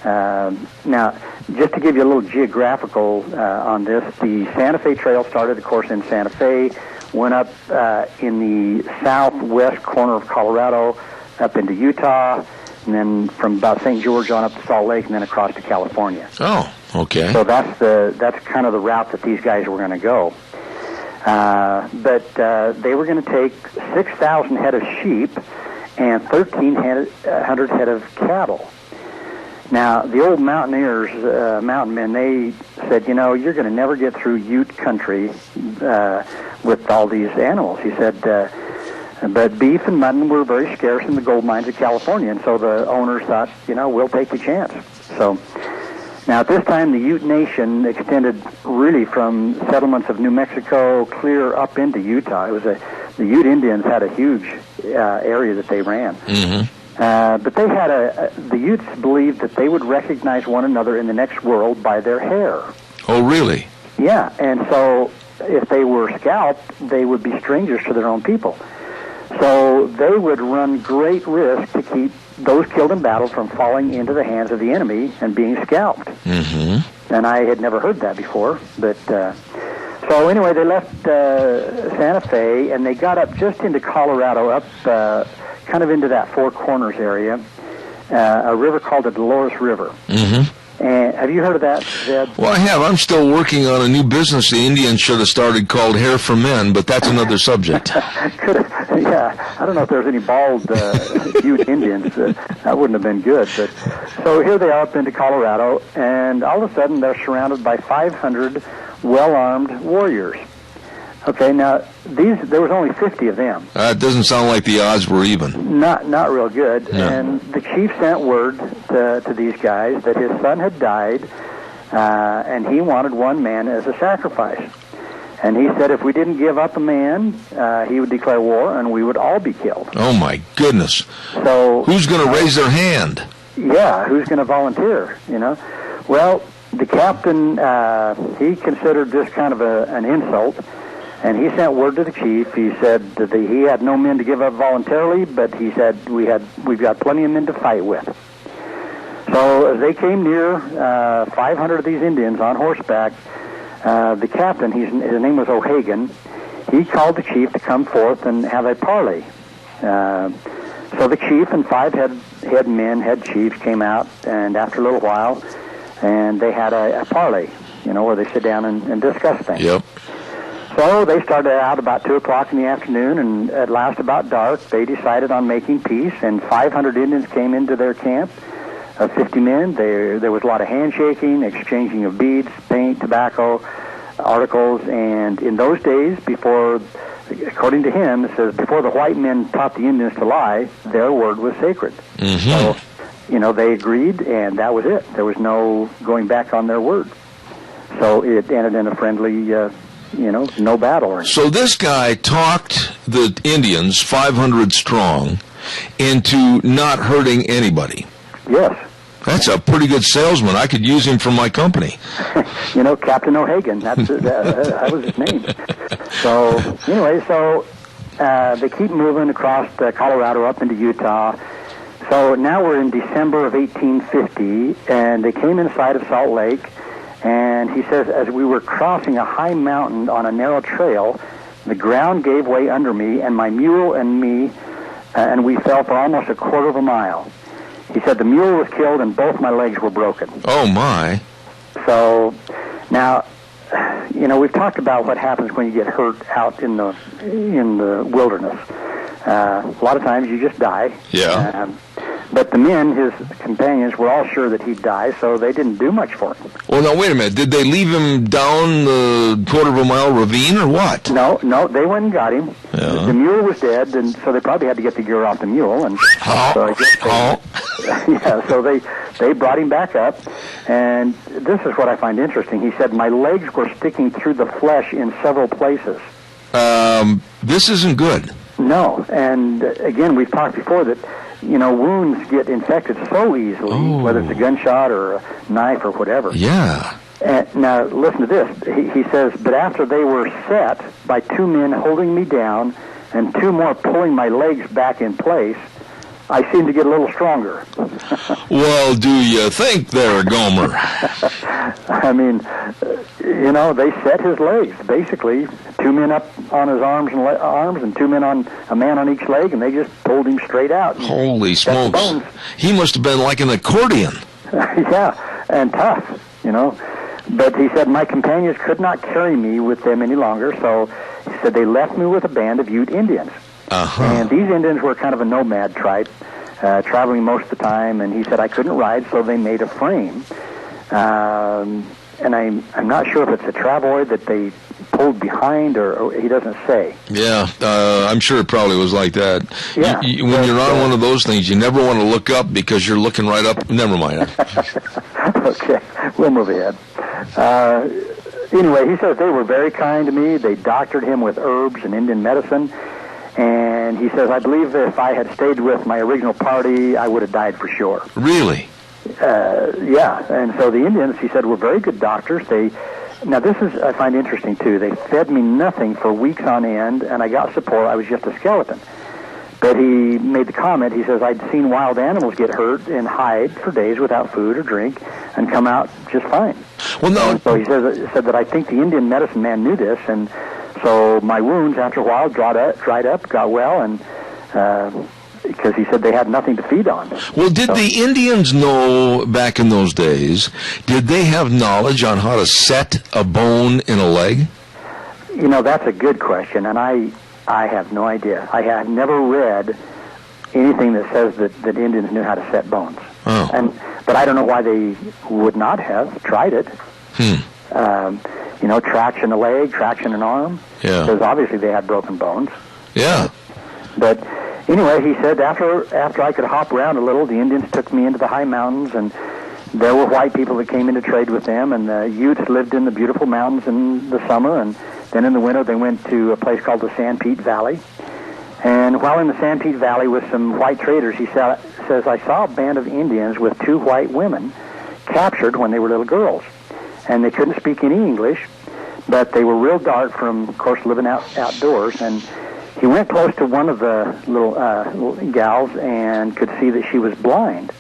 Now, just to give you a little geographical on this, the Santa Fe Trail started, of course, in Santa Fe, went up in the southwest corner of Colorado, up into Utah, and then from about St. George on up to Salt Lake, and then across to California. Oh, okay. So that's kind of the route that these guys were going to go. But they were going to take 6,000 head of sheep and 1,300 head of cattle. Now, the old mountaineers, mountain men, they said, you know, you're going to never get through Ute country with all these animals. He said, but beef and mutton were very scarce in the gold mines of California, and so the owners thought, you know, we'll take the chance. So now at this time, the Ute Nation extended really from settlements of New Mexico clear up into Utah. It was the Ute Indians had a huge area that they ran. Mm-hmm. But they had the Utes believed that they would recognize one another in the next world by their hair. Oh, really? Yeah, and so if they were scalped, they would be strangers to their own people. So they would run great risk to keep those killed in battle from falling into the hands of the enemy and being scalped. Mm-hmm. And I had never heard that before. But so anyway, they left Santa Fe, and they got up just into Colorado, up kind of into that Four Corners area, a river called the Dolores River. Mm-hmm. And have you heard of that, Zed? Well, I have. I'm still working on a new business the Indians should have started called Hair for Men, but that's another subject. Yeah, I don't know if there's any bald Ute Indians. That wouldn't have been good. But so here they are up into Colorado, and all of a sudden they're surrounded by 500 well-armed warriors. Okay, now there was only 50 of them. It doesn't sound like the odds were even. Not real good. No. And the chief sent word to these guys that his son had died, and he wanted one man as a sacrifice. And he said if we didn't give up a man, he would declare war, and we would all be killed. Oh, my goodness. So who's going to raise their hand? Yeah, who's going to volunteer, you know? Well, the captain, he considered this kind of an insult, and he sent word to the chief. He said that he had no men to give up voluntarily, but he said we've got plenty of men to fight with. So as they came near, 500 of these Indians on horseback, the captain, his name was O'Hagan, he called the chief to come forth and have a parley. So the chief and 5 head chiefs came out, and after a little while, and they had a parley, you know, where they sit down and discuss things. Yep. So they started out about 2 o'clock in the afternoon, and at last about dark, they decided on making peace, and 500 Indians came into their camp of 50 men. There was a lot of handshaking, exchanging of beads, paint, tobacco, articles, and in those days, according to him, it says, before the white men taught the Indians to lie, their word was sacred. Mm-hmm. So, you know, they agreed, and that was it. There was no going back on their word. So it ended in a friendly, no battle. So this guy talked the Indians, 500 strong, into not hurting anybody. Yes. That's a pretty good salesman. I could use him for my company. You know, Captain O'Hagan. That was his name. So anyway, they keep moving across Colorado up into Utah. So now we're in December of 1850, and they came inside of Salt Lake. And he says, as we were crossing a high mountain on a narrow trail, the ground gave way under me, and my mule and me, and we fell for almost a quarter of a mile. He said the mule was killed and both my legs were broken. Oh, my. So now, you know, we've talked about what happens when you get hurt out in the wilderness. A lot of times you just die. Yeah. But the men, his companions, were all sure that he'd die, so they didn't do much for him. Well, now, wait a minute. Did they leave him down the quarter-of-a-mile ravine or what? No, they went and got him. Yeah. The mule was dead, and so they probably had to get the gear off the mule. And so I guess so they brought him back up, and this is what I find interesting. He said, my legs were sticking through the flesh in several places. This isn't good. No, and again, we've talked before that, you know, wounds get infected so easily, whether it's a gunshot or a knife or whatever. Yeah. Now, listen to this. He says, but after they were set by 2 men holding me down and 2 more pulling my legs back in place, I seemed to get a little stronger. Well, do you think there, Gomer? I mean, you know, they set his legs, basically. 2 men up on his arms and 2 men on a man on each leg, and they just pulled him straight out. Holy smokes. He must have been like an accordion. Yeah, and tough, you know. But he said, my companions could not carry me with them any longer, so he said they left me with a band of Ute Indians. Uh-huh. And these Indians were kind of a nomad tribe, traveling most of the time, and he said I couldn't ride, so they made a frame. And I'm not sure if it's a travois that they pulled behind, or he doesn't say. Yeah, I'm sure it probably was like that. Yeah. When you're on one of those things, you never want to look up because you're looking right up. Never mind. Okay, we'll move ahead. Anyway, he says they were very kind to me. They doctored him with herbs and Indian medicine. And he says, I believe that if I had stayed with my original party, I would have died for sure. Really? Yeah. And so the Indians, he said, were very good doctors. Now, this is, I find interesting, too. They fed me nothing for weeks on end, and I got support. I was just a skeleton. But he made the comment, he says, I'd seen wild animals get hurt and hide for days without food or drink and come out just fine. Well, no. And so he said that I think the Indian medicine man knew this, and so my wounds, after a while, dried up, got well, and because he said they had nothing to feed on. Well, did the Indians know back in those days, did they have knowledge on how to set a bone in a leg? You know, that's a good question, and I have no idea. I have never read anything that says that Indians knew how to set bones. Oh. But I don't know why they would not have tried it. You know, traction a leg, traction an arm. Yeah. Because obviously they had broken bones. Yeah. But anyway, he said after I could hop around a little, the Indians took me into the high mountains, and there were white people that came in to trade with them, and the Utes lived in the beautiful mountains in the summer, and Then in the winter, they went to a place called the Sanpete Valley. And while in the Sanpete Valley with some white traders, he says, I saw a band of Indians with 2 white women captured when they were little girls. And they couldn't speak any English, but they were real dark from, of course, living outdoors. And he went close to one of the little gals and could see that she was blind.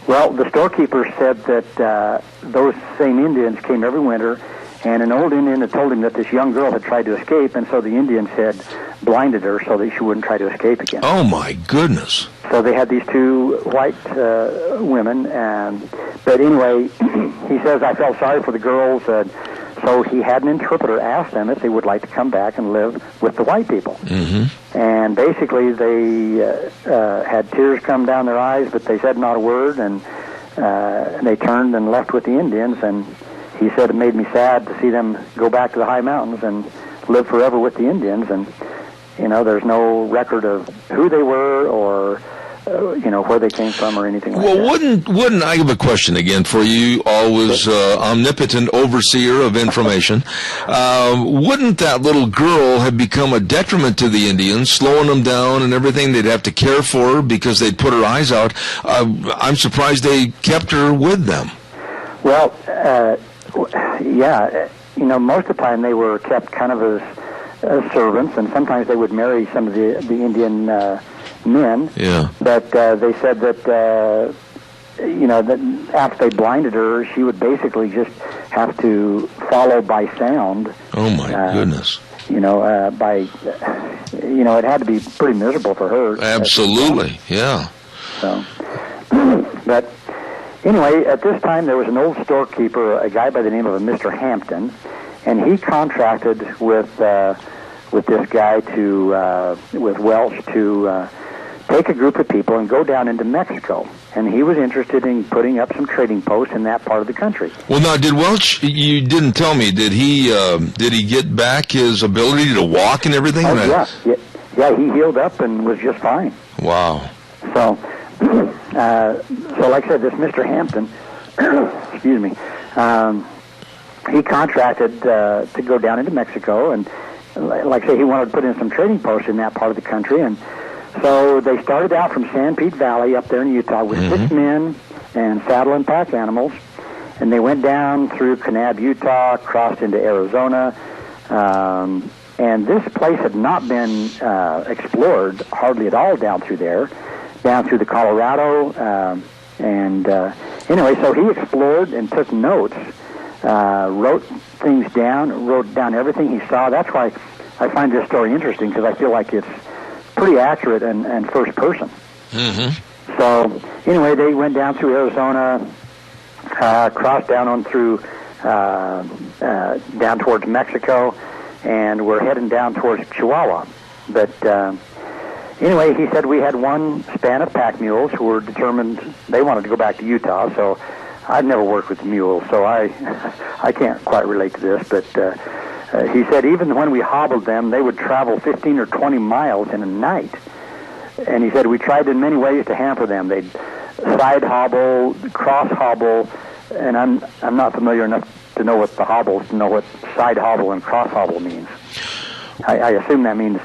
Well, the storekeeper said that those same Indians came every winter, and an old Indian had told him that this young girl had tried to escape, and so the Indians had blinded her so that she wouldn't try to escape again. Oh, my goodness. So they had these 2 white women, but anyway, he says, I felt sorry for the girls, so he had an interpreter ask them if they would like to come back and live with the white people. Mm-hmm. And basically they had tears come down their eyes, but they said not a word, and they turned and left with the Indians, and he said it made me sad to see them go back to the high mountains and live forever with the Indians. And, there's no record of who they were or, where they came from or anything like that. Well, wouldn't I have a question again for you, always omnipotent overseer of information? Wouldn't that little girl have become a detriment to the Indians, slowing them down and everything? They'd have to care for her because they'd put her eyes out. I'm surprised they kept her with them. Well, yeah, most of the time they were kept kind of as servants, and sometimes they would marry some of the Indian men. Yeah. But they said that, that after they blinded her, she would basically just have to follow by sound. Oh, my goodness. It had to be pretty miserable for her. Absolutely, yeah. So, but anyway, at this time there was an old storekeeper, a guy by the name of Mr. Hampton, and he contracted with this guy with Welch to take a group of people and go down into Mexico. And he was interested in putting up some trading posts in that part of the country. Well, now, did Welch, you didn't tell me, did he get back his ability to walk and everything? Oh, yeah, he healed up and was just fine. Wow. So, like I said, this Mr. Hampton, excuse me, he contracted to go down into Mexico, and like I say, he wanted to put in some trading posts in that part of the country, and so they started out from Sanpete Valley up there in Utah with 6 men and saddle and pack animals, and they went down through Kanab, Utah, crossed into Arizona, and this place had not been explored hardly at all down through there, down through the Colorado, anyway, so he explored and took notes, wrote things down, wrote down everything he saw. That's why I find this story interesting, because I feel like it's pretty accurate and first person. Mm-hmm. So anyway, they went down through Arizona, crossed down on through down towards Mexico, and we're heading down towards Chihuahua. But anyway, he said we had one span of pack mules who were determined they wanted to go back to Utah. So I've never worked with mules, so I can't quite relate to this, but he said even when we hobbled them, they would travel 15 or 20 miles in a night. And he said we tried in many ways to hamper them. They'd side hobble, cross hobble, and I'm not familiar enough to know what the hobbles, to know what side hobble and cross hobble means. I assume that means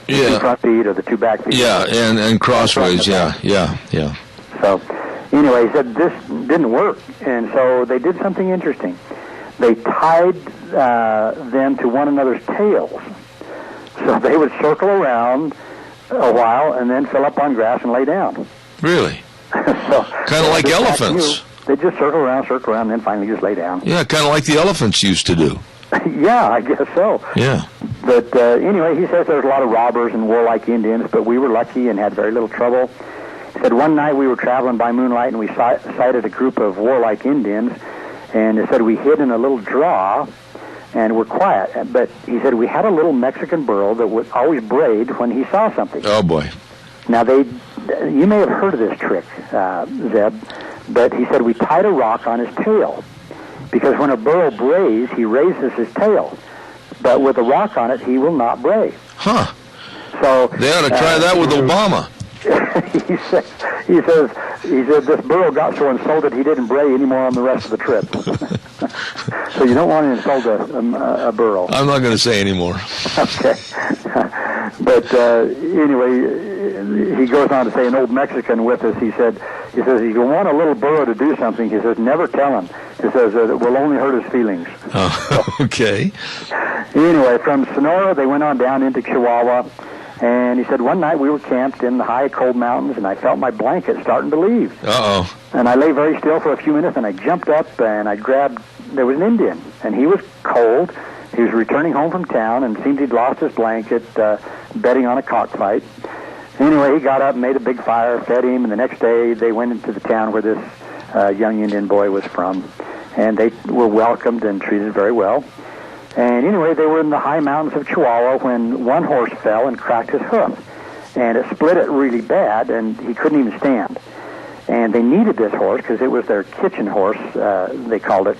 the 2 front feet or the 2 back feet. Yeah, and crossways, yeah. So anyway, he said this didn't work, and so they did something interesting. They tied them to one another's tails. So they would circle around a while and then fill up on grass and lay down. Really? So kind of like elephants. They just circle around, and then finally just lay down. Yeah, kind of like the elephants used to do. Yeah, I guess so. Yeah. But anyway, he says there's a lot of robbers and warlike Indians, but we were lucky and had very little trouble. He said one night we were traveling by moonlight and we sighted a group of warlike Indians, and he said we hid in a little draw and were quiet. But he said we had a little Mexican burro that would always braid when he saw something. Oh, boy. Now, you may have heard of this trick, Zeb, but he said we tied a rock on his tail, because when a burro brays, he raises his tail. But with a rock on it, he will not bray. Huh. So they ought to try that with Obama. he said this burro got so insulted he didn't bray anymore on the rest of the trip. So you don't want to insult a burro. I'm not going to say anymore. Okay. But anyway, he goes on to say, an old Mexican with us, he says, if you want a little burro to do something, he says, never tell him. He says, it will only hurt his feelings. Oh, okay. Anyway, from Sonora, they went on down into Chihuahua, and he said, one night we were camped in the high, cold mountains, and I felt my blanket starting to leave. Uh-oh. And I lay very still for a few minutes, and I jumped up, and I grabbed, there was an Indian, and he was cold. He was returning home from town, and seemed he'd lost his blanket, betting on a cockfight. Anyway, he got up and made a big fire, fed him, and the next day they went into the town where this young Indian boy was from, and they were welcomed and treated very well. And anyway, they were in the high mountains of Chihuahua when one horse fell and cracked his hoof, and it split it really bad, and he couldn't even stand. And they needed this horse because it was their kitchen horse, they called it.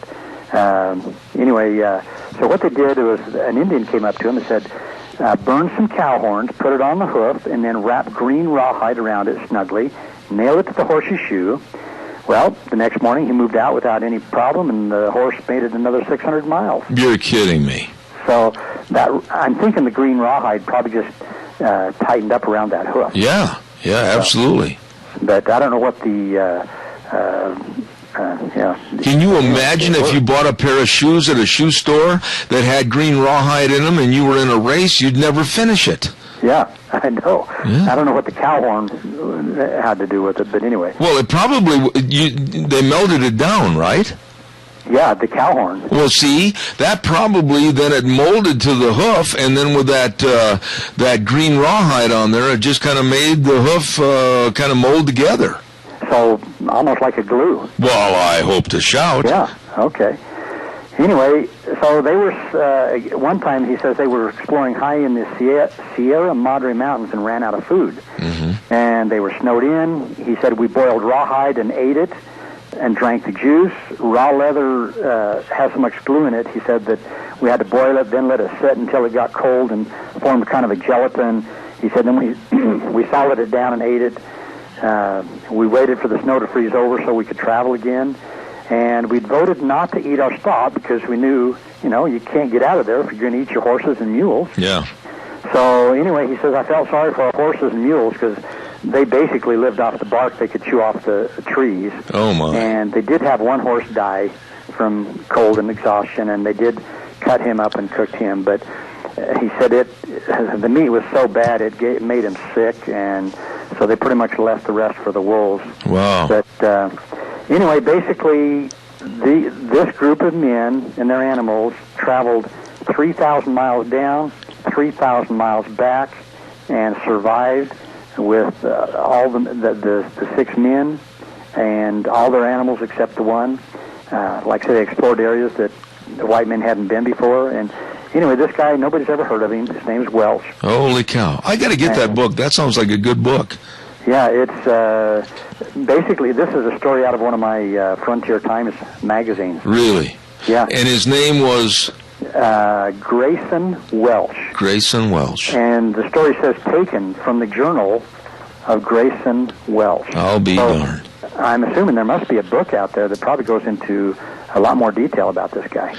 So what they did was an Indian came up to him and said, burn some cow horns, put it on the hoof, and then wrap green rawhide around it snugly, nail it to the horse's shoe. Well, the next morning he moved out without any problem, and the horse made it another 600 miles. You're kidding me. So that I'm thinking the green rawhide probably just tightened up around that hoof. Yeah, absolutely. But I don't know what the... Can you imagine if you bought a pair of shoes at a shoe store that had green rawhide in them and you were in a race, you'd never finish it. Yeah, I know. Yeah. I don't know what the cow horn had to do with it, but anyway. Well, it probably, they melted it down, right? Yeah, the cow horn. Well, see, that probably then it molded to the hoof, and then with that green rawhide on there, it just kind of made the hoof kind of mold together. So, almost like a glue. Well, I hope to shout. Yeah, okay. Anyway, so they were, one time he says they were exploring high in the Sierra Madre Mountains and ran out of food. Mm-hmm. And they were snowed in. He said we boiled rawhide and ate it and drank the juice. Raw leather has so much glue in it, he said that we had to boil it, then let it sit until it got cold and formed kind of a gelatin. He said then we salted it down and ate it. We waited for the snow to freeze over so we could travel again. And we voted not to eat our stock because we knew, you can't get out of there if you're going to eat your horses and mules. Yeah. So anyway, he says, I felt sorry for our horses and mules because they basically lived off the bark they could chew off the trees. Oh, my. And they did have one horse die from cold and exhaustion, and they did cut him up and cooked him. But he said the meat was so bad it made him sick, and so they pretty much left the rest for the wolves. Wow. But anyway, basically, this group of men and their animals traveled 3,000 miles down, 3,000 miles back, and survived with all the 6 men and all their animals except the one. Like I said, they explored areas that the white men hadn't been before. And anyway, this guy, nobody's ever heard of him. His name's Welch. Holy cow. I got to get that book. That sounds like a good book. Yeah, it's basically, this is a story out of one of my Frontier Times magazines. Really? Yeah. And his name was? Grayson Welch. Grayson Welch. And the story says taken from the journal of Grayson Welch. I'll be darned. I'm assuming there must be a book out there that probably goes into a lot more detail about this guy.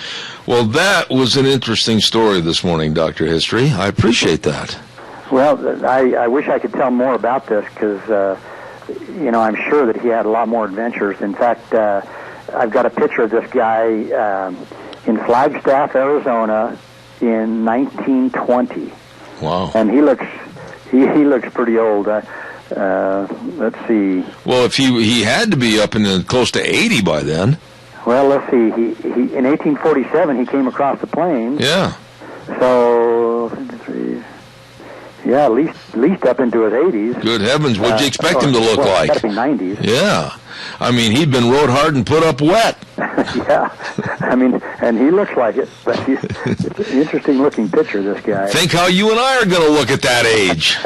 Well, that was an interesting story this morning, Dr. History. I appreciate that. Well, I wish I could tell more about this because, I'm sure that he had a lot more adventures. In fact, I've got a picture of this guy in Flagstaff, Arizona in 1920. Wow. And he looks pretty old. Let's see. Well, if he had to be up in close to 80 by then. Well, let's see. He in 1847 he came across the plains. Yeah. So, yeah, at least up into his 80s. Good heavens, what'd you expect him to look like? Got to be 90s. Yeah. I mean, he'd been rode hard and put up wet. Yeah. I mean, and he looks like it. But it's an interesting-looking picture, this guy. Think how you and I are going to look at that age.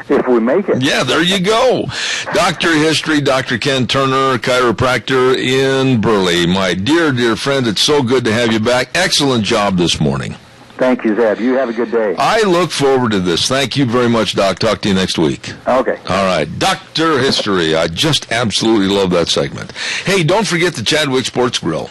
If we make it. Yeah, there you go. Dr. History, Dr. Ken Turner, chiropractor in Burley. My dear, dear friend, it's so good to have you back. Excellent job this morning. Thank you, Zeb. You have a good day. I look forward to this. Thank you very much, Doc. Talk to you next week. Okay. All right. Dr. History. I just absolutely love that segment. Hey, don't forget the Chadwick Sports Grill.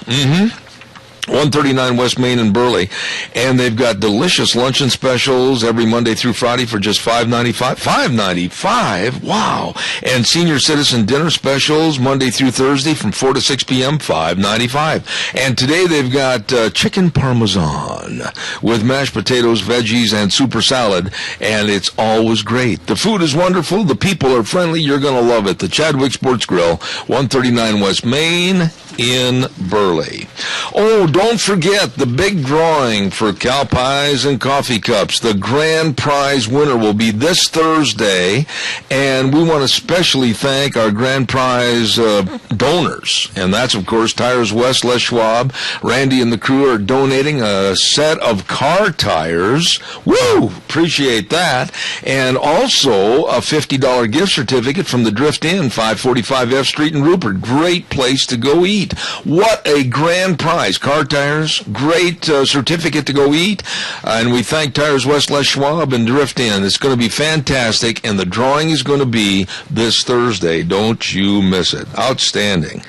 139 West Main in Burley, and they've got delicious luncheon specials every Monday through Friday for just $5.95. $5.95? Wow! And senior citizen dinner specials Monday through Thursday from 4 to 6 p.m. $5.95. And today they've got chicken parmesan with mashed potatoes, veggies, and super salad, and it's always great. The food is wonderful. The people are friendly. You're going to love it. The Chadwick Sports Grill, 139 West Main in Burley. Oh, don't forget the big drawing for cow pies and coffee cups. The grand prize winner will be this Thursday, and we want to especially thank our grand prize donors, and that's, of course, Tires West, Les Schwab. Randy and the crew are donating a set of car tires. Woo! Appreciate that. And also a $50 gift certificate from the Drift Inn, 545 F Street in Rupert. Great place to go eat. What a grand prize. Car tires, great certificate to go eat. And we thank Tires West, Les Schwab, and Drift Inn. It's going to be fantastic, and the drawing is going to be this Thursday. Don't you miss it. Outstanding.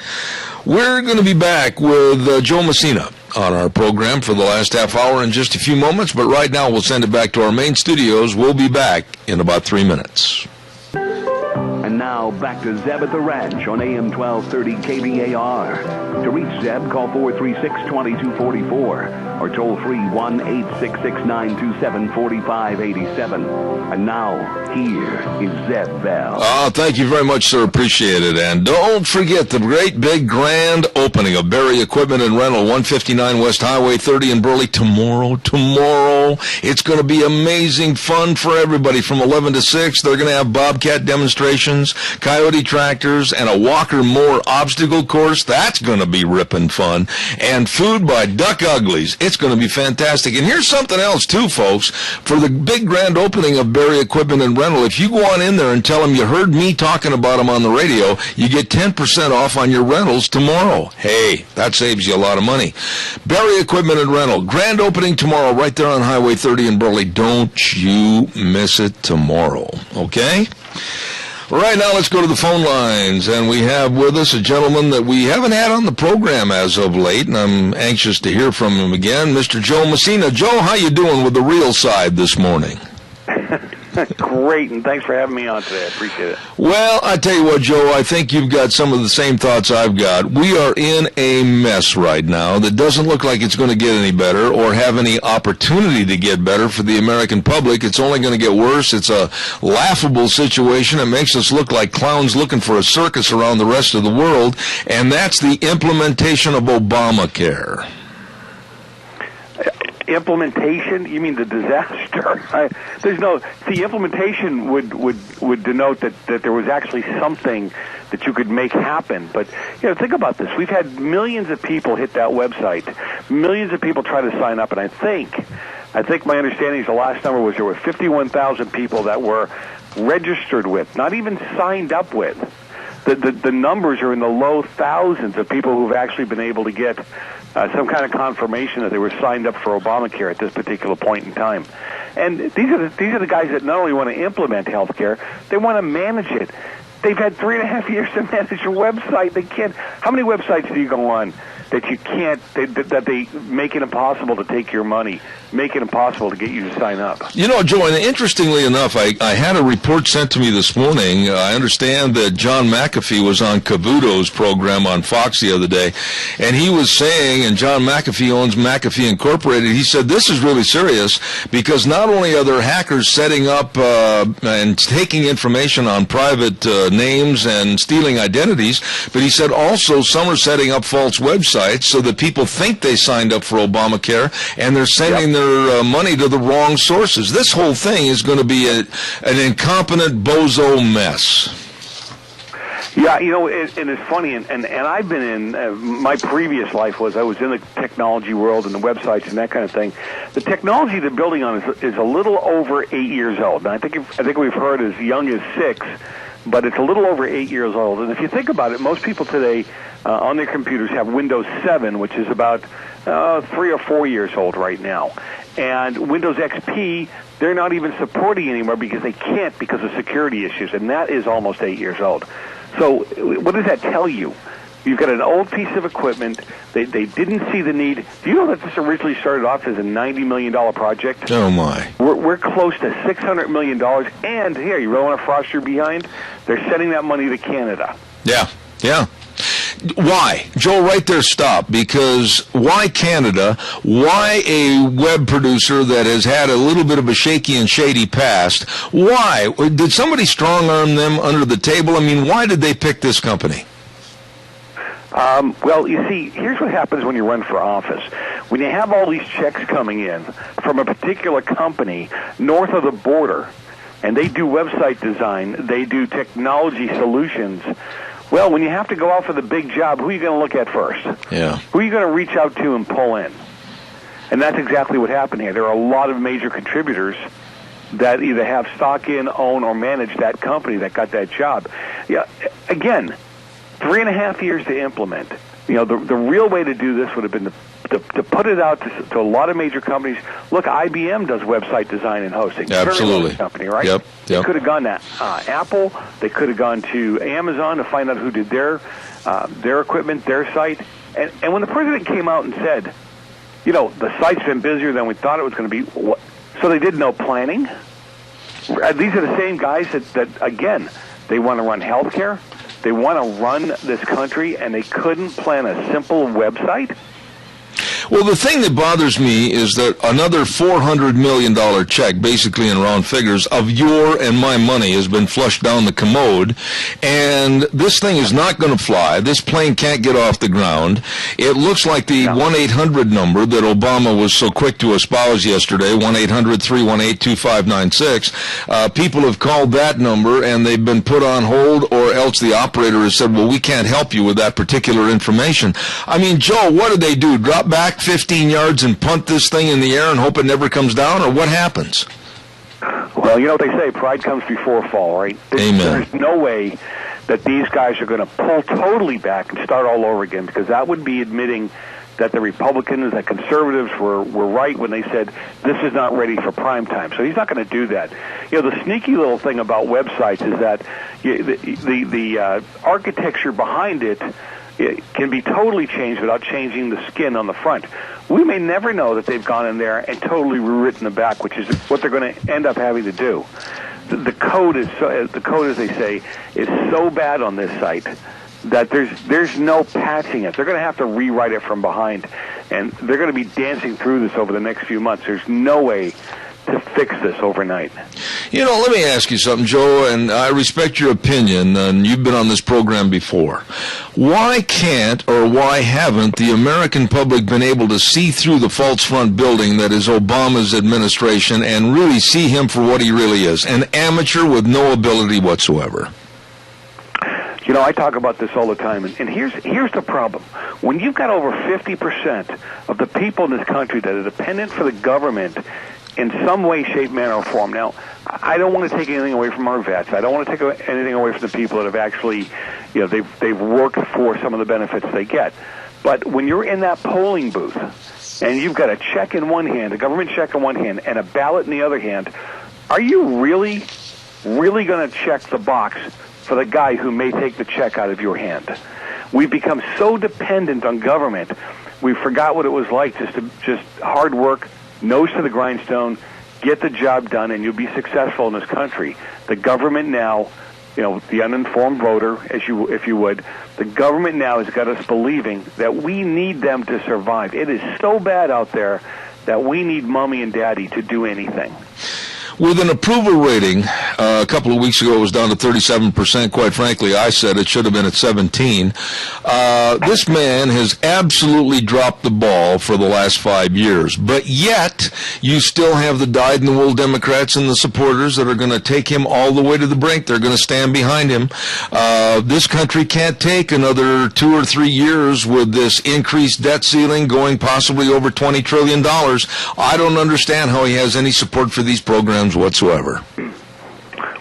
We're going to be back with Joe Messina on our program for the last half hour in just a few moments, but right now we'll send it back to our main studios. We'll be back in about 3 minutes. And now, back to Zeb at the Ranch on AM 1230 KVAR. To reach Zeb, call 436-2244 or toll free 1-866-927-4587. And now, here is Zeb Bell. Oh, thank you very much, sir. Appreciate it. And don't forget the great big grand opening of Berry Equipment and Rental, 159 West Highway 30 in Burley tomorrow. It's going to be amazing fun for everybody from 11 to 6. They're going to have Bobcat demonstrations, Coyote tractors, and a Walker Moore obstacle course. That's going to be ripping fun. And food by Duck Uglies. It's going to be fantastic. And here's something else, too, folks. For the big grand opening of Berry Equipment and Rental, if you go on in there and tell them you heard me talking about them on the radio, you get 10% off on your rentals tomorrow. Hey, that saves you a lot of money. Berry Equipment and Rental. Grand opening tomorrow right there on Highway 30 in Burley. Don't you miss it tomorrow. Okay? Right now, let's go to the phone lines, and we have with us a gentleman that we haven't had on the program as of late, and I'm anxious to hear from him again, Mr. Joe Messina. Joe, how you doing with the real side this morning? Great, and thanks for having me on today. I appreciate it. Well, I tell you what, Joe, I think you've got some of the same thoughts I've got. We are in a mess right now that doesn't look like it's going to get any better or have any opportunity to get better for the American public. It's only going to get worse. It's a laughable situation. It makes us look like clowns looking for a circus around the rest of the world, and that's the implementation of Obamacare. Implementation? You mean the disaster? Implementation would denote that there was actually something that you could make happen. But think about this: we've had millions of people hit that website, millions of people try to sign up, and I think my understanding is the last number was there were 51,000 people that were registered with, not even signed up with. The numbers are in the low thousands of people who've actually been able to get some kind of confirmation that they were signed up for Obamacare at this particular point in time. And these are the guys that not only want to implement health care, they want to manage it. They've had 3.5 years to manage a website. They can't. How many websites do you go on that you can't, that they make it impossible to take your money, make it impossible to get you to sign up? Joe, and interestingly enough, I had a report sent to me this morning. I understand that John McAfee was on Cavuto's program on Fox the other day, and he was saying, and John McAfee owns McAfee Incorporated, he said this is really serious because not only are there hackers setting up and taking information on private names and stealing identities, but he said also some are setting up false websites so that people think they signed up for Obamacare, and they're sending their money to the wrong sources. This whole thing is going to be an incompetent bozo mess. Yeah, and it's funny, and I've been in, my previous life I was in the technology world and the websites and that kind of thing. The technology they're building on is a little over 8 years old. And I think we've heard as young as 6, but it's a little over 8 years old. And if you think about it, most people today on their computers have Windows 7, which is about 3 or 4 years old right now. And Windows XP, they're not even supporting anymore because they can't because of security issues, and that is almost 8 years old. So what does that tell you? You've got an old piece of equipment. They didn't see the need. Do you know that this originally started off as a $90 million project? Oh, my. We're close to $600 million. And here, you really want to frost your behind? They're sending that money to Canada. Yeah, yeah. Why? Joe, right there, stop. Because why Canada? Why a web producer that has had a little bit of a shaky and shady past? Why? Did somebody strong-arm them under the table? I mean, why did they pick this company? Well, you see, here's what happens when you run for office. When you have all these checks coming in from a particular company north of the border, and they do website design, they do technology solutions, well, when you have to go out for the big job, who are you going to look at first? Yeah. Who are you going to reach out to and pull in? And that's exactly what happened here. There are a lot of major contributors that either have stock in, own, or manage that company that got that job. Yeah, again, 3.5 years to implement. You know, the real way to do this would have been to put it out to a lot of major companies. Look, IBM does website design and hosting. Absolutely. Very large company, right? Yep. They could have gone to Apple. They could have gone to Amazon to find out who did their equipment, their site. And when the president came out and said, you know, the site's been busier than we thought it was going to be, so they did no planning. These are the same guys that again, they want to run healthcare. They want to run this country, and they couldn't plan a simple website? Well, the thing that bothers me is that another $400 million check, basically in round figures, of your and my money has been flushed down the commode, and this thing is not going to fly. This plane can't get off the ground. It looks like the 1-800 number that Obama was so quick to espouse yesterday, 1-800-318-2596. People have called that number, and they've been put on hold, or else the operator has said, well, we can't help you with that particular information. I mean, Joe, what do they do? Drop back 15 yards and punt this thing in the air and hope it never comes down, or what happens? Well, you know what they say, pride comes before a fall, right? Amen. There's no way that these guys are going to pull totally back and start all over again, because that would be admitting that the Republicans, that conservatives were right when they said this is not ready for prime time. So he's not going to do that. You know, the sneaky little thing about websites is that the architecture behind it can be totally changed without changing the skin on the front. We may never know that they've gone in there and totally rewritten the back, which is what they're going to end up having to do. The code is the code, as they say, is so bad on this site that there's no patching it. They're going to have to rewrite it from behind, and they're going to be dancing through this over the next few months. There's no way to fix this overnight. You know, let me ask you something, Joe, and I respect your opinion, and you've been on this program before. Why can't or why haven't the American public been able to see through the false front building that is Obama's administration and really see him for what he really is, an amateur with no ability whatsoever? You know, I talk about this all the time, and here's the problem. When you've got over 50% of the people in this country that are dependent for the government in some way, shape, manner, or form. Now, I don't want to take anything away from our vets. I don't want to take anything away from the people that have actually, you know, they've worked for some of the benefits they get. But when you're in that polling booth and you've got a check in one hand, a government check in one hand, and a ballot in the other hand, are you really going to check the box for the guy who may take the check out of your hand? We've become so dependent on government, we forgot what it was like just hard work, nose to the grindstone, get the job done, and you'll be successful in this country. The government now, you know, the uninformed voter, if you would, the government now has got us believing that we need them to survive. It is so bad out there that we need mommy and daddy to do anything. With an approval rating, a couple of weeks ago it was down to 37%. Quite frankly, I said it should have been at 17. This man has absolutely dropped the ball for the last 5 years. But yet, you still have the dyed-in-the-wool Democrats and the supporters that are going to take him all the way to the brink. They're going to stand behind him. This country can't take another 2 or 3 years with this increased debt ceiling going possibly over $20 trillion. I don't understand how he has any support for these programs whatsoever.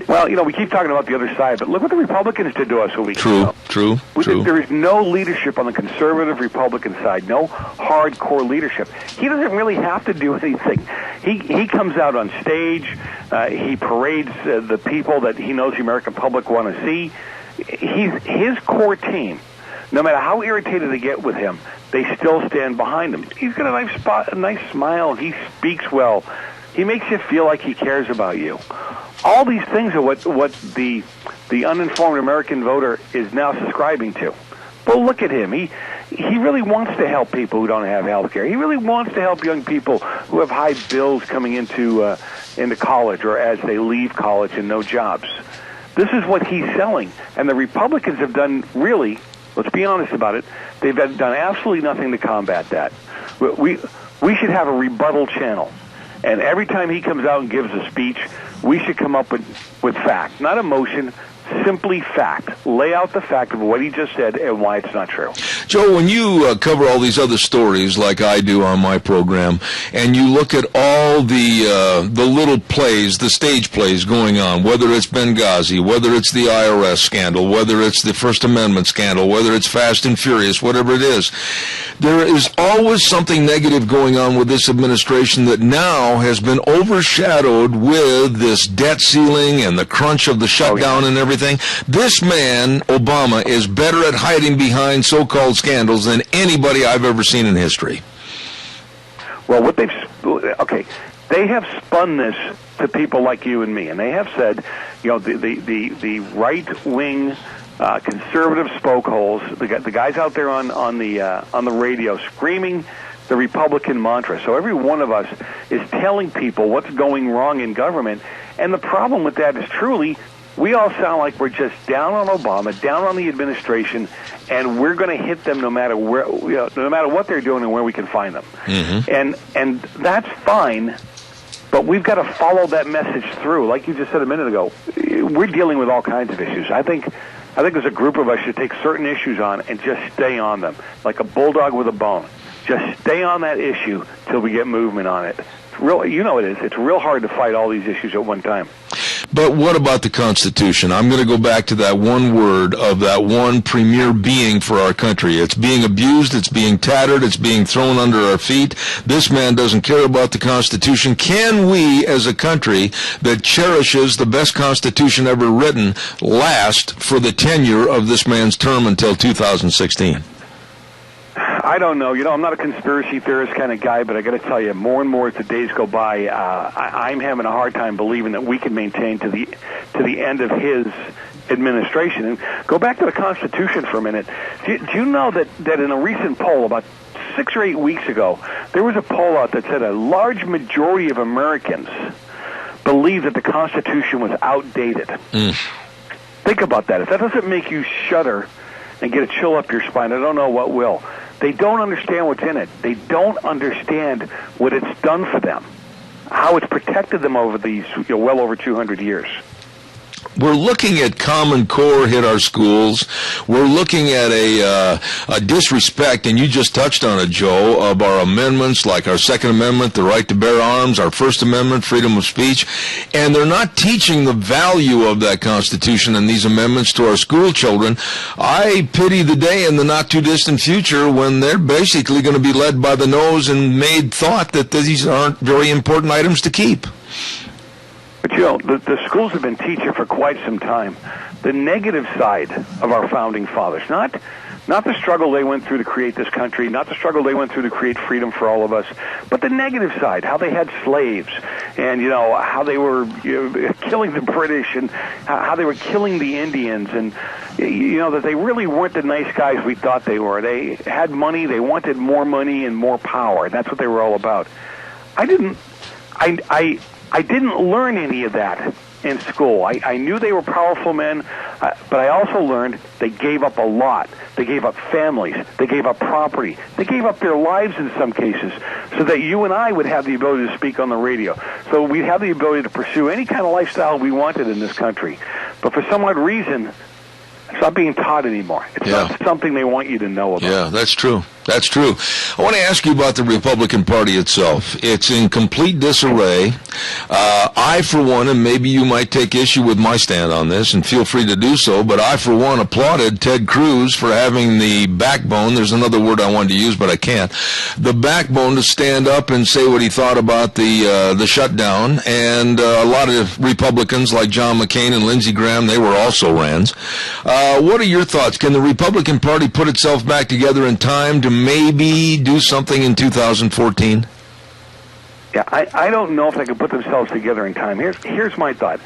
Well, you know, we keep talking about the other side, but look what the Republicans did to us a week ago. True. There is no leadership on the conservative Republican side, no hardcore leadership. He doesn't really have to do anything. He comes out on stage, he parades the people that he knows the American public want to see. His core team no matter how irritated they get with him, they still stand behind him. He's got a nice smile. He speaks well. He makes you feel like he cares about you. All these things are what the uninformed American voter is now subscribing to. But look at him. He really wants to help people who don't have health care. He really wants to help young people who have high bills coming into college or as they leave college and no jobs. This is what he's selling. And the Republicans have done really, let's be honest about it, they've done absolutely nothing to combat that. We should have a rebuttal channel. And every time he comes out and gives a speech, we should come up with fact, not emotion, simply fact. Lay out the fact of what he just said and why it's not true. Joe, when you cover all these other stories like I do on my program, and you look at all the little plays, the stage plays going on, whether it's Benghazi, whether it's the IRS scandal, whether it's the First Amendment scandal, whether it's Fast and Furious, whatever it is, there is always something negative going on with this administration that now has been overshadowed with this debt ceiling and the crunch of the shutdown and everything. This man, Obama, is better at hiding behind so-called scandals than anybody I've ever seen in history. Well, they have spun this to people like you and me, and they have said, the right-wing conservative spokeholes, the guys out there on the radio screaming the Republican mantra. So every one of us is telling people what's going wrong in government, and the problem with that is truly, we all sound like we're just down on Obama, down on the administration, and we're going to hit them no matter where, no matter what they're doing and where we can find them. Mm-hmm. And that's fine, but we've got to follow that message through. Like you just said a minute ago, we're dealing with all kinds of issues. I think as a group of us should take certain issues on and just stay on them, like a bulldog with a bone. Just stay on that issue till we get movement on it. It's real, it is. It's real hard to fight all these issues at one time. But what about the Constitution? I'm going to go back to that one word of that one premier being for our country. It's being abused, it's being tattered, it's being thrown under our feet. This man doesn't care about the Constitution. Can we, as a country that cherishes the best Constitution ever written, last for the tenure of this man's term until 2016? I don't know. I'm not a conspiracy theorist kind of guy, but I got to tell you, more and more as the days go by, I'm having a hard time believing that we can maintain to the end of his administration. And go back to the Constitution for a minute. Do you know that in a recent poll about 6 or 8 weeks ago, there was a poll out that said a large majority of Americans believe that the Constitution was outdated. Think about that. If that doesn't make you shudder and get a chill up your spine, I don't know what will. They don't understand what's in it. They don't understand what it's done for them, how it's protected them over these well over 200 years. We're looking at Common Core hit our schools. We're looking at a disrespect, and you just touched on it, Joe, of our amendments, like our Second Amendment, the right to bear arms, our First Amendment, freedom of speech. And they're not teaching the value of that Constitution and these amendments to our school children. I pity the day in the not-too-distant future when they're basically going to be led by the nose and made thought that these aren't very important items to keep. But, the schools have been teaching for quite some time the negative side of our founding fathers, not the struggle they went through to create this country, not the struggle they went through to create freedom for all of us, but the negative side, how they had slaves and, how they were killing the British and how they were killing the Indians and, that they really weren't the nice guys we thought they were. They had money, they wanted more money and more power. That's what they were all about. I didn't learn any of that in school. I knew they were powerful men, but I also learned they gave up a lot. They gave up families. They gave up property. They gave up their lives in some cases so that you and I would have the ability to speak on the radio. So we'd have the ability to pursue any kind of lifestyle we wanted in this country. But for some odd reason, it's not being taught anymore. It's not something they want you to know about. Yeah, that's true. That's true. I want to ask you about the Republican Party itself. It's in complete disarray. I, for one, and maybe you might take issue with my stand on this, and feel free to do so, but I, for one, applauded Ted Cruz for having the backbone. There's another word I wanted to use, but I can't. The backbone to stand up and say what he thought about the shutdown. And a lot of Republicans like John McCain and Lindsey Graham, they were also Rands. What are your thoughts? Can the Republican Party put itself back together in time to maybe do something in 2014? Yeah, I don't know if they can put themselves together in time. Here's my thought.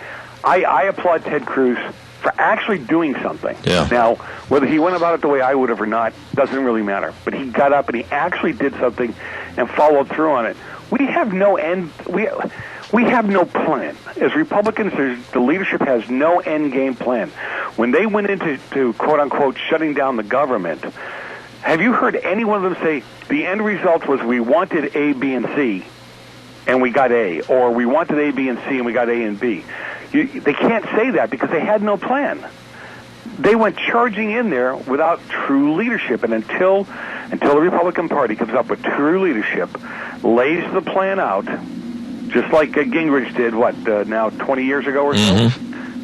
I applaud Ted Cruz for actually doing something. Yeah. Now, whether he went about it the way I would have or not doesn't really matter. But he got up and he actually did something and followed through on it. We have no end. We have no plan. As Republicans, the leadership has no end game plan. When they went into quote unquote shutting down the government, have you heard any one of them say the end result was we wanted A, B, and C, and we got A, or we wanted A, B, and C, and we got A and B? They can't say that because they had no plan. They went charging in there without true leadership, and until the Republican Party comes up with true leadership, lays the plan out, just like Gingrich did, now 20 years ago or so?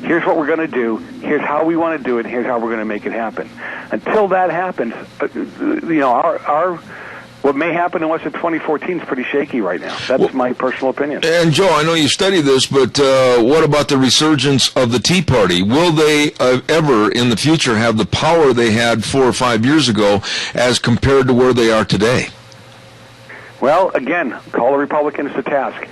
Here's what we're going to do. Here's how we want to do it. Here's how we're going to make it happen. Until that happens, our what may happen in West of 2014 is pretty shaky right now. That's my personal opinion. And Joe, I know you study this, but what about the resurgence of the Tea Party? Will they ever in the future have the power they had 4 or 5 years ago as compared to where they are today? Well, again, call the Republicans to task.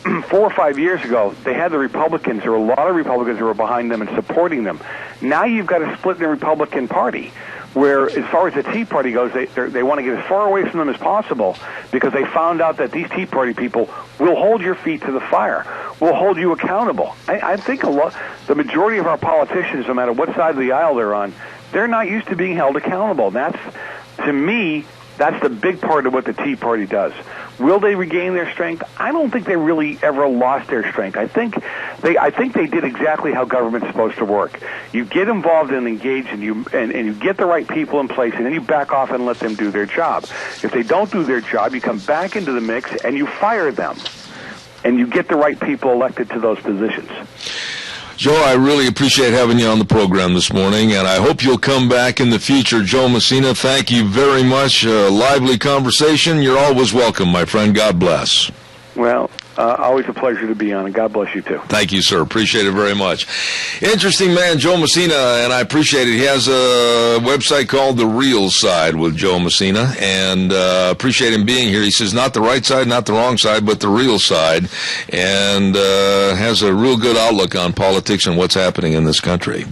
4 or 5 years ago, they had the Republicans, or a lot of Republicans who were behind them and supporting them. Now you've got a split in the Republican Party, where as far as the Tea Party goes, they want to get as far away from them as possible because they found out that these Tea Party people will hold your feet to the fire, will hold you accountable. I think the majority of our politicians, no matter what side of the aisle they're on, they're not used to being held accountable. To me, that's the big part of what the Tea Party does. Will they regain their strength? I don't think they really ever lost their strength. I think they did exactly how government's supposed to work. You get involved and engaged, and you get the right people in place, and then you back off and let them do their job. If they don't do their job, you come back into the mix and you fire them, and you get the right people elected to those positions. Joe, I really appreciate having you on the program this morning, and I hope you'll come back in the future. Joe Messina, thank you very much. Lively conversation. You're always welcome, my friend. God bless. Well, always a pleasure to be on, and God bless you, too. Thank you, sir. Appreciate it very much. Interesting man, Joe Messina, and I appreciate it. He has a website called The Real Side with Joe Messina, and appreciate him being here. He says not the right side, not the wrong side, but the real side, and has a real good outlook on politics and what's happening in this country.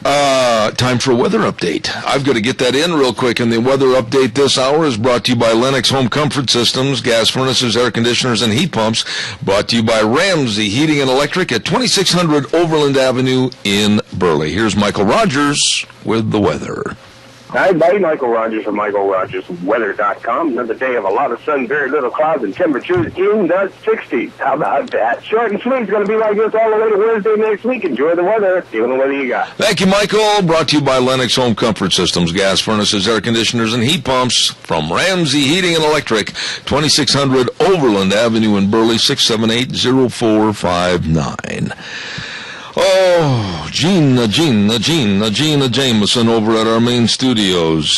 Time for a weather update. I've got to get that in real quick, and the weather update this hour is brought to you by Lennox Home Comfort Systems, gas furnaces, air conditioners, and heat pumps. Brought to you by Ramsey Heating and Electric at 2600 Overland Avenue in Burley. Here's Michael Rogers with the weather. Hi, everybody. Michael Rogers from MichaelRogersWeather.com. Another day of a lot of sun, very little clouds, and temperatures in the 60s. How about that? Short and sweet. It's going to be like this all the way to Wednesday next week. Enjoy the weather. See what weather you got. Thank you, Michael. Brought to you by Lennox Home Comfort Systems, gas furnaces, air conditioners, and heat pumps from Ramsey Heating and Electric, 2600 Overland Avenue in Burley, 678-0459. Oh, Gina Jameson over at our main studios.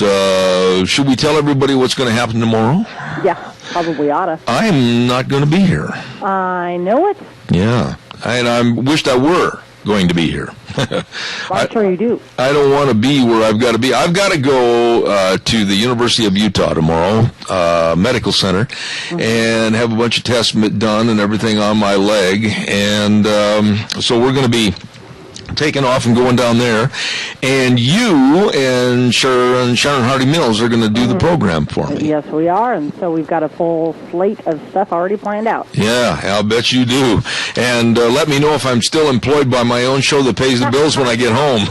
Should we tell everybody what's going to happen tomorrow? Yeah, probably oughta. I'm not going to be here. I know it. Yeah, and I wished I were going to be here. I'm sure you do. I don't want to be where I've got to be. I've got to go to the University of Utah tomorrow, medical center, and have a bunch of tests done and everything on my leg. And so we're going to be taking off and going down there, and you and Sharon Hardy Mills are going to do the program for me. Yes, we are, and so we've got a full slate of stuff already planned out. Yeah, I'll bet you do. And let me know if I'm still employed by my own show that pays the bills when I get home.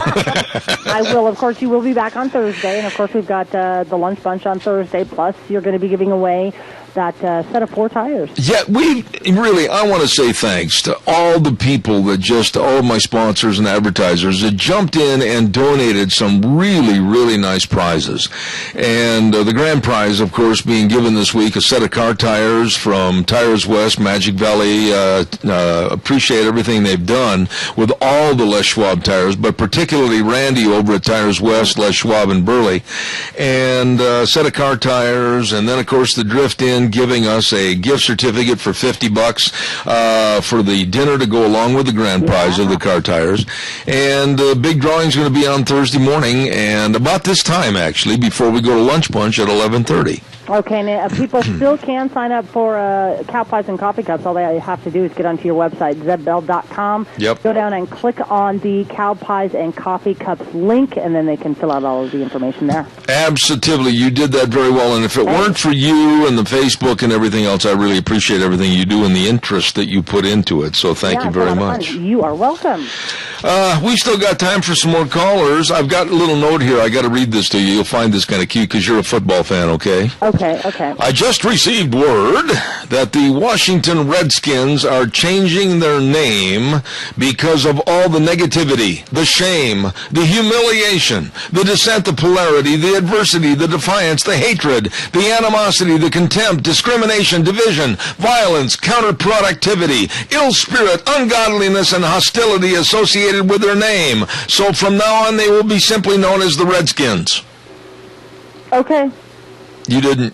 I will. Of course, you will be back on Thursday, and of course we've got the lunch bunch on Thursday, plus you're going to be giving away that set of 4 tires. Yeah, I want to say thanks to all the people all of my sponsors and advertisers that jumped in and donated some really, really nice prizes. And the grand prize, of course, being given this week, a set of car tires from Tires West, Magic Valley. Appreciate everything they've done with all the Les Schwab tires, but particularly Randy over at Tires West, Les Schwab and Burley. And a set of car tires, and then, of course, the Drift Inn giving us a gift certificate for $50 for the dinner to go along with the grand prize of the car tires. And the big drawing is going to be on Thursday morning, and about this time, actually, before we go to lunch punch at 11:30. Okay, now people still can sign up for Cow Pies and Coffee Cups. All they have to do is get onto your website, zebbell.com. Yep. Go down and click on the Cow Pies and Coffee Cups link, and then they can fill out all of the information there. Absolutely. You did that very well. And if it weren't for you and the Facebook and everything else, I really appreciate everything you do and the interest that you put into it. So thank you very much. You are welcome. We still got time for some more callers. I've got a little note here. I got to read this to you. You'll find this kind of cute because you're a football fan, okay? Okay. I just received word that the Washington Redskins are changing their name because of all the negativity, the shame, the humiliation, the dissent, the polarity, the adversity, the defiance, the hatred, the animosity, the contempt, discrimination, division, violence, counterproductivity, ill spirit, ungodliness, and hostility associated with their name. So from now on, they will be simply known as the Redskins. Okay. You didn't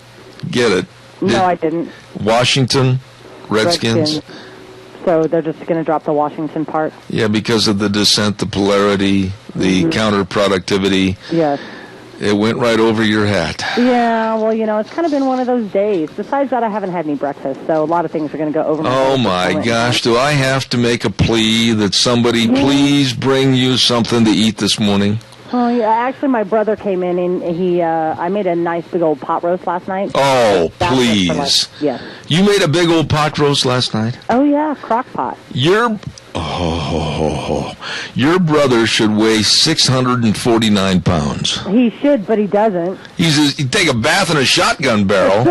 get it. No, I didn't. Washington Redskins. So they're just going to drop the Washington part? Yeah, because of the dissent, the polarity, the counterproductivity. Yes. It went right over your hat. Yeah, well, it's kind of been one of those days. Besides that, I haven't had any breakfast, so a lot of things are going to go over my head. Oh, my gosh. Do I have to make a plea that somebody please bring you something to eat this morning? Oh, yeah. Actually, my brother came in, and I made a nice big old pot roast last night. Oh, please. Yes. You made a big old pot roast last night? Oh, yeah, crock pot. Your brother should weigh 649 pounds. He should, but he doesn't. He'd take a bath in a shotgun barrel.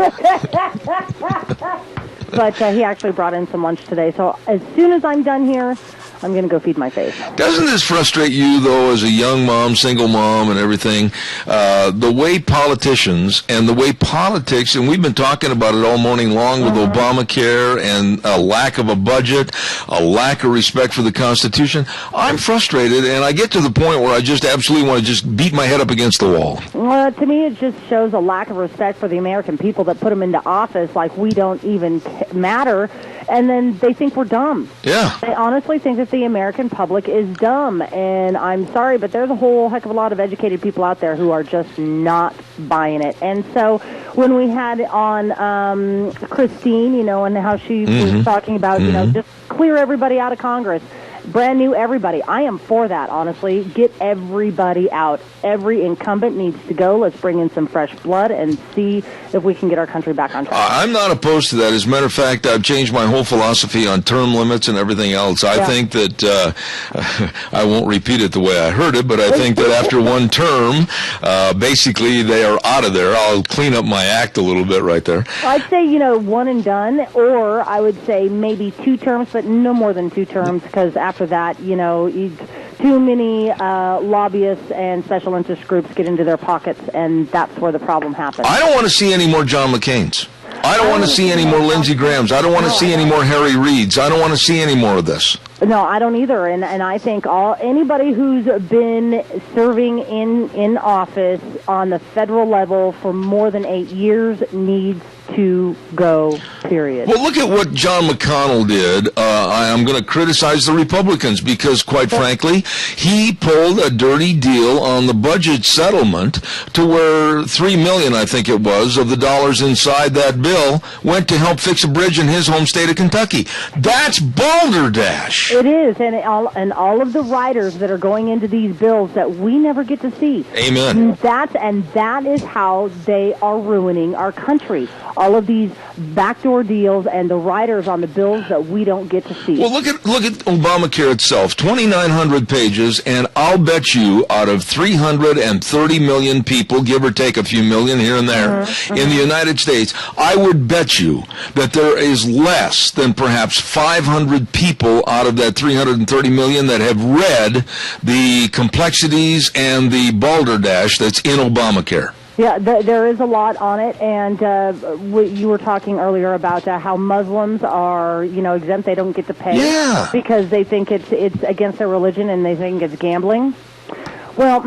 But he actually brought in some lunch today, so as soon as I'm done here, I'm going to go feed my face. Doesn't this frustrate you, though, as a young mom, single mom, and everything? The way politicians and the way politics, and we've been talking about it all morning long with Obamacare and a lack of a budget, a lack of respect for the Constitution. I'm frustrated, and I get to the point where I just absolutely want to just beat my head up against the wall. Well, to me, it just shows a lack of respect for the American people that put them into office like we don't even matter, and then they think we're dumb. Yeah. They honestly think that the American public is dumb, and I'm sorry, but there's a whole heck of a lot of educated people out there who are just not buying it. And so when we had on Christine, and how she was talking about, just clear everybody out of Congress, brand new everybody. I am for that, honestly. Get everybody out. Every incumbent needs to go. Let's bring in some fresh blood and see if we can get our country back on track. I'm not opposed to that. As a matter of fact, I've changed my whole philosophy on term limits and everything else. I think that, I won't repeat it the way I heard it, but I think that after one term, basically they are out of there. I'll clean up my act a little bit right there. I'd say, one and done, or I would say maybe 2 terms, but no more than 2 terms, because after that, too many lobbyists and special interest groups get into their pockets, and that's where the problem happens. I don't want to see any more John McCain's. I don't want to see any more Lindsey Grahams. I don't want to see any more Harry Reids. I don't want to see any more of this. No, I don't either, and I think anybody who's been serving in office on the federal level for more than 8 years needs to go, period. Well, look at what John McConnell did. I'm going to criticize the Republicans because, quite frankly, he pulled a dirty deal on the budget settlement to where $3 million, I think it was, of the dollars inside that bill went to help fix a bridge in his home state of Kentucky. That's balderdash. It is, and all of the riders that are going into these bills that we never get to see. Amen. That is how they are ruining our country. all of these backdoor deals and the riders on the bills that we don't get to see. Well, look at Obamacare itself, 2,900 pages, and I'll bet you out of 330 million people, give or take a few million here and there, in the United States, I would bet you that there is less than perhaps 500 people out of that 330 million that have read the complexities and the balderdash that's in Obamacare. Yeah, there is a lot on it, and you were talking earlier about how Muslims are, exempt. They don't get to pay because they think it's against their religion and they think it's gambling. Well,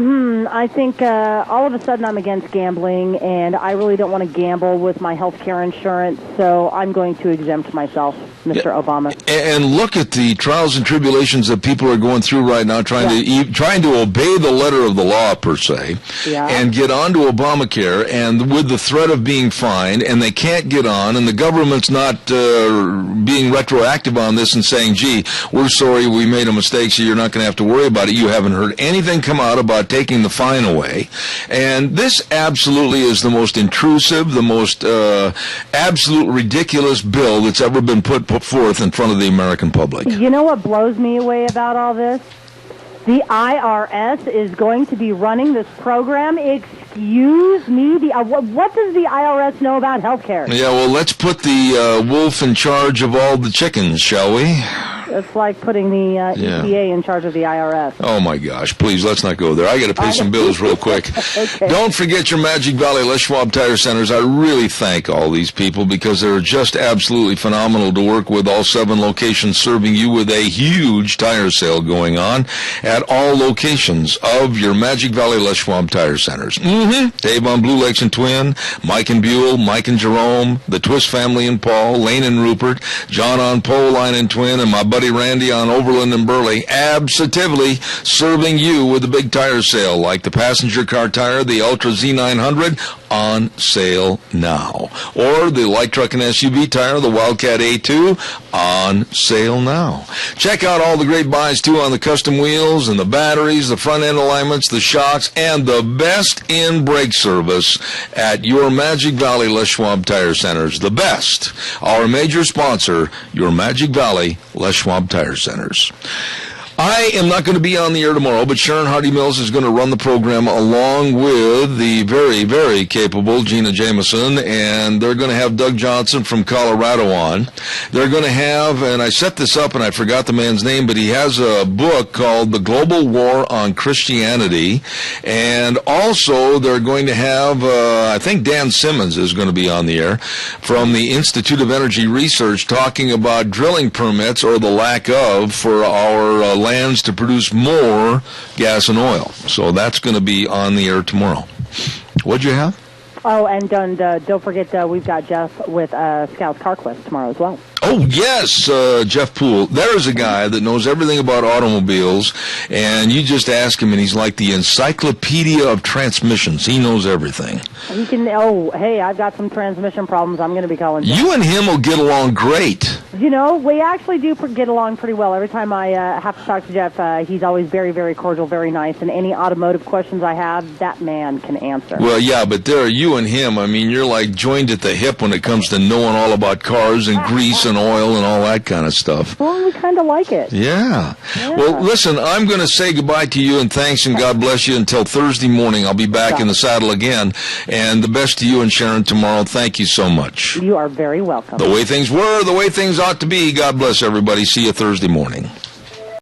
I think all of a sudden I'm against gambling, and I really don't want to gamble with my health care insurance, so I'm going to exempt myself, Mr. Obama. And look at the trials and tribulations that people are going through right now, trying to obey the letter of the law, per se, and get onto Obamacare, and with the threat of being fined, and they can't get on, and the government's not being retroactive on this and saying, gee, we're sorry, we made a mistake, so you're not going to have to worry about it. You haven't heard anything come out about taking the fine away. And this absolutely is the most intrusive, the most absolute ridiculous bill that's ever been put forth in front of the American public. You know what blows me away about all this? The IRS is going to be running this program. Excuse me, what does the IRS know about health care? Yeah, well, let's put the wolf in charge of all the chickens, shall we? It's like putting the EPA in charge of the IRS. Oh, my gosh. Please, let's not go there. I got to pay some bills real quick. Okay. Don't forget your Magic Valley Les Schwab Tire Centers. I really thank all these people because they're just absolutely phenomenal to work with. All 7 locations serving you with a huge tire sale going on at all locations of your Magic Valley Les Schwab Tire Centers. Dave on Blue Lakes and Twin, Mike and Buell, Mike and Jerome, the Twist family and Paul, Lane and Rupert, John on Pole Line and Twin, and my buddy Randy on Overland and Burley, absolutely serving you with a big tire sale like the passenger car tire, the Ultra Z900, on sale now. Or the light truck and SUV tire, the Wildcat A2, on sale now. Check out all the great buys, too, on the custom wheels and the batteries, the front end alignments, the shocks, and the best in brake service at your Magic Valley Les Schwab Tire Centers. The best. Our major sponsor, your Magic Valley Les Schwab Tire Centers. I am not going to be on the air tomorrow, but Sharon Hardy Mills is going to run the program along with the very, very capable Gina Jameson, and they're going to have Doug Johnson from Colorado on. They're going to have, and I set this up and I forgot the man's name, but he has a book called The Global War on Christianity, and also they're going to have, I think Dan Simmons is going to be on the air from the Institute of Energy Research talking about drilling permits or the lack of for our lands to produce more gas and oil. So that's going to be on the air tomorrow. What'd you have? Oh, and don't forget, we've got Jeff with Scout's Car Quest tomorrow as well. Oh, yes, Jeff Poole. There is a guy that knows everything about automobiles, and you just ask him, and he's like the encyclopedia of transmissions. He knows everything. He can, hey, I've got some transmission problems. I'm going to be calling Jeff. You and him will get along great. You know, we actually do get along pretty well. Every time I have to talk to Jeff, he's always very, very cordial, very nice, and any automotive questions I have, that man can answer. Well, yeah, but there are you and him. I mean, you're like joined at the hip when it comes to knowing all about cars and grease and oil and all that kind of stuff. Well, we kind of like it. Yeah. Well, listen, I'm going to say goodbye to you and thanks and God bless you until Thursday morning. I'll be back in the saddle again. And the best to you and Sharon tomorrow. Thank you so much. You are very welcome. The way things were, the way things ought to be. God bless everybody. See you Thursday morning.